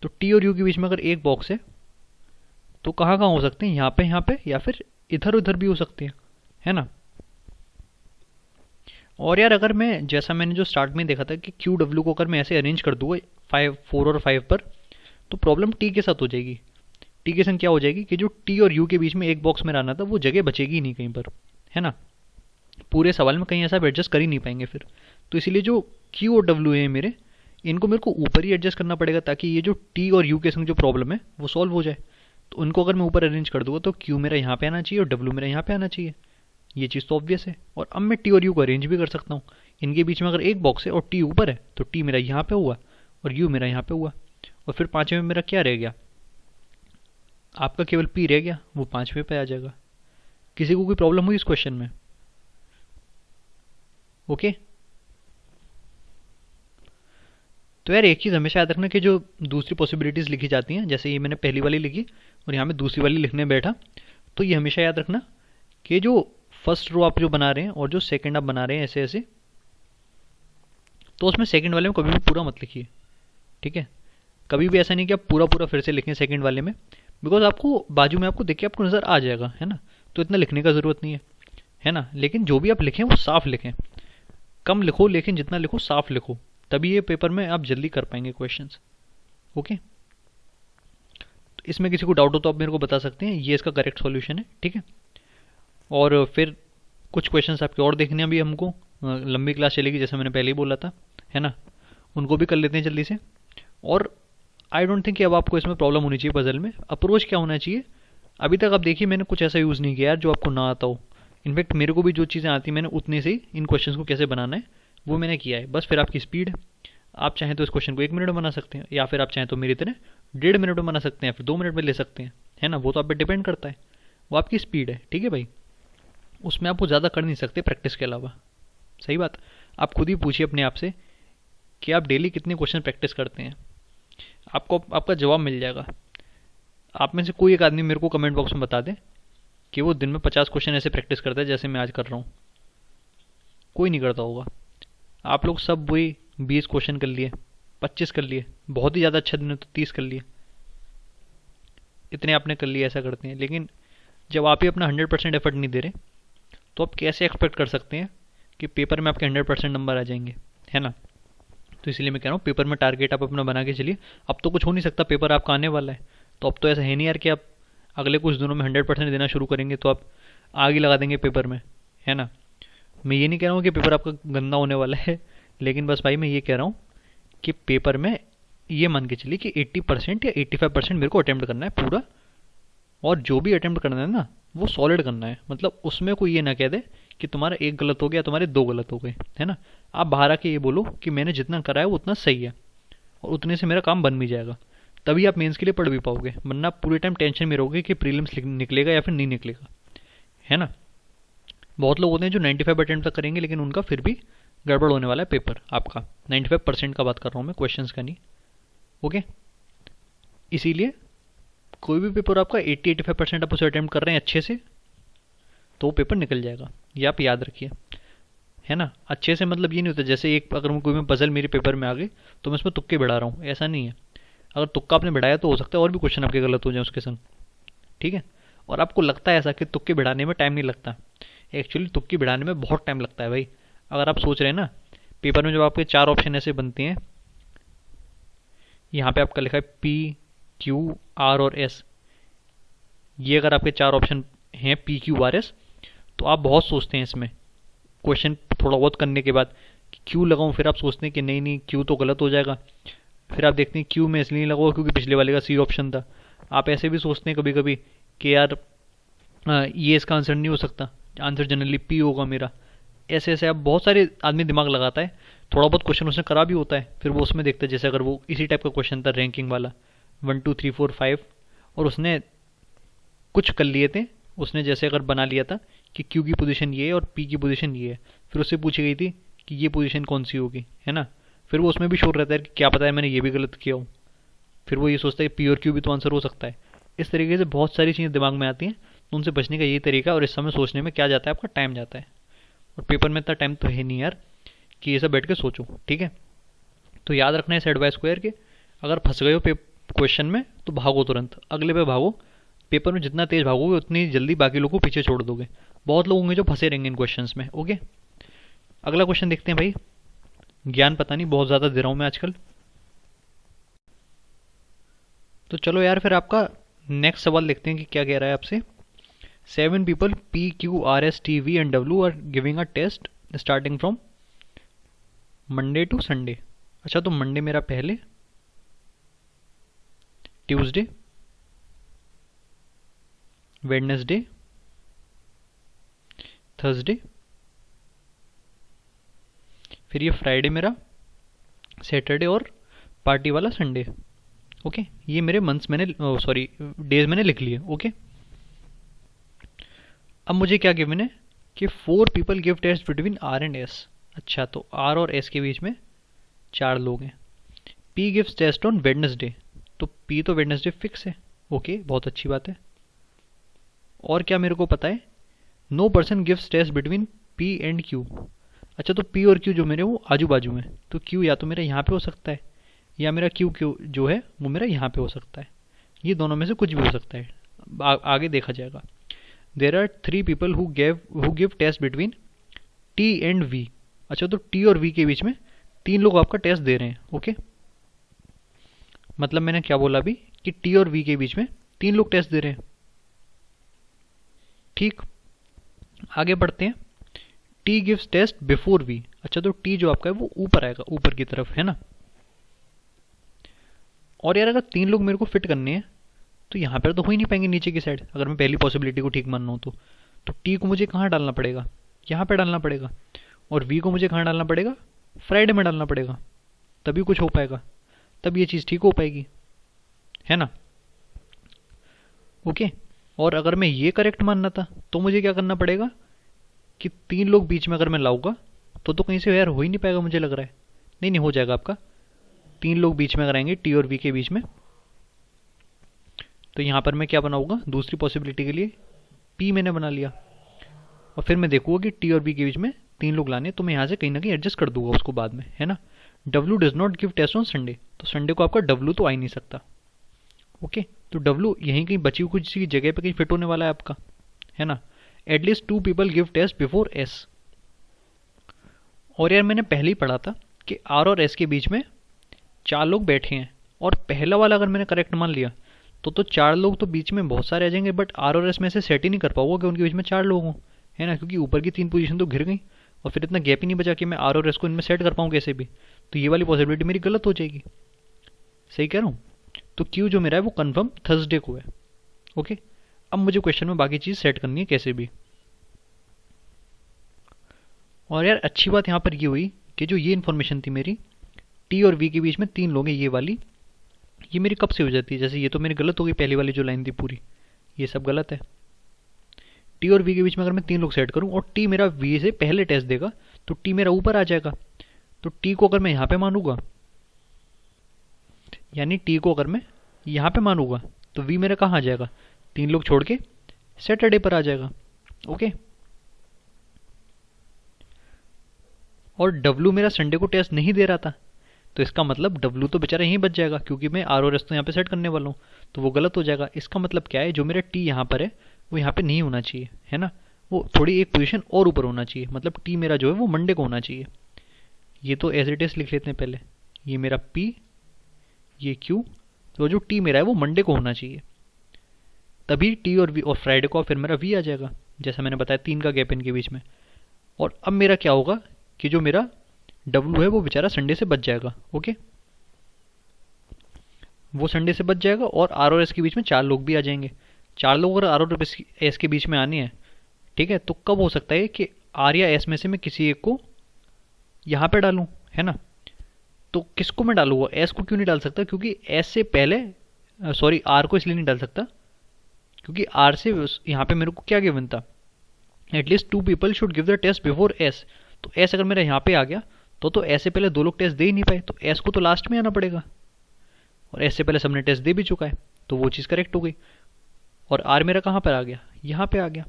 [SPEAKER 1] तो टी और यू के बीच में अगर एक बॉक्स है तो कहाँ कहाँ हो सकते हैं? यहाँ पे या फिर इधर उधर भी हो सकते हैं, है ना। और यार अगर मैं, जैसा मैंने जो स्टार्ट में देखा था कि क्यू डब्ल्यू को अगर मैं ऐसे अरेंज कर दूंगा 4 और 5 पर, तो प्रॉब्लम टी के साथ हो जाएगी। टी के संग क्या हो जाएगी कि जो टी और यू के बीच में एक बॉक्स में रहना था वो जगह बचेगी ही नहीं कहीं पर, है ना। पूरे सवाल में कहीं ऐसा एडजस्ट कर ही नहीं पाएंगे फिर। तो इसीलिए जो क्यू और डब्ल्यू है मेरे, इनको मेरे को ऊपर ही एडजस्ट करना पड़ेगा ताकि ये जो टी और यू के संग जो प्रॉब्लम है वो सॉल्व हो जाए। तो उनको अगर मैं ऊपर अरेंज कर दूंगा तो क्यू मेरा यहाँ पे आना चाहिए और डब्ल्यू मेरा यहाँ पे आना चाहिए। ये चीज़ तो ऑब्वियस है। और अब मैं टी और यू को अरेंज भी कर सकता हूँ। इनके बीच में अगर एक बॉक्स है और टी ऊपर है तो टी मेरा यहाँ पे हुआ और यू मेरा यहाँ पे हुआ, और फिर 5वें में मेरा क्या रह गया? आपका केवल पी रह गया, वो 5वें पे आ जाएगा। किसी को कोई प्रॉब्लम हुई इस क्वेश्चन में? ओके, तो यार एक चीज़ हमेशा याद रखना कि जो दूसरी पॉसिबिलिटीज़ लिखी जाती हैं, जैसे ये मैंने पहली वाली लिखी और यहाँ मैं दूसरी वाली लिखने बैठा, तो ये हमेशा याद रखना कि जो फर्स्ट रो आप जो बना रहे हैं और जो सेकंड आप बना रहे हैं ऐसे ऐसे, तो उसमें सेकंड वाले में कभी भी पूरा मत लिखिए, ठीक है। कभी भी ऐसा नहीं कि आप पूरा पूरा फिर से लिखें सेकंड वाले में, बिकॉज आपको बाजू में आपको देख के आपको नज़र आ जाएगा, है ना, तो इतना लिखने का ज़रूरत नहीं है ना। लेकिन जो भी आप लिखें वो साफ लिखें, कम लिखो लेकिन जितना लिखो साफ लिखो, तभी ये पेपर में आप जल्दी कर पाएंगे क्वेश्चंस। ओके, तो इसमें किसी को डाउट हो तो आप मेरे को बता सकते हैं, ये इसका करेक्ट सॉल्यूशन है, ठीक है। और फिर कुछ क्वेश्चंस आपके और देखने हैं अभी हमको, लंबी क्लास चलेगी जैसे मैंने पहले ही बोला था, है ना, उनको भी कर लेते हैं जल्दी से। और आई डोंट थिंक कि अब आपको इसमें प्रॉब्लम होनी चाहिए पजल में। अप्रोच क्या होना चाहिए, अभी तक आप देखिए मैंने कुछ ऐसा यूज़ नहीं किया यार जो आपको ना आता हो। इनफैक्ट मेरे को भी जो चीज़ें आती हैं मैंने उतने से ही इन क्वेश्चंस को कैसे बनाना है वो मैंने किया है। बस फिर आपकी स्पीड है, आप चाहें तो इस क्वेश्चन को 1 मिनट में बना सकते हैं, या फिर आप चाहें तो मेरी तरह 1.5 मिनट में बना सकते हैं, फिर 2 मिनट में ले सकते हैं, है ना, वो तो आप पे डिपेंड करता है, वो आपकी स्पीड है, ठीक है भाई। उसमें आप वो ज़्यादा कर नहीं सकते प्रैक्टिस के अलावा। सही बात, आप खुद ही पूछिए अपने आप से कि आप डेली कितने क्वेश्चन प्रैक्टिस करते हैं, आपको आपका जवाब मिल जाएगा। आप में से कोई एक आदमी मेरे को कमेंट बॉक्स में बता दे कि वो दिन में 50 क्वेश्चन ऐसे प्रैक्टिस करता है जैसे मैं आज कर रहा हूँ। कोई नहीं करता होगा। आप लोग सब वही 20 क्वेश्चन कर लिए, 25 कर लिए, बहुत ही ज़्यादा अच्छा दिन है तो 30 कर लिए, इतने आपने कर लिए, ऐसा करते हैं। लेकिन जब आप ही अपना 100% एफर्ट नहीं दे रहे तो आप कैसे एक्सपेक्ट कर सकते हैं कि पेपर में आपके 100% नंबर आ जाएंगे, है ना। तो इसलिए मैं कह रहा हूँ पेपर में टारगेट आप अपना बना के चलिए। अब तो कुछ हो नहीं सकता, पेपर आपका आने वाला है, तो अब तो ऐसा है नहीं यार कि आप अगले कुछ दिनों में 100% देना शुरू करेंगे तो आप आग ही लगा देंगे पेपर में, है ना। मैं ये नहीं कह रहा हूँ कि पेपर आपका गंदा होने वाला है, लेकिन बस भाई मैं ये कह रहा हूँ कि पेपर में ये मान के चलिए कि 80% या 85% मेरे को अटेम्प्ट करना है पूरा, और जो भी अटेम्प्ट करना है ना वो सॉलिड करना है। मतलब उसमें कोई ये ना कह दे कि तुम्हारा एक गलत हो गया, तुम्हारे 2 गलत हो गए, है ना। आप बाहर आके ये बोलो कि मैंने जितना करा है वो उतना सही है और उतने से मेरा काम बन भी जाएगा, तभी आप मेंस के लिए पढ़ भी पाओगे। वरना आप पूरे टाइम टेंशन में रहोगे कि प्रीलिम्स निकलेगा या फिर नहीं निकलेगा, है ना। बहुत लोग होते हैं जो 95 अटेम्प्ट तक करेंगे लेकिन उनका फिर भी गड़बड़ होने वाला है पेपर आपका। 95% का बात कर रहा हूँ मैं, क्वेश्चंस का नहीं। ओके, इसीलिए कोई भी पेपर आपका 80-85% आप उसे अटेम्प्ट कर रहे हैं अच्छे से तो वो पेपर निकल जाएगा, ये आप याद रखिए, है ना। अच्छे से मतलब ये नहीं होता जैसे एक अगर कोई में पजल मेरे पेपर में आ गई तो मैं उसमें तुक्के बढ़ा रहा हूँ, ऐसा नहीं है। अगर तुक्का आपने बढ़ाया तो हो सकता है और भी क्वेश्चन आपके गलत हो जाए उसके संग, ठीक है। और आपको लगता है ऐसा कि तुक्के बढ़ाने में टाइम नहीं लगता, एक्चुअली तुक्की बढ़ाने में बहुत टाइम लगता है भाई। अगर आप सोच रहे हैं ना पेपर में जब आपके 4 ऑप्शन ऐसे बनते हैं, यहाँ पे आपका लिखा है P, Q, R और S, ये अगर आपके 4 ऑप्शन हैं P, Q, R, S, तो आप बहुत सोचते हैं इसमें क्वेश्चन थोड़ा बहुत करने के बाद क्यू लगाऊं, फिर आप सोचते हैं कि नहीं नहीं क्यू तो गलत हो जाएगा, फिर आप देखते हैं क्यू में इसलिए लगाओ क्योंकि पिछले वाले का सी ऑप्शन था। आप ऐसे भी सोचते हैं कभी कभी कि यार ये इसका आंसर नहीं हो सकता, आंसर जनरली पी होगा मेरा। ऐसे ऐसे आप बहुत सारे आदमी दिमाग लगाता है, थोड़ा बहुत क्वेश्चन उसने करा भी होता है, फिर वो उसमें देखता है जैसे अगर वो इसी टाइप का क्वेश्चन था रैंकिंग वाला 1 2 3 4 5 और उसने कुछ कर लिए थे, उसने जैसे अगर बना लिया था कि क्यू की पोजीशन ये है और पी की पोजीशन ये है, फिर उससे पूछी गई थी कि ये पोजीशन कौन सी होगी, है ना। फिर वो उसमें भी श्योर रहता है कि क्या पता है मैंने ये भी गलत किया हूँ, फिर वो ये सोचता है कि पी और क्यू भी तो आंसर हो सकता है। इस तरीके से बहुत सारी चीज़ें दिमाग में आती हैं, तो उनसे बचने का यही तरीका। और इस समय सोचने में क्या जाता है आपका टाइम जाता है, और पेपर में इतना टाइम तो है नहीं यार कि ये सब बैठ के सोचो, ठीक है। तो याद रखना है इस एडवाइस को यार कि अगर फंस गए हो क्वेश्चन में तो भागो, तुरंत अगले पे भागो। पेपर में जितना तेज भागोगे उतनी जल्दी बाकी लोगों को पीछे छोड़ दोगे। बहुत लोग होंगे जो फंसे रहेंगे इन क्वेश्चंस में। ओके, अगला क्वेश्चन देखते हैं भाई। ज्ञान पता नहीं बहुत ज़्यादा दे रहा हूँ मैं आजकल, तो चलो यार फिर आपका नेक्स्ट सवाल देखते हैं कि क्या कह रहा है आपसे। 7 people P, Q, R, S, T, V and W are giving a test starting from Monday to Sunday। अच्छा, तो मंडे मेरा पहले, ट्यूसडे, वेडनेसडे, थर्सडे, फिर ये फ्राइडे मेरा, सैटरडे और पार्टी वाला संडे। ओके, ये मेरे मंथ्स मैंने सॉरी डेज मैंने लिख लिए। ओके, अब मुझे क्या गिवन है कि 4 people give test between R and S। अच्छा, तो R और S के बीच में 4 लोग हैं। P gives test on Wednesday, तो P तो वेडनेसडे फिक्स है। ओके, बहुत अच्छी बात है। और क्या मेरे को पता है, no person gives test between P and Q। अच्छा, तो P और Q जो मेरे वो आजू बाजू में, तो Q या तो मेरा यहाँ पे हो सकता है या मेरा क्यू क्यू जो है वो मेरा यहाँ पे हो सकता है। ये दोनों में से कुछ भी हो सकता है, आगे देखा जाएगा। There are 3 people who give test between T and V. अच्छा, तो टी और वी के बीच में 3 लोग आपका टेस्ट दे रहे हैं। ओके, मतलब मैंने क्या बोला अभी कि टी और वी के बीच में 3 लोग टेस्ट दे रहे हैं। ठीक, आगे बढ़ते हैं। T gives test before V. अच्छा, तो टी जो आपका है वो ऊपर आएगा, ऊपर की तरफ, है ना। और यार अगर 3 लोग मेरे को फिट करने हैं तो यहाँ पर तो हो ही नहीं पाएंगे नीचे की साइड, अगर मैं पहली पॉसिबिलिटी को ठीक मान रहा हूँ तो टी को मुझे कहाँ डालना पड़ेगा, यहाँ पे डालना पड़ेगा। और वी को मुझे कहाँ डालना पड़ेगा, फ्राइडे में डालना पड़ेगा, तभी कुछ हो पाएगा, तब ये चीज़ ठीक हो पाएगी, है ना। ओके, और अगर मैं ये करेक्ट मानना था तो मुझे क्या करना पड़ेगा कि 3 लोग बीच में अगर मैं लाऊंगा तो कहीं से यार हो ही नहीं पाएगा, मुझे लग रहा है। नहीं नहीं, हो जाएगा आपका। 3 लोग बीच में अगर आएंगे टी और वी के बीच में, तो यहाँ पर मैं क्या बनाऊंगा, दूसरी पॉसिबिलिटी के लिए पी मैंने बना लिया। और फिर मैं देखूंगा कि टी और वी के बीच में 3 लोग लाने, तो मैं यहाँ से कहीं ना कहीं एडजस्ट कर दूंगा उसको बाद में, है ना। W does not give test on Sunday, तो संडे को आपका डब्ल्यू तो आ ही नहीं सकता। ओके, तो डब्ल्यू यहीं कहीं बची हुई किसी जगह पे कहीं फिट होने वाला है आपका, है ना। At least 2 people give test before S. और यार मैंने पहले ही पढ़ा था कि आर और एस के बीच में 4 लोग बैठे हैं, और पहला वाला अगर मैंने करेक्ट मान लिया तो 4 लोग तो बीच में बहुत सारे आ जाएंगे, बट आर और एस में से सेट ही नहीं कर पाऊंगा कि उनके बीच में 4 लोग हों, है ना, क्योंकि ऊपर की 3 पोजीशन तो घिर गई और फिर इतना गैप ही नहीं बचा कि मैं आर और एस को इनमें सेट कर पाऊँ कैसे भी। तो ये वाली पॉसिबिलिटी मेरी गलत हो जाएगी। सही कह रहा हूँ। तो क्यू जो मेरा है वो कन्फर्म थर्सडे को है। ओके, अब मुझे क्वेश्चन में बाकी चीज़ सेट करनी है कैसे भी। और यार अच्छी बात यहाँ पर ये हुई कि जो ये इन्फॉर्मेशन थी मेरी, टी और वी के बीच में 3 लोग हैं, ये वाली, ये मेरी कब से हो जाती है। जैसे ये तो मेरी गलत हो गई, पहली वाली जो लाइन थी पूरी, ये सब गलत है। टी और वी के बीच में अगर मैं 3 लोग सेट करूं और टी मेरा वी से पहले टेस्ट देगा तो टी मेरा ऊपर आ जाएगा। तो टी को अगर मैं यहाँ पे मानूंगा, यानी टी को अगर मैं यहाँ पे मानूंगा तो वी मेरा कहाँ आ जाएगा, 3 लोग छोड़ के सैटरडे पर आ जाएगा। ओके, और डब्ल्यू मेरा संडे को टेस्ट नहीं दे रहा था, तो इसका मतलब डब्ल्यू तो बेचारा यहीं बच जाएगा, क्योंकि मैं आर और एस तो यहाँ पे सेट करने वाला हूँ, तो वो गलत हो जाएगा। इसका मतलब क्या है, जो मेरा टी यहाँ पर है वो यहाँ पे नहीं होना चाहिए, है ना, वो थोड़ी एक पोजीशन और ऊपर होना चाहिए। मतलब टी मेरा जो है वो मंडे को होना चाहिए। ये तो एज इट इज लिख लेते हैं पहले, ये मेरा पी, ये क्यू, तो जो टी मेरा है वो मंडे को होना चाहिए, तभी टी और वी, और फ्राइडे को फिर मेरा वी आ जाएगा, जैसा मैंने बताया 3 का गैप इनके बीच में। और अब मेरा क्या होगा कि जो मेरा डब्ल्यू है वो बेचारा संडे से बच जाएगा। ओके, वो संडे से बच जाएगा और आर और एस के बीच में 4 लोग भी आ जाएंगे। 4 लोग अगर आर और एस के बीच में आने हैं, ठीक है, तो कब हो सकता है कि आर या एस में से मैं किसी एक को यहाँ पे डालूं, है ना। तो किसको मैं डालूंगा, एस को क्यों नहीं डाल सकता, क्योंकि एस से पहले, सॉरी आर को इसलिए नहीं डाल सकता क्योंकि आर से यहाँ पे मेरे को क्या गिवन था, at least 2 people should give the test before S. तो एस अगर मेरा यहाँ पे आ गया तो एस से पहले 2 लोग टेस्ट दे ही नहीं पाए, तो एस को तो लास्ट में आना पड़ेगा, और एस से पहले सबने टेस्ट दे भी चुका है, तो वो चीज़ करेक्ट हो गई। और आर मेरा कहाँ पर आ गया, यहाँ पे आ गया।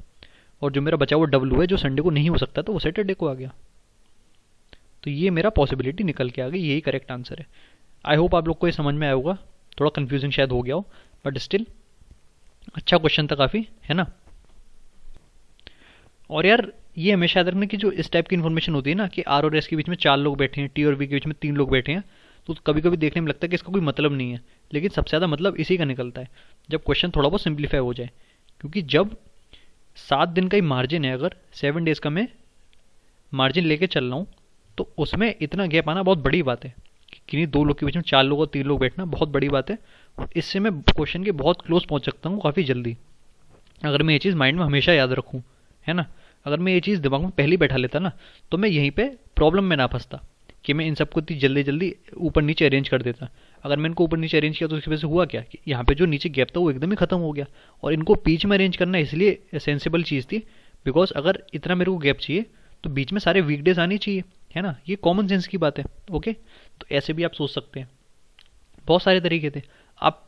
[SPEAKER 1] और जो मेरा बचा हुआ डब्ल्यू है जो संडे को नहीं हो सकता, तो वो सैटरडे को आ गया। तो ये मेरा पॉसिबिलिटी निकल के आ गई, यही करेक्ट आंसर है। आई होप आप लोग को ये समझ में आया होगा, थोड़ा कंफ्यूजिंग शायद हो गया हो, बट स्टिल अच्छा क्वेश्चन था काफ़ी, है ना। और यार ये हमेशा याद रखना कि जो इस टाइप की इन्फॉर्मेशन होती है ना, कि आर और एस के बीच में 4 लोग बैठे हैं, टी और वी के बीच में 3 लोग बैठे हैं, तो कभी कभी देखने में लगता है कि इसका कोई मतलब नहीं है, लेकिन सबसे ज़्यादा मतलब इसी का निकलता है जब क्वेश्चन थोड़ा बहुत सिंप्लीफाई हो जाए। क्योंकि जब 7 दिन का ही मार्जिन है, अगर 7 डेज़ का मैं मार्जिन लेके चल रहा हूँ, तो उसमें इतना गैप आना बहुत बड़ी बात है। किन्हीं 2 लोग के बीच में 4 लोग और 3 लोग बैठना बहुत बड़ी बात है। इससे मैं क्वेश्चन के बहुत क्लोज पहुँच सकता हूँ काफ़ी जल्दी, अगर मैं ये चीज़ माइंड में हमेशा याद रखूँ, है ना। अगर मैं ये चीज़ दिमाग में पहले ही बैठा लेता ना, तो मैं यहीं पे प्रॉब्लम में ना फंसता कि मैं इन सबको इतनी जल्दी जल्दी ऊपर नीचे अरेंज कर देता। अगर मैं इनको ऊपर नीचे अरेंज किया तो उसकी वजह से हुआ क्या कि यहाँ पे जो नीचे गैप था वो एकदम ही खत्म हो गया। और इनको बीच में अरेंज करना इसलिए सेंसिबल चीज़ थी बिकॉज अगर इतना मेरे को गैप चाहिए तो बीच में सारे वीकडेज आनी चाहिए, है ना। ये कॉमन सेंस की बात है। ओके, तो ऐसे भी आप सोच सकते हैं, बहुत सारे तरीके थे। आप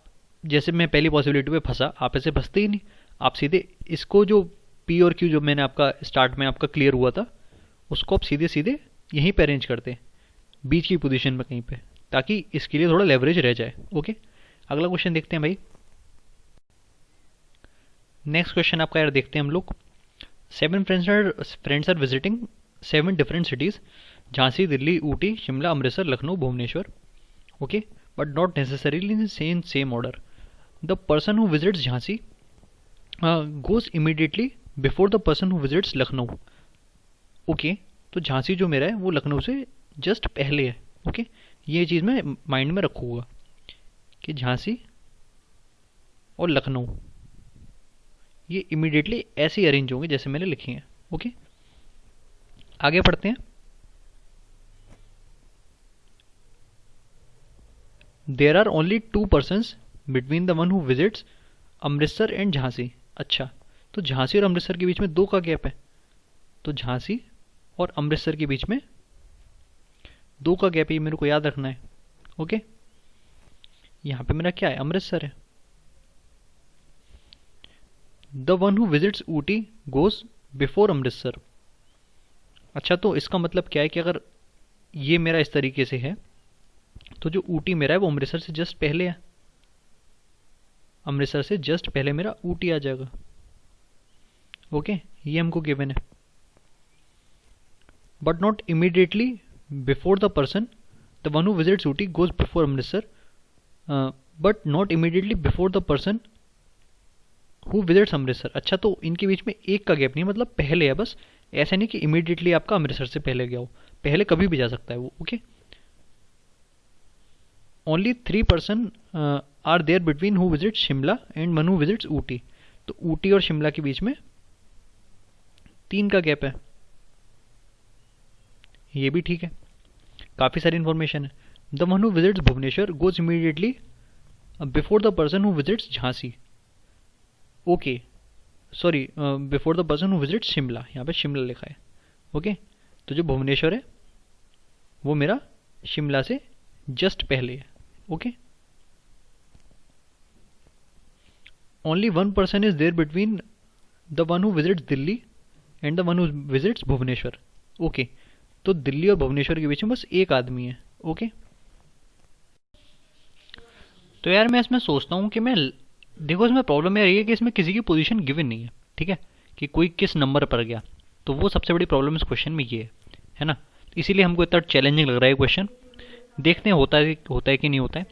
[SPEAKER 1] जैसे मैं पहली पॉसिबिलिटी पे फंसा, आप ऐसे फंसते ही नहीं, आप सीधे इसको जो पी और क्यू जो मैंने आपका स्टार्ट में आपका क्लियर हुआ था, उसको आप सीधे सीधे यहीं पे अरेंज करते हैं बीच की पोजीशन में कहीं पे, ताकि इसके लिए थोड़ा लेवरेज रह जाए। ओके, अगला क्वेश्चन देखते हैं भाई। नेक्स्ट क्वेश्चन आपका यार देखते हैं हम लोग। 7 friends are visiting 7 different cities, Jhansi, Delhi, Ooty, Shimla, Amritsar, Lucknow, Bhubaneswar. Okay, but not necessarily in same order. The person who visits Jhansi goes immediately before the person who visits Lucknow. Okay, तो झांसी जो मेरा है वो लखनऊ से जस्ट पहले है। ओके, ये चीज़ मैं माइंड में रखूँगा कि झांसी और लखनऊ ये इमीडिएटली ऐसे ही अरेंज होंगे जैसे मैंने लिखी हैं। ओके, आगे पढ़ते हैं। There are only 2 persons between the one who visits Amritsar and Jhansi. अच्छा, तो झांसी और अमृतसर के बीच में 2 का गैप है, तो झांसी और अमृतसर के बीच में 2 का गैप है, ये मेरे को याद रखना है। ओके, यहाँ पे मेरा क्या है, अमृतसर है। The one who visits Ooty goes before Amritsar. अच्छा, तो इसका मतलब क्या है कि अगर ये मेरा इस तरीके से है तो जो ऊटी मेरा है वो अमृतसर से जस्ट पहले है, अमृतसर से जस्ट पहले मेरा ऊटी आ जाएगा। ओके, ये हमको गिवन है। But not immediately before the person, the one who visits Ooty goes before Amritsar, but not immediately before the person who visits Amritsar. अच्छा, तो इनके बीच में 1 का गैप नहीं, मतलब पहले है बस, ऐसा नहीं कि इमीडिएटली आपका अमृतसर से पहले गया हो, पहले कभी भी जा सकता है वो। Okay, only 3 person are there between who visits Shimla and one who visits Ooty. तो ऊटी और शिमला के बीच में 3 का गैप है, ये भी ठीक है, काफ़ी सारी इन्फॉर्मेशन है। The one who visits Bhubaneswar goes immediately before the person who visits Jhansi. Okay, sorry, before the person who visits Shimla, यहाँ पे शिमला लिखा है। ओके, तो जो भुवनेश्वर है वो मेरा शिमला से जस्ट पहले है। Okay, only 1 person is there between the one who visits Delhi and the one who visits Bhubaneswar. Okay, तो दिल्ली और भुवनेश्वर के बीच में बस 1 आदमी है। ओके, तो यार मैं इसमें सोचता हूँ कि मैं, देखो इसमें प्रॉब्लम यह है कि इसमें किसी की पोजीशन गिवन नहीं है, ठीक है, कि कोई किस नंबर पर गया, तो वो सबसे बड़ी प्रॉब्लम इस क्वेश्चन में ये है ना, इसीलिए हमको इतना चैलेंजिंग लग रहा है क्वेश्चन। देखते हैं होता है कि नहीं होता है।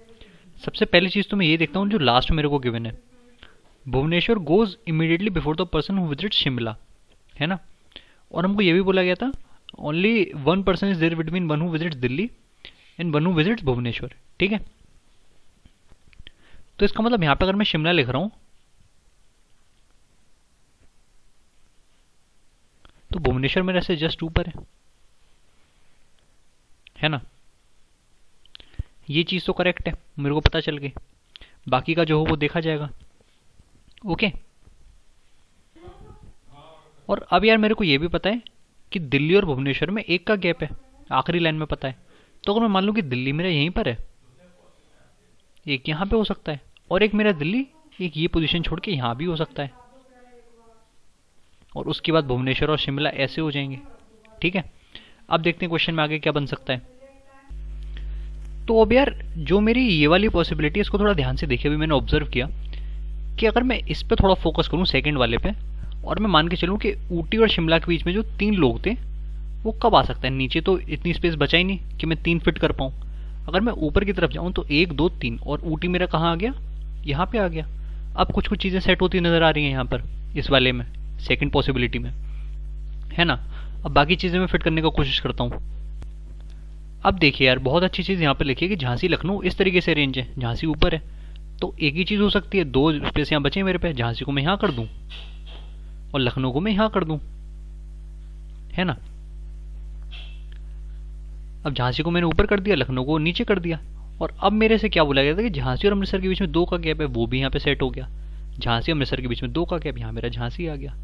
[SPEAKER 1] सबसे पहली चीज़ तो मैं ये देखता हूँ जो लास्ट में मेरे को गिवन है, Bhubaneswar goes immediately before the person who visits Shimla, है ना, और हमको ये भी बोला गया था only 1 person is there between one who visits Delhi and one who visits Bhubaneswar. ठीक है, तो इसका मतलब यहाँ पे अगर मैं शिमला लिख रहा हूँ तो भुवनेश्वर मेरे से जस्ट ऊपर है ना, ये चीज़ तो करेक्ट है, मेरे को पता चल गई, बाकी का जो हो वो देखा जाएगा। ओके, और अब यार मेरे को ये भी पता है कि दिल्ली और भुवनेश्वर में 1 का गैप है, आखिरी लाइन में पता है, तो अगर मैं मान लूँ कि दिल्ली मेरा यहीं पर है, एक यहाँ पे हो सकता है और एक मेरा दिल्ली एक ये पोजीशन छोड़ के यहाँ भी हो सकता है, और उसके बाद भुवनेश्वर और शिमला ऐसे हो जाएंगे। ठीक है, अब देखते हैं क्वेश्चन में आगे क्या बन सकता है। तो अब यार जो मेरी ये वाली पॉसिबिलिटी है इसको थोड़ा ध्यान से देखिए, अभी मैंने ऑब्जर्व किया कि अगर मैं इस पे थोड़ा फोकस करूँ सेकंड वाले पे, और मैं मान के चलूँ कि ऊटी और शिमला के बीच में जो 3 लोग थे वो कब आ सकता है, नीचे तो इतनी स्पेस बचा ही नहीं कि मैं 3 फिट कर पाऊँ। अगर मैं ऊपर की तरफ जाऊँ तो 1 2 3, और ऊटी मेरा कहाँ आ गया, यहाँ पे आ गया। अब कुछ कुछ चीज़ें सेट होती नज़र आ रही हैं यहाँ पर इस वाले में, सेकेंड पॉसिबिलिटी में, है ना। अब बाकी चीज़ें मैं फिट करने का कोशिश करता हूँ। अब देखिए यार बहुत अच्छी चीज़ यहाँ पर लिखी है कि झांसी लखनऊ इस तरीके से रेंज है, झांसी ऊपर है, तो एक ही चीज़ हो सकती है, 2 स्पेस यहाँ बचे मेरे पे, झांसी को मैं यहाँ कर दूँ और लखनऊ को मैं यहाँ कर दूँ, है ना। अब झांसी को मैंने ऊपर कर दिया, लखनऊ को नीचे कर दिया, और अब मेरे से क्या बोला गया था कि झांसी और अमृतसर के बीच में 2 का गैप है, वो भी यहाँ पे सेट हो गया। झांसी अमृतसर के बीच में 2 का गैप, यहाँ मेरा झांसी आ गया,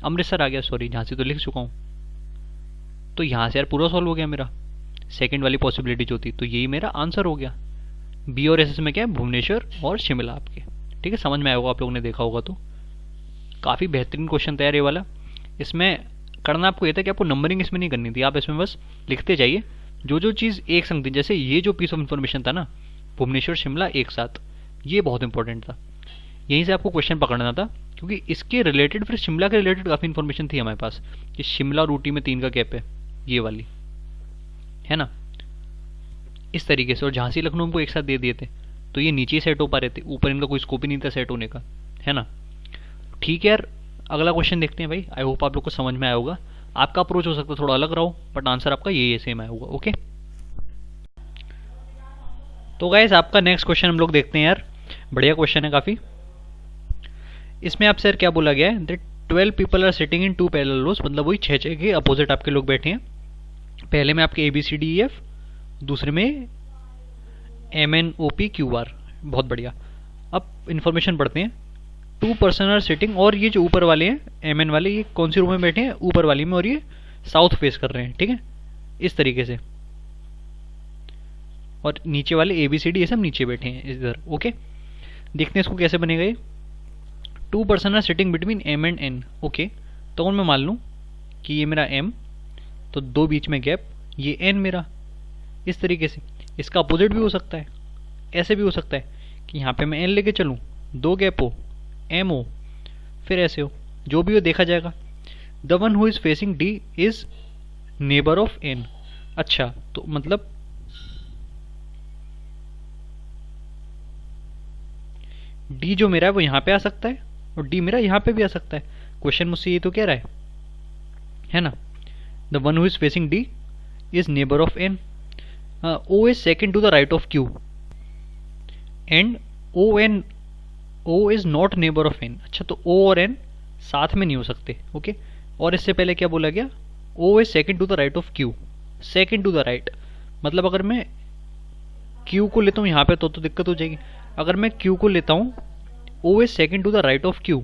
[SPEAKER 1] अमृतसर आ गया, सॉरी झांसी तो लिख चुका हूँ। तो यहाँ से यार पूरा सॉल्व हो गया मेरा, सेकंड वाली पॉसिबिलिटी जो थी, तो यही मेरा आंसर हो गया। बी और एस में क्या है, भुवनेश्वर और शिमला आपके। ठीक है, समझ में आया होगा आप लोगों ने देखा होगा तो। काफ़ी बेहतरीन क्वेश्चन था यार ये वाला। इसमें करना आपको ये था कि आपको नंबरिंग इसमें नहीं करनी थी, आप इसमें बस लिखते जाइए, जो जो चीज़ एक संग थी, जैसे ये जो पीस ऑफ इन्फॉर्मेशन था ना, भुवनेश्वर शिमला एक साथ, ये बहुत इंपॉर्टेंट था। यहीं से आपको क्वेश्चन पकड़ना था, क्योंकि इसके रिलेटेड फिर शिमला के रिलेटेड काफ़ी इन्फॉर्मेशन थी हमारे पास कि शिमला और ऊटी में 3 का गैप है, ये वाली है ना, इस तरीके से। और झांसी लखनऊ को एक साथ दे दिए थे, तो ये नीचे ही सेट हो पा रहे थे, ऊपर इनका कोई स्कोप ही नहीं था सेट होने का, है ना। ठीक है यार, अगला क्वेश्चन देखते हैं भाई। आई होप आप लोग को समझ में आया होगा। आपका अप्रोच हो सकता है थोड़ा अलग रहा हो, बट आंसर आपका ये सेम आया होगा। ओके, तो गाइस आपका नेक्स्ट क्वेश्चन हम लोग देखते हैं यार। बढ़िया क्वेश्चन है काफ़ी। इसमें आपसे यार क्या बोला गया है, that 12 people are sitting in 2 parallel rows, मतलब वही 6 के अपोजिट आपके लोग बैठे हैं। पहले में आपके ABCDEF, दूसरे में MNOPQR। बहुत बढ़िया। अब इन्फॉर्मेशन पढ़ते हैं। 2 पर्सन आर सिटिंग, और ये जो ऊपर वाले हैं MN वाले, ये कौन सी रूम में बैठे हैं, ऊपर वाली में, और ये साउथ फेस कर रहे हैं, ठीक है, इस तरीके से। और नीचे वाले ABCD ये सब नीचे बैठे हैं इधर। ओके, देखते हैं इसको कैसे बनेगा ये। 2 person are sitting between M and N। ओके, तो अगर मैं मान लूँ कि ये मेरा M, तो 2 बीच में गैप, ये N मेरा, इस तरीके से। इसका अपोजिट भी हो सकता है, ऐसे भी हो सकता है कि यहाँ पे मैं N लेके चलूँ, 2 गैप हो, M हो, फिर ऐसे हो, जो भी हो देखा जाएगा। The one who is facing D is neighbour of N। अच्छा, तो मतलब D जो मेरा है वो यहाँ पे आ सकता है, और D मेरा यहाँ पे भी आ सकता है। क्वेश्चन मुझसे ये तो कह रहा है ना। The one who is facing D is neighbour of N। O is second to the right of Q and O is not neighbor of N। अच्छा, तो O और N साथ में नहीं हो सकते। ओके, और इससे पहले क्या बोला गया, O is second to the right of Q। second to the right मतलब अगर मैं Q को लेता हूँ यहाँ पे तो दिक्कत हो जाएगी। अगर मैं Q को लेता हूँ, O is second to the right of Q,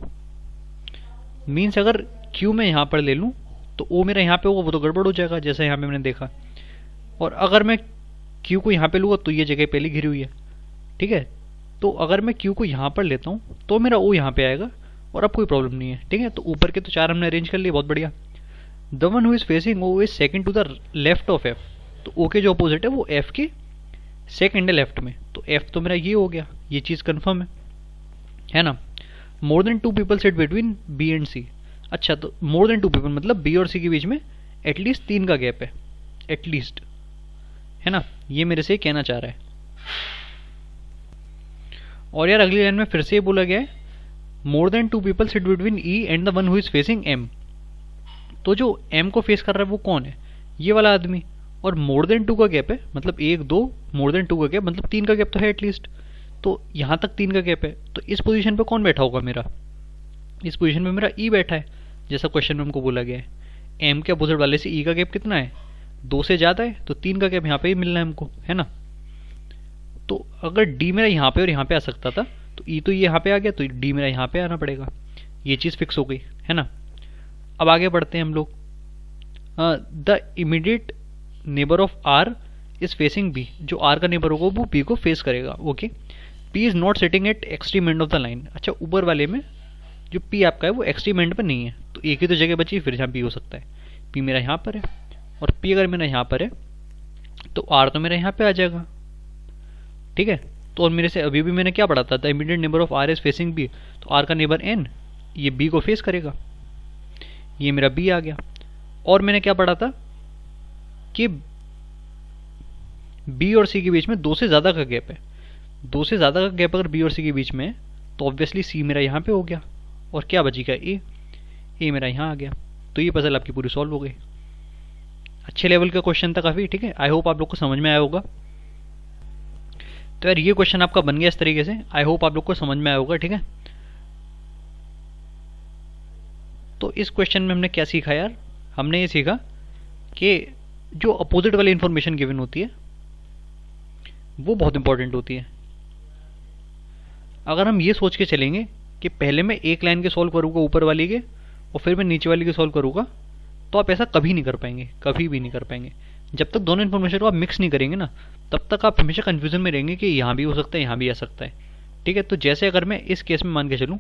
[SPEAKER 1] means अगर Q मैं यहाँ पर ले लूँ तो O मेरा यहाँ पे होगा, वो तो गड़बड़ हो जाएगा जैसा यहाँ पे मैंने देखा। और अगर मैं Q को यहाँ पे लूँगा तो ये जगह पहले घिरी हुई है, ठीक है। तो अगर मैं Q को यहाँ पर लेता हूँ तो मेरा O यहाँ पे आएगा, और अब कोई प्रॉब्लम नहीं है, ठीक है। तो ऊपर के तो 4 हमने अरेंज कर लिए, बहुत बढ़िया। The one who is facing O is second to the left of F। तो O के जो अपोजिट है वो F के सेकंड है लेफ्ट में, तो F तो मेरा ये हो गया, ये चीज़ कन्फर्म है ना। More than 2 people sit between B and C। अच्छा, तो मोर देन 2 पीपल मतलब B और C के बीच में एटलीस्ट 3 का गैप है, एटलीस्ट, है ना, ये मेरे से कहना चाह रहा है। और यार अगली लाइन में फिर से बोला गया है, more than 2 people sit between E and the one who is facing M। तो जो M को फेस कर रहा है वो कौन है, ये वाला आदमी। और मोर देन 2 का गैप है, मतलब 1 2, मोर देन 2 का गैप मतलब 3 का गैप तो है एटलीस्ट। तो यहाँ तक 3 का गैप है, तो इस पोजीशन पे कौन बैठा होगा मेरा, इस पोजीशन पे मेरा E बैठा है, जैसा क्वेश्चन में हमको बोला गया है। M के अपोजिट वाले से E का गैप कितना है, 2 से ज़्यादा है, तो 3 का गैप यहाँ पे ही मिलना है हमको, है ना। तो अगर D मेरा यहाँ पे और यहाँ पे आ सकता था, तो E तो ये यहाँ पे आ गया, तो D मेरा यहाँ पे आना पड़ेगा, ये चीज़ फिक्स हो गई, है ना। अब आगे बढ़ते हैं हम लोग। The immediate neighbour of R is facing B। जो R का नेबर होगा वो B को फेस करेगा। Okay, P is not sitting at extreme and of the line. अच्छा, ऊपर वाले में जो P आपका है वो एक्सट्रीम एंड पर नहीं है, तो एक ही तो जगह बची फिर जहाँ P हो सकता है। P मेरा यहाँ पर है, और P अगर मेरा यहाँ पर है तो R तो मेरा यहाँ पे आ जाएगा, ठीक है। तो और मेरे से अभी भी मैंने क्या पढ़ा था, the immediate neighbour of R is facing B, तो R का नेबर N, ये B को फेस करेगा, ये मेरा B आ गया। और मैंने क्या पढ़ा था कि B और C के बीच में 2 से ज़्यादा का गैप है। 2 से ज़्यादा का गैप अगर B और C के बीच में है तो ऑब्वियसली C मेरा यहाँ पे हो गया, और क्या बचेगा A मेरा यहाँ आ गया। तो ये पजल आपकी पूरी सॉल्व हो गई। अच्छे लेवल का क्वेश्चन था काफ़ी, ठीक है। आई होप आप लोग को समझ में आया होगा। तो यार ये क्वेश्चन आपका बन गया इस तरीके से, आई होप आप लोग को समझ में आया होगा, ठीक है। तो इस क्वेश्चन में हमने क्या सीखा यार, हमने ये सीखा कि जो अपोजिट वाली इंफॉर्मेशन गिवन होती है वो बहुत इंपॉर्टेंट होती है। अगर हम ये सोच के चलेंगे कि पहले मैं एक लाइन के सॉल्व करूँगा ऊपर वाली के, और फिर मैं नीचे वाली के सॉल्व करूँगा, तो आप ऐसा कभी नहीं कर पाएंगे, कभी भी नहीं कर पाएंगे। जब तक दोनों इन्फॉर्मेशन को आप मिक्स नहीं करेंगे ना, तब तक आप हमेशा कन्फ्यूजन में रहेंगे कि यहाँ भी हो सकता है, यहाँ भी आ सकता है, ठीक है। तो जैसे अगर मैं इस केस में मान के चलूँ,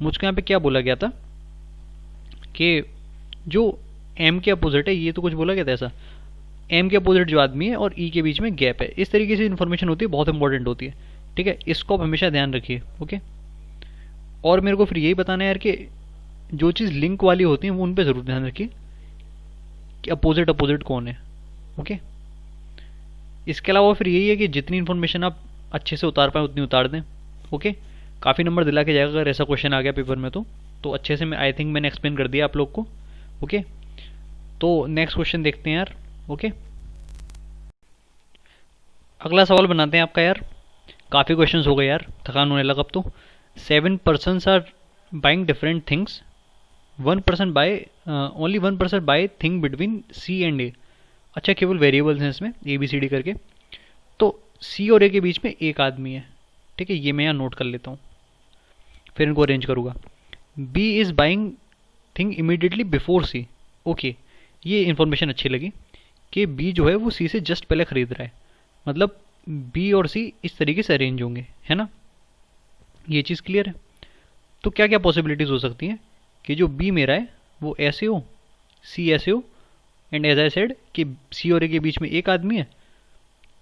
[SPEAKER 1] मुझको यहाँ पे क्या बोला गया था कि जो M के अपोजिट है, ये तो कुछ बोला गया था ऐसा, एम के अपोजिट जो आदमी है और ई के बीच में गैप है। इस तरीके से इन्फॉर्मेशन होती है, बहुत इंपॉर्टेंट होती है, ठीक है। इसको आप हमेशा ध्यान रखिए, ओके। और मेरे को फिर यही बताना है यार कि जो चीज़ लिंक वाली होती है वो उन पर ज़रूर ध्यान रखिए कि अपोजिट अपोजिट कौन है, ओके। इसके अलावा फिर यही है कि जितनी इन्फॉर्मेशन आप अच्छे से उतार पाएँ उतनी उतार दें, ओके। काफ़ी नंबर दिला के जाएगा अगर ऐसा क्वेश्चन आ गया पेपर में तो अच्छे से मैं आई थिंक मैंने एक्सप्लेन कर दिया आप लोग को, ओके। तो नेक्स्ट क्वेश्चन देखते हैं यार, ओके। अगला सवाल बनाते हैं आपका यार। काफ़ी क्वेश्चंस हो गए यार, थकान होने लगा अब तो। 7 persons are buying different things, 1% buy only 1% buy thing between C and A. अच्छा, केवल वेरिएबल्स हैं इसमें ए बी सी डी करके। तो सी और ए के बीच में एक आदमी है, ठीक है, ये मैं यहाँ नोट कर लेता हूँ, फिर इनको अरेंज करूँगा। B is buying thing immediately before C, okay. ये इन्फॉर्मेशन अच्छी लगी कि बी जो है वो सी से जस्ट पहले खरीद रहा है, मतलब बी और सी इस तरीके से अरेंज होंगे, है ना। ये चीज़ क्लियर है। तो क्या क्या पॉसिबिलिटीज़ हो सकती हैं कि जो बी मेरा है वो ऐसे हो, सी ऐसे हो, एंड एज आई सेड कि सी और ए के बीच में एक आदमी है,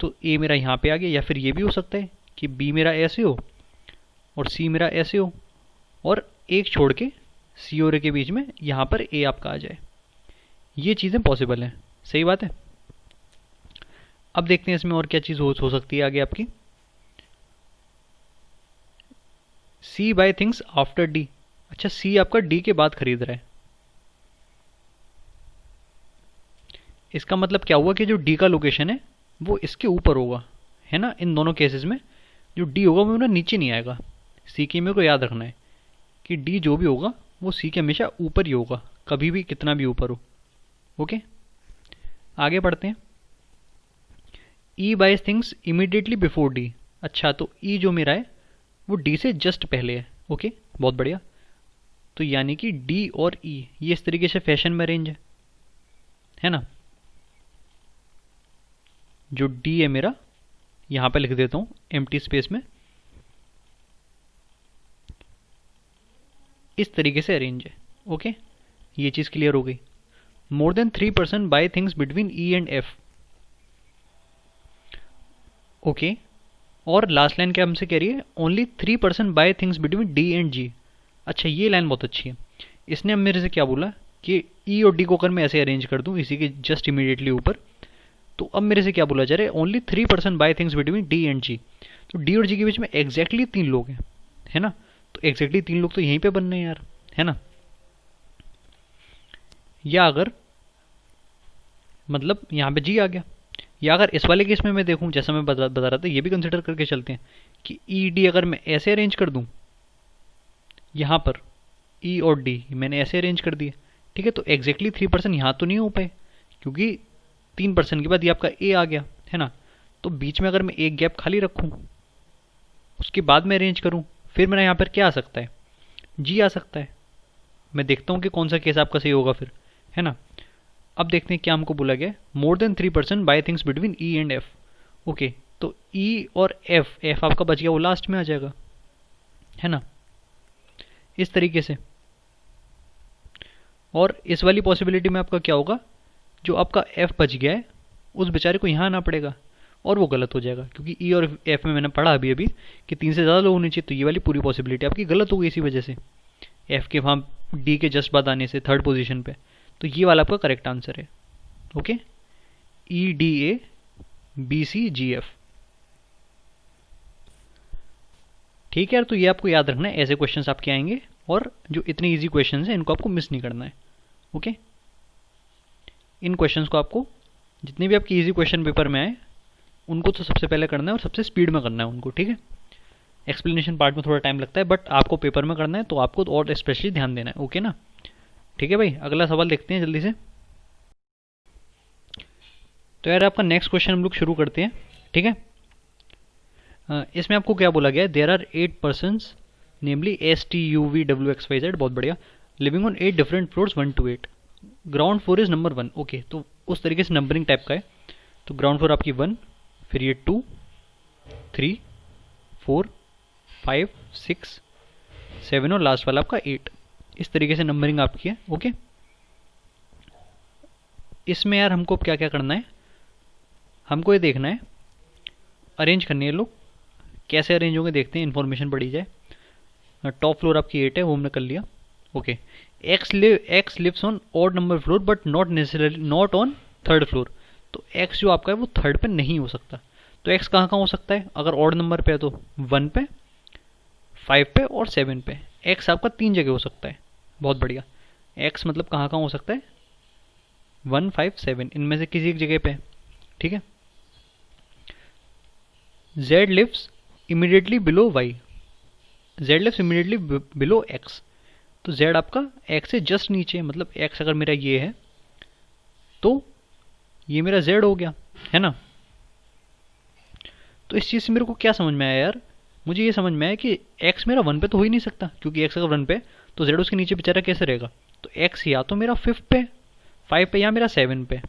[SPEAKER 1] तो ए मेरा यहाँ पे आ गया। या फिर ये भी हो सकता है कि बी मेरा ऐसे हो और सी मेरा ऐसे हो, और एक छोड़ के सी और ए के बीच में यहाँ पर ए आपका आ जाए। ये चीज़ें पॉसिबल हैं, सही बात है। अब देखते हैं इसमें और क्या चीज़ हो सकती है आगे आपकी। सी बाय थिंग्स आफ्टर डी। अच्छा, सी आपका डी के बाद खरीद रहा है। इसका मतलब क्या हुआ कि जो डी का लोकेशन है वो इसके ऊपर होगा, है ना। इन दोनों केसेस में जो डी होगा वो ना नीचे नहीं आएगा। सी के मेरे को याद रखना है कि डी जो भी होगा वो सी के हमेशा ऊपर ही होगा, कभी भी कितना भी ऊपर हो, ओके। आगे बढ़ते हैं। E buys things immediately before D. अच्छा, तो ई जो मेरा है वो डी से जस्ट पहले है, ओके, बहुत बढ़िया। तो यानी कि डी और ई ये इस तरीके से फैशन में अरेंज है ना। जो डी है मेरा यहां पे लिख देता हूं एम्प्टी स्पेस में, इस तरीके से अरेंज है, ओके। ये चीज क्लियर हो गई। More than 3% buy things between E and F, okay. और लास्ट लाइन क्या हमसे कह रही है, only 3% buy things between D and G. अच्छा, ये लाइन बहुत अच्छी है। इसने अब मेरे से क्या बोला कि ई और डी को अगर मैं ऐसे अरेंज कर दूं इसी के जस्ट इमीडिएटली ऊपर, तो अब मेरे से क्या बोला जा रहा है, only 3% buy things between D and G. तो डी और जी के बीच में एग्जैक्टली 3 लोग हैं, है ना। तो एग्जैक्टली 3 लोग तो यहीं पे बनने हैं यार, है ना। या अगर मतलब यहाँ पे जी आ गया, या अगर इस वाले केस में मैं देखूं जैसा मैं बता रहा था, ये भी कंसिडर करके चलते हैं कि ई डी अगर मैं ऐसे अरेंज कर दूं, यहाँ पर ई और डी मैंने ऐसे अरेंज कर दिए, ठीक है। तो एग्जैक्टली 3% यहाँ तो नहीं हो पाए क्योंकि 3% के बाद ये आपका ए आ गया, है ना। तो बीच में अगर मैं एक गैप खाली रखूं उसके बाद मैं अरेंज करूं, फिर मेरा यहाँ पर क्या आ सकता है, जी आ सकता है। मैं देखता हूँ कि कौन सा केस आपका सही होगा फिर, है ना। अब देखते हैं क्या हमको बोला गया, more than 3% buy things between E and F, okay. तो ई और एफ आपका बच गया, वो लास्ट में आ जाएगा, है ना, इस तरीके से। और इस वाली पॉसिबिलिटी में आपका क्या होगा, जो आपका एफ बच गया है उस बेचारे को यहाँ आना पड़ेगा और वो गलत हो जाएगा, क्योंकि ई और एफ में मैंने पढ़ा अभी अभी कि 3 से ज़्यादा लोग होने चाहिए। तो ये वाली पूरी पॉसिबिलिटी आपकी गलत हो गई इसी वजह से, एफ के वहाँ डी के जस्ट बाद आने से थर्ड पोजीशन पे। तो ये वाला आपका करेक्ट आंसर है, okay. E D A B C G F, ठीक है यार। तो ये आपको याद रखना है, ऐसे क्वेश्चंस आपके आएंगे और जो इतने इजी क्वेश्चंस हैं इनको आपको मिस नहीं करना है, ओके। इन क्वेश्चंस को आपको जितने भी आपके इजी क्वेश्चन पेपर में आए उनको तो सबसे पहले करना है और सबसे स्पीड में करना है उनको, ठीक है। एक्सप्लेनेशन पार्ट में थोड़ा टाइम लगता है बट आपको पेपर में करना है तो आपको और स्पेशली ध्यान देना है, ओके ना। ठीक है भाई, अगला सवाल देखते हैं जल्दी से। तो यार आपका नेक्स्ट क्वेश्चन हम लोग शुरू करते हैं, ठीक है। इसमें आपको क्या बोला गया है, there are 8 persons namely S T U V W X Y Z, बहुत बढ़िया, living on 8 different floors 1 to 8, ground floor is number 1, okay. तो उस तरीके से नंबरिंग टाइप का है। तो ग्राउंड फ्लोर आपकी 1, फिर ये 2, 3, 4, 5, 6, 7 और लास्ट वाला आपका 8, इस तरीके से नंबरिंग आपकी है, ओके। इसमें यार हमको क्या क्या करना है, हमको ये देखना है, अरेंज करनी है लोग, कैसे अरेंज होंगे देखते हैं, इन्फॉर्मेशन बढ़ी जाए। टॉप फ्लोर आपकी 8 है, वो हमने कर लिया। Okay, X lives on odd number floor but not on third floor. तो एक्स जो आपका है वो थर्ड पे नहीं हो सकता। तो एक्स कहाँ कहाँ हो सकता है अगर ऑड नंबर पे है? तो 1 पे, 5 पे और 7 पे। एक्स आपका 3 जगह हो सकता है। बहुत बढ़िया। एक्स मतलब कहाँ कहाँ हो सकता है? 1, 5, 7 इनमें से किसी एक जगह पे। ठीक है। Z lives immediately below Y, Z lives immediately below X. तो Z आपका x से जस्ट नीचे है, मतलब x अगर मेरा ये है तो ये मेरा Z हो गया, है ना। तो इस चीज़ से मेरे को क्या समझ में आया यार? मुझे ये समझ में आया कि x मेरा 1 पे तो हो ही नहीं सकता, क्योंकि x अगर 1 पे तो Z उसके नीचे बेचारा कैसे रहेगा? तो x या तो मेरा 5 पे, 5 पे या मेरा 7 पे।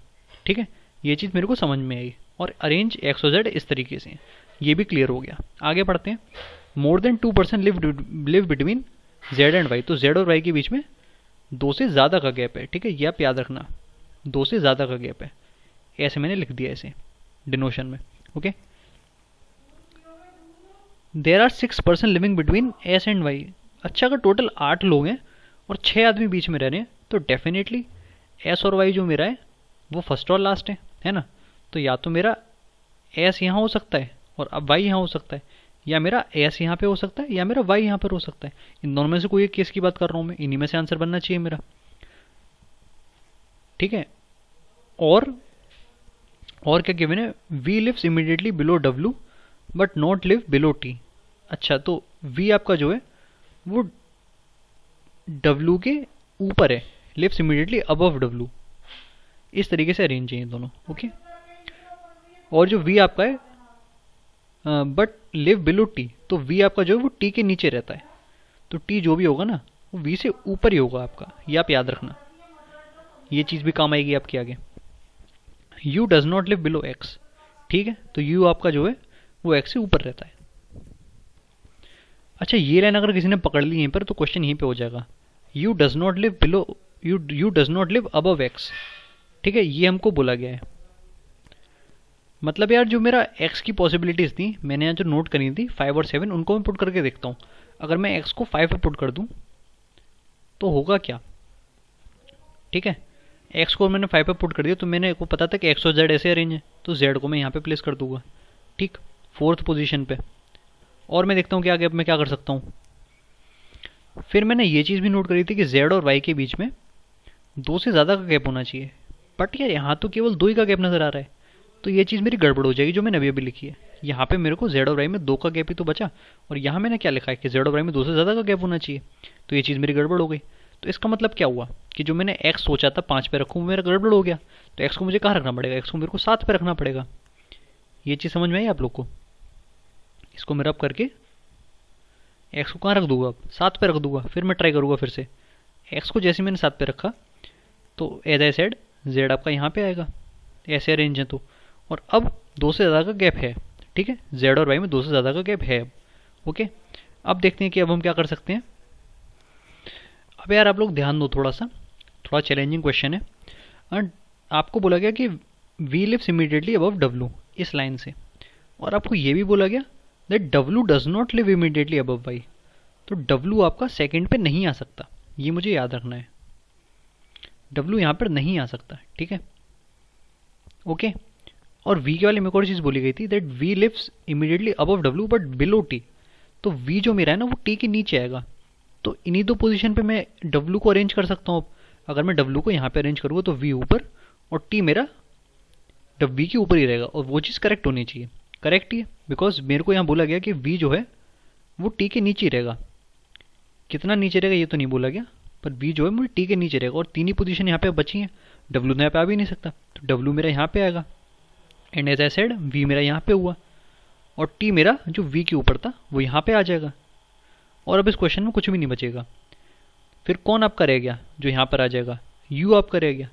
[SPEAKER 1] ठीक है, ये चीज़ मेरे को समझ में आई। और अरेंज x और z इस तरीके से, ये भी क्लियर हो गया। आगे बढ़ते हैं। More than 2% live between z and y। तो z और y के बीच में 2 से ज़्यादा का गैप है। ठीक है, ये आप याद रखना, 2 से ज़्यादा का गैप है। ऐसे मैंने लिख दिया ऐसे डिनोशन में। Okay, there are 6% living between s and y। अच्छा, अगर टोटल 8 लोग हैं और 6 आदमी बीच में रह रहे हैं तो डेफिनेटली s और y जो मेरा है वो फर्स्ट और लास्ट है ना। तो या तो मेरा s यहाँ हो सकता है और अब y यहाँ हो सकता है, या मेरा s यहाँ पे हो सकता है या मेरा y यहाँ पर हो सकता है। इन दोनों में से कोई एक केस की बात कर रहा हूँ मैं, इन्हीं में से आंसर बनना चाहिए मेरा। ठीक है, और क्या गिवन है? v lives immediately below w but not live below t। अच्छा, तो v आपका जो है वो w के ऊपर है, लिव्स इमीडिएटली अबव w। इस तरीके से अरेंज चाहिए दोनों। ओके, और जो v आपका है बट लिव बिलो t, तो v आपका जो है वो t के नीचे रहता है। तो t जो भी होगा ना वो v से ऊपर ही होगा आपका, ये आप याद रखना। ये चीज़ भी काम आएगी आपके आगे। u does not live below x। ठीक है, तो u आपका जो है वो x से ऊपर रहता है। अच्छा, ये लाइन अगर किसी ने पकड़ ली यहीं पर तो क्वेश्चन यहीं पे हो जाएगा, u does not live below you does not live above x। ठीक है, ये हमको बोला गया है। मतलब यार जो मेरा x की पॉसिबिलिटीज़ थी मैंने यहाँ जो नोट करी थी 5 और 7, उनको मैं पुट करके देखता हूँ। अगर मैं x को 5 पे पुट कर दूँ तो होगा क्या? ठीक है, x को मैंने 5 पे पुट कर दिया तो मैंने को पता था कि x और z ऐसे अरेंज है, तो z को मैं यहाँ पे प्लेस कर दूंगा। ठीक, 4th पोजीशन पे। और मैं देखता हूँ कि आगे अब मैं क्या कर सकता हूँ। फिर मैंने ये चीज़ भी नोट करी थी कि z और y के बीच में 2 से ज़्यादा का गैप होना चाहिए, बट यार यहाँ तो केवल 2 ही का गैप नज़र आ रहा है। तो ये चीज़ मेरी गड़बड़ हो जाएगी जो मैंने अभी अभी लिखी है। यहाँ पे मेरे को z और y में 2 का गैप ही तो बचा, और यहाँ मैंने क्या लिखा है कि z और y में 2 से ज़्यादा का गैप होना चाहिए। तो ये चीज़ मेरी गड़बड़ हो गई। तो इसका मतलब क्या हुआ कि जो मैंने x सोचा था 5 पे रखूँ, मेरा गड़बड़ हो गया। तो x को मुझे कहाँ रखना पड़ेगा? x को मेरे को 7 पे रखना पड़ेगा। ये चीज़ समझ में आई आप लोग को? इसको मैं रब करके x को कहाँ रख दूंगा? अब 7 पे रख दूंगा। फिर मैं ट्राई करूँगा फिर से। x को जैसे मैंने 7 पे रखा तो एज आई सेड z आपका यहाँ पे आएगा, ऐसे अरेंज है तो। और अब 2 से ज़्यादा का गैप है। ठीक है, z और y में 2 से ज़्यादा का गैप है अब। ओके, अब देखते हैं कि अब हम क्या कर सकते हैं। अब यार आप लोग ध्यान दो, थोड़ा चैलेंजिंग क्वेश्चन है। एंड आपको बोला गया कि v lives immediately above w इस लाइन से, और आपको ये भी बोला गया that w does not live immediately above y। तो w आपका सेकंड पे नहीं आ सकता, ये मुझे याद रखना है। w यहाँ पर नहीं आ सकता। ठीक है, ओके। और v के वाले में एक और चीज़ बोली गई थी that v lives immediately above w but below t। तो v जो मेरा है ना वो t के नीचे आएगा। तो इन्हीं दो पोजीशन पे मैं w को अरेंज कर सकता हूँ। अगर मैं w को यहाँ पे अरेंज करूँगा तो v ऊपर और t मेरा v के ऊपर ही रहेगा, और वो चीज़ करेक्ट होनी चाहिए। करेक्ट ही है, बिकॉज मेरे को यहाँ बोला गया कि v जो है वो t के नीचे रहेगा। कितना नीचे रहेगा ये तो नहीं बोला गया, पर v जो है मुझे t के नीचे रहेगा। और 3 ही पोजीशन यहाँ पे बची हैं, w तो यहाँ पे आ भी नहीं सकता, तो w मेरा यहाँ पे आएगा। And as I said v मेरा यहाँ पे हुआ, और t मेरा जो v के ऊपर था वो यहाँ पे आ जाएगा। और अब इस क्वेश्चन में कुछ भी नहीं बचेगा। फिर कौन आपका रह गया जो यहाँ पर आ जाएगा? u आपका रह गया,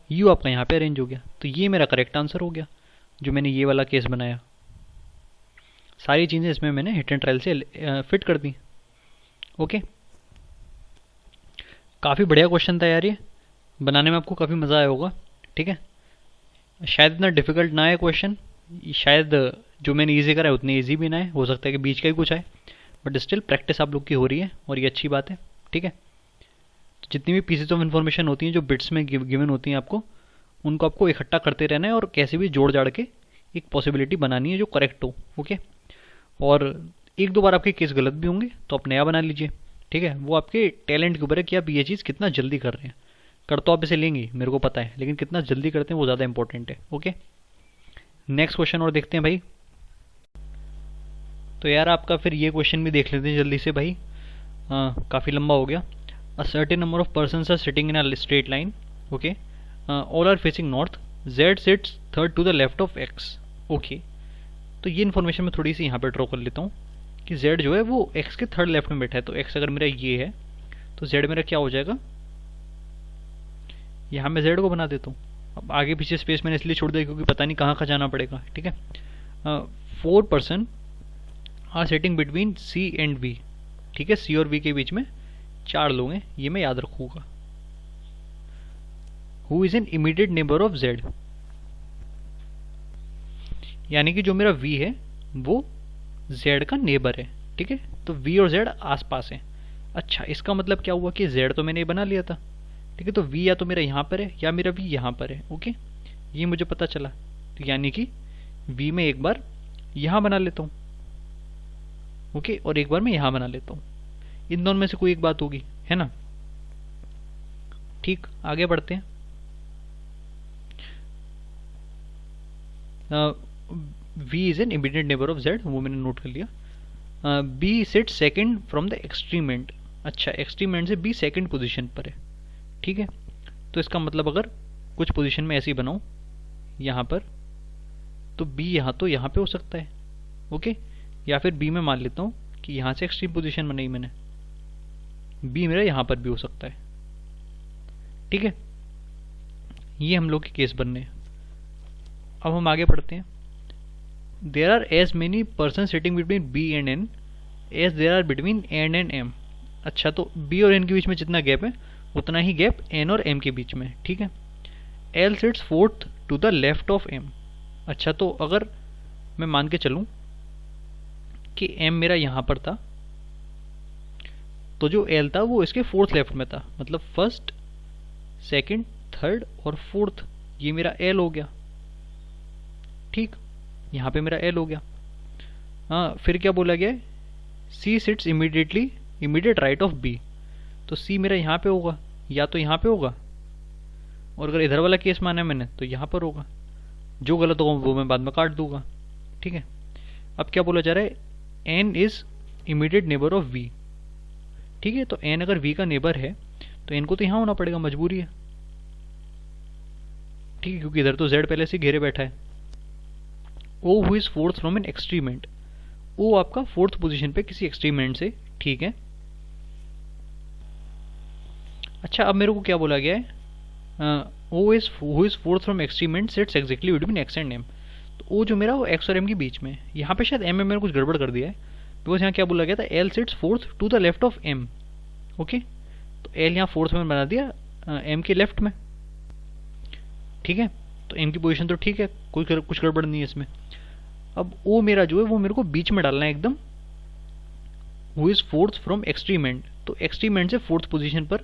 [SPEAKER 1] u आपका यहाँ पे अरेंज हो गया। तो ये मेरा करेक्ट आंसर हो गया जो मैंने ये वाला केस बनाया। सारी चीज़ें इसमें मैंने हिट एंड ट्रायल से फिट कर दी। ओके, काफ़ी बढ़िया क्वेश्चन था यार, ये बनाने में आपको काफ़ी मज़ा आया होगा। ठीक है, शायद इतना डिफ़िकल्ट ना है क्वेश्चन, शायद जो मैंने ईजी करा है उतनी ईजी भी ना है, हो सकता है कि बीच का ही कुछ आए, बट स्टिल प्रैक्टिस आप लोग की हो रही है और ये अच्छी बात है। ठीक है, तो जितनी भी पीसेस ऑफ इन्फॉर्मेशन होती हैं जो बिट्स में गिवन होती हैं आपको, उनको आपको इकट्ठा करते रहना है और कैसे भी जोड़ जाड़ के एक पॉसिबिलिटी बनानी है जो करेक्ट हो। ओके, और एक दो बार आपके केस गलत भी होंगे तो आप नया बना लीजिए। ठीक है, वो आपके टैलेंट के ऊपर है कि आप ये चीज़ कितना जल्दी कर रहे हैं। कर तो आप इसे लेंगे मेरे को पता है, लेकिन कितना जल्दी करते हैं वो ज़्यादा इंपॉर्टेंट है। ओके, नेक्स्ट क्वेश्चन और देखते हैं भाई। तो यार आपका फिर ये क्वेश्चन भी देख लेते हैं जल्दी से भाई, काफ़ी लंबा हो गया। A certain number of persons are sitting in a straight line, okay, all are facing north, Z sits third to the left of X. Okay, तो ये इन्फॉर्मेशन मैं थोड़ी सी यहाँ पर ड्रॉ कर लेता हूँ कि z जो है वो x के थर्ड लेफ्ट में बैठा है। तो x अगर मेरा ये है तो z मेरा क्या हो जाएगा, यहाँ मैं z को बना देता हूँ। अब आगे पीछे स्पेस मैंने इसलिए छोड़ दिया क्योंकि पता नहीं कहाँ जाना पड़ेगा। ठीक है, 4 person are sitting between c and v। ठीक है, c और v के बीच में 4 लोग हैं, ये मैं याद रखूँगा। Who is an immediate neighbour of z, यानी कि जो मेरा v है वो z का नेबर है। ठीक है, तो v और z आसपास हैं। अच्छा, इसका मतलब क्या हुआ कि z तो मैंने बना लिया था। ठीक है, तो v या तो मेरा यहाँ पर है या मेरा v यहाँ पर है। ओके, ये मुझे पता चला, तो यानी कि v में एक बार यहाँ बना लेता हूँ, ओके, और एक बार मैं यहाँ बना लेता हूँ। इन दोनों में से कोई एक बात होगी, है ना। ठीक, आगे बढ़ते हैं। v is an immediate neighbour of z, वो मैंने नोट कर लिया। b sit second from the extreme end. अच्छा, एक्सट्रीम एंड से b सेकंड पोजीशन पर है। ठीक है, तो इसका मतलब अगर कुछ पोजीशन में ऐसे ही बनाऊं यहाँ पर, तो b यहाँ तो यहाँ पे हो सकता है। ओके, या फिर b में मान लेता हूँ कि यहाँ से एक्सट्रीम पोजीशन बनाई मैंने, b मेरा यहाँ पर भी हो सकता है। ठीक है, ये हम लोग के केस बनने हैं। अब हम आगे पढ़ते हैं। There are as many person sitting between b and n as there are between n and m। अच्छा, तो b और n के बीच में जितना गैप है उतना ही गैप n और m के बीच में। ठीक है, l sits fourth to the left of m। अच्छा, तो अगर मैं मान के चलूं कि m मेरा यहाँ पर था, तो जो l था वो इसके फोर्थ लेफ्ट में था, मतलब फर्स्ट, सेकंड, थर्ड और फोर्थ, ये मेरा l हो गया। ठीक, यहाँ पे मेरा l हो गया। हाँ, फिर क्या बोला गया है, c sits immediate right of b। तो c मेरा यहाँ पे होगा या तो यहाँ पे होगा, और अगर इधर वाला केस माना है मैंने तो यहाँ पर होगा। जो गलत होगा वो मैं बाद में काट दूंगा। ठीक है, अब क्या बोला जा रहा है, n is immediate neighbour of v। ठीक है, तो n अगर v का नेबर है तो n को तो यहाँ होना पड़ेगा, मजबूरी है। ठीक है, क्योंकि इधर तो z पहले से घेरे बैठा है। o who is fourth from an extreme and, o आपका फोर्थ पोजीशन पे किसी एक्सट्रीम एंड से। ठीक है, अच्छा, अब मेरे को क्या बोला गया है, o is who is fourth from extreme and seats exactly between x and m। तो o जो मेरा वो x और m के बीच में है। यहाँ पे शायद m में मैंने कुछ गड़बड़ कर दिया है, बिकॉज यहाँ क्या बोला गया था, l sits fourth to the left of m। Okay, तो l यहाँ फोर्थ में बना दिया m के लेफ्ट में। ठीक है, तो m की पोजीशन तो ठीक है, कुछ गड़बड़ नहीं है इसमें। अब o मेरा जो है वो मेरे को बीच में डालना है एकदम, who is fourth from extreme and, तो एक्सट्रीम एंड से फोर्थ पोजीशन पर।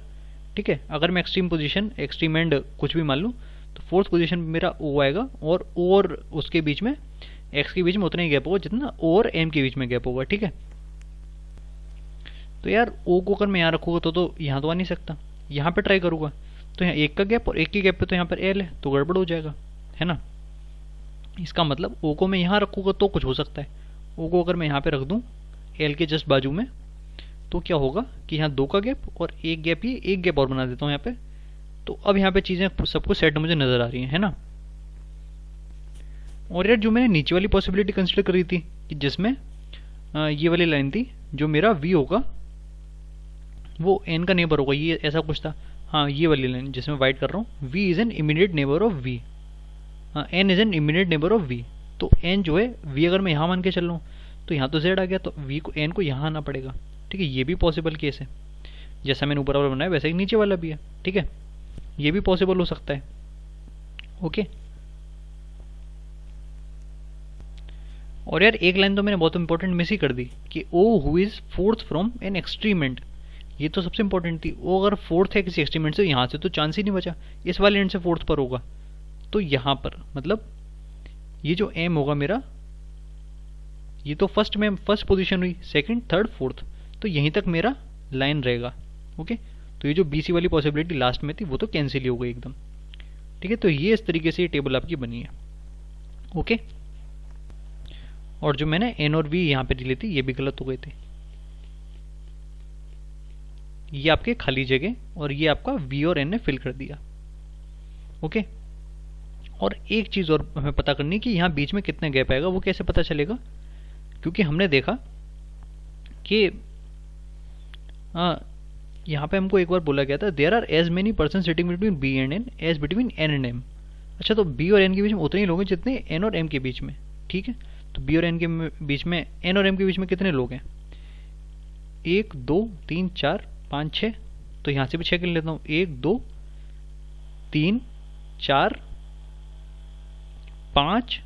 [SPEAKER 1] ठीक है, अगर मैं एक्सट्रीम एंड कुछ भी मान लूँ तो फोर्थ पोजीशन पे मेरा o आएगा, और o और उसके बीच में x के बीच में उतना ही गैप होगा जितना o और m के बीच में गैप होगा। ठीक है, तो यार o को अगर मैं यहाँ रखूँगा तो यहाँ तो आ नहीं सकता, यहाँ पे ट्राई करूँगा तो यहाँ एक का गैप और एक के गैप पे तो यहाँ पर l है, तो गड़बड़ हो जाएगा, है ना। इसका मतलब o को मैं यहाँ रखूँगा तो कुछ हो सकता है, o को अगर मैं यहाँ पे रख दूँ l के जस्ट बाजू में, तो क्या होगा कि यहाँ 2 का गैप और एक गैप, ये एक गैप और बना देता हूँ यहाँ पे। तो अब यहाँ पे चीज़ें सब कुछ सेट मुझे नज़र आ रही हैं, है ना। और यार जो मैंने नीचे वाली पॉसिबिलिटी कंसिडर करी थी कि जिसमें ये वाली लाइन थी, जो मेरा v होगा वो n का नेबर होगा, ये ऐसा कुछ था। हाँ, ये वाली लाइन जिसमें वाइट कर रहा हूँ, v is an immediate neighbour of v, n is an immediate neighbour of v। तो n जो है v अगर मैं यहाँ मान के चल रहा हूँ तो यहाँ तो z आ गया, तो v को n को यहाँ आना पड़ेगा। ठीक है, ये भी पॉसिबल केस है, जैसा मैंने ऊपर वाला बनाया वैसा ही नीचे वाला भी है। ठीक है, ये भी पॉसिबल हो सकता है। ओके, और यार एक लाइन तो मैंने बहुत इंपॉर्टेंट मिस ही कर दी कि O who is fourth from an extreme end, ये तो सबसे इंपॉर्टेंट थी। ओ अगर फोर्थ है किसी एक्सट्रीम एंड से, यहाँ से तो चांस ही नहीं बचा, इस वाले एंड से फोर्थ पर होगा। तो यहाँ पर मतलब ये जो एम होगा मेरा, ये तो फर्स्ट पोजीशन हुई, सेकंड थर्ड फोर्थ, तो यहीं तक मेरा लाइन रहेगा। ओके, तो ये जो बीसी वाली पॉसिबिलिटी लास्ट में थी वो तो कैंसिल ही हो गई एकदम। ठीक है, तो ये इस तरीके से ये टेबल आपकी बनी है। ओके, और जो मैंने एन और वी यहाँ पे ली थी ये भी गलत हो गए थे। ये आपके खाली जगह और ये आपका वी और एन ने फिल कर दिया। ओके, और एक चीज और हमें पता करनी है कि यहाँ बीच में कितने गैप आएगा, वो कैसे पता चलेगा? क्योंकि हमने देखा कि यहाँ पे हमको एक बार बोला गया था there are as many person sitting between B and N as between N and M. अच्छा, तो बी और एन के बीच में उतने ही लोग हैं जितने एन और एम के बीच में। ठीक है, तो बी और एन के बीच में, एन और एम के बीच में कितने लोग हैं? 1 2 3 4 5 6, तो यहाँ से भी 6 गिन लेता हूँ, 1 2 3 4 5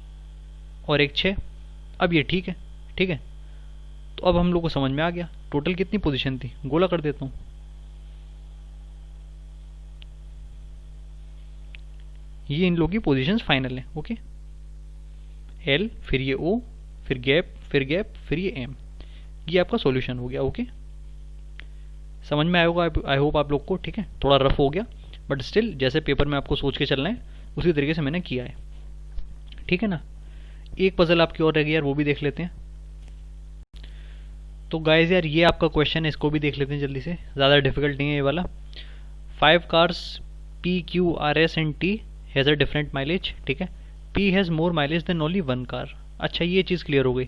[SPEAKER 1] और एक 6। अब ये ठीक है। ठीक है, तो अब हम लोग को समझ में आ गया टोटल कितनी पोजीशन थी। गोला कर देता हूँ, ये इन लोगों की पोजीशंस फाइनल है। ओके, एल, फिर ये ओ, फिर गैप, फिर गैप, फिर ये एम, ये आपका सॉल्यूशन हो गया। ओके, समझ में आया होगा आई होप आप लोग को। ठीक है, थोड़ा रफ हो गया बट स्टिल जैसे पेपर में आपको सोच के चलना है उसी तरीके से मैंने किया है। ठीक है ना, एक पजल आपकी और रह गई यार, वो भी देख लेते हैं। तो गाइस यार ये आपका क्वेश्चन है, इसको भी देख लेते हैं जल्दी से, ज़्यादा डिफिकल्ट नहीं है ये वाला। 5 cars P, Q, R, S and T has a different mileage. ठीक है, P has more mileage than only 1 car. अच्छा, ये चीज़ क्लियर हो गई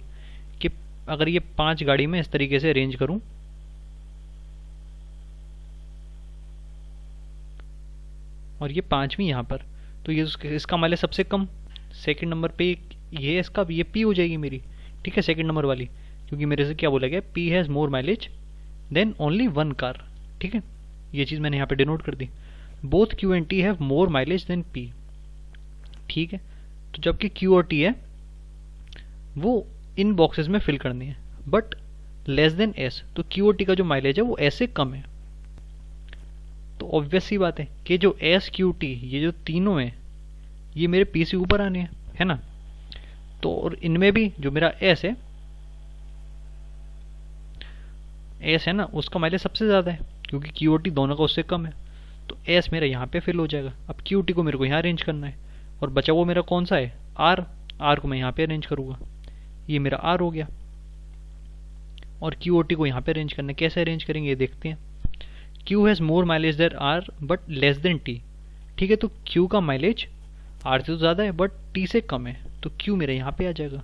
[SPEAKER 1] कि अगर ये 5 गाड़ी में इस तरीके से अरेंज करूं, और ये 5वीं यहाँ पर, तो ये इसका माइलेज सबसे कम सेकंड नंबर पे ये इसका ये P हो जाएगी मेरी। ठीक है, सेकंड नंबर वाली, क्योंकि मेरे से क्या बोला गया, P has more mileage than only 1 car. ठीक है, ये चीज़ मैंने यहाँ पे डिनोट कर दी। Both Q and T have more mileage than P। ठीक है, तो जबकि Q और T है वो इन बॉक्सेस में फिल करनी है, बट लेस देन S, तो Q और T का जो माइलेज है वो S से कम है। तो ऑब्वियस सी बात है कि जो S, Q, T ये जो तीनों हैं ये मेरे P से ऊपर आने हैं, है ना। तो और इनमें भी जो मेरा S है ना, उसका माइलेज सबसे ज़्यादा है क्योंकि Q और T दोनों का उससे कम है। तो S मेरा यहाँ पे फिल हो जाएगा। अब Q, T को मेरे को यहाँ अरेंज करना है, और बचा वो मेरा कौन सा है, R को मैं यहाँ पे अरेंज करूँगा, ये मेरा R हो गया। और Q और T को यहाँ पे अरेंज करना है, कैसे अरेंज करेंगे ये देखते हैं। Q has more mileage than R but less than T। ठीक है, तो Q का माइलेज R से तो ज़्यादा है बट T से कम है, तो Q मेरा यहाँ पे आ जाएगा।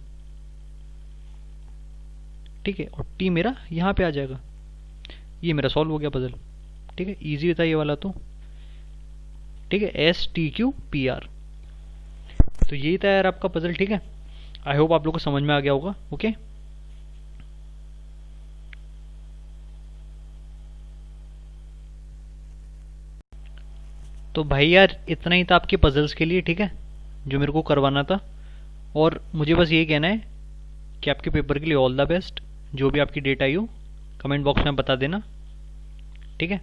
[SPEAKER 1] ठीक है, और T मेरा यहाँ पे आ जाएगा। ये मेरा सॉल्व हो गया पजल। ठीक है, इजी था ये वाला तो। ठीक है, S, T, Q, P, R, तो यही था यार आपका पजल। ठीक है, आई होप आप लोग को समझ में आ गया होगा। ओके, तो भाई यार इतना ही था आपके पजल्स के लिए। ठीक है, जो मेरे को करवाना था, और मुझे बस यही कहना है कि आपके पेपर के लिए ऑल द बेस्ट। जो भी आपकी डेट आई हो कमेंट बॉक्स में बता देना। ठीक है,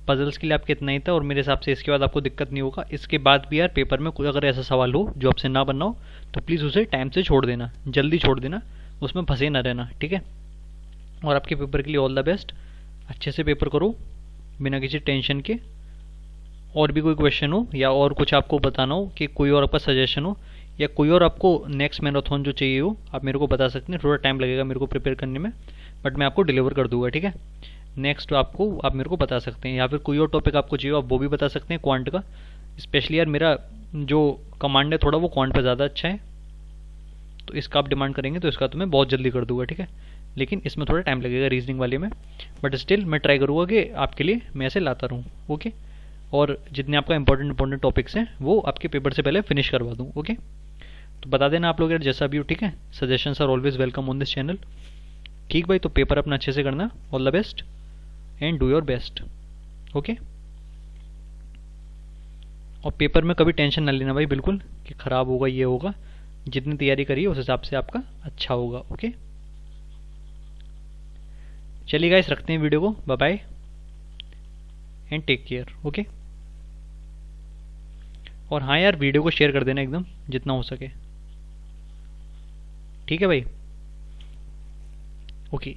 [SPEAKER 1] पजल्स के लिए आपके इतना ही था, और मेरे हिसाब से इसके बाद आपको दिक्कत नहीं होगा। इसके बाद भी यार पेपर में कोई अगर ऐसा सवाल हो जो आपसे ना बनना हो तो प्लीज़ उसे टाइम से छोड़ देना, जल्दी छोड़ देना, उसमें फंसे ना रहना। ठीक है, और आपके पेपर के लिए ऑल द बेस्ट। अच्छे से पेपर करो बिना किसी टेंशन के। और भी कोई क्वेश्चन हो या और कुछ आपको बताना हो कि कोई और आपका सजेशन हो या कोई और आपको नेक्स्ट मैराथन जो चाहिए हो, आप मेरे को बता सकते हैं। थोड़ा टाइम लगेगा मेरे को प्रिपेयर करने में, बट मैं आपको डिलीवर कर दूंगा। ठीक है, नेक्स्ट आपको आप मेरे को बता सकते हैं, या फिर कोई और टॉपिक आपको चाहिए आप वो भी बता सकते हैं क्वांट का। स्पेशली यार मेरा जो कमांड है थोड़ा वो क्वांट पर ज़्यादा अच्छा है, तो इसका आप डिमांड करेंगे तो इसका तो मैं बहुत जल्दी कर दूंगा। ठीक है, लेकिन इसमें थोड़ा टाइम लगेगा रीजनिंग वाले में, बट स्टिल मैं ट्राई करूँगा कि आपके लिए मैं ऐसे लाता रहूँ। ओके, और जितने आपका इंपॉर्टेंट टॉपिक्स हैं वो आपके पेपर से पहले फिनिश करवा दूँ। ओके, तो बता देना आप लोग यार जैसा भी हो। ठीक है, suggestions are always welcome on this channel. ठीक भाई, तो पेपर अपना अच्छे से करना। All the best and do your best. Okay, और पेपर में कभी टेंशन ना लेना भाई बिल्कुल कि ख़राब होगा ये होगा। जितनी तैयारी करिए उस हिसाब से आपका अच्छा होगा। ओके, चलिए गाइस, रखते हैं वीडियो को। Bye bye and take care. Okay, और हाँ यार, वीडियो को शेयर कर देना एकदम जितना हो सके। ठीक है भाई, ओके।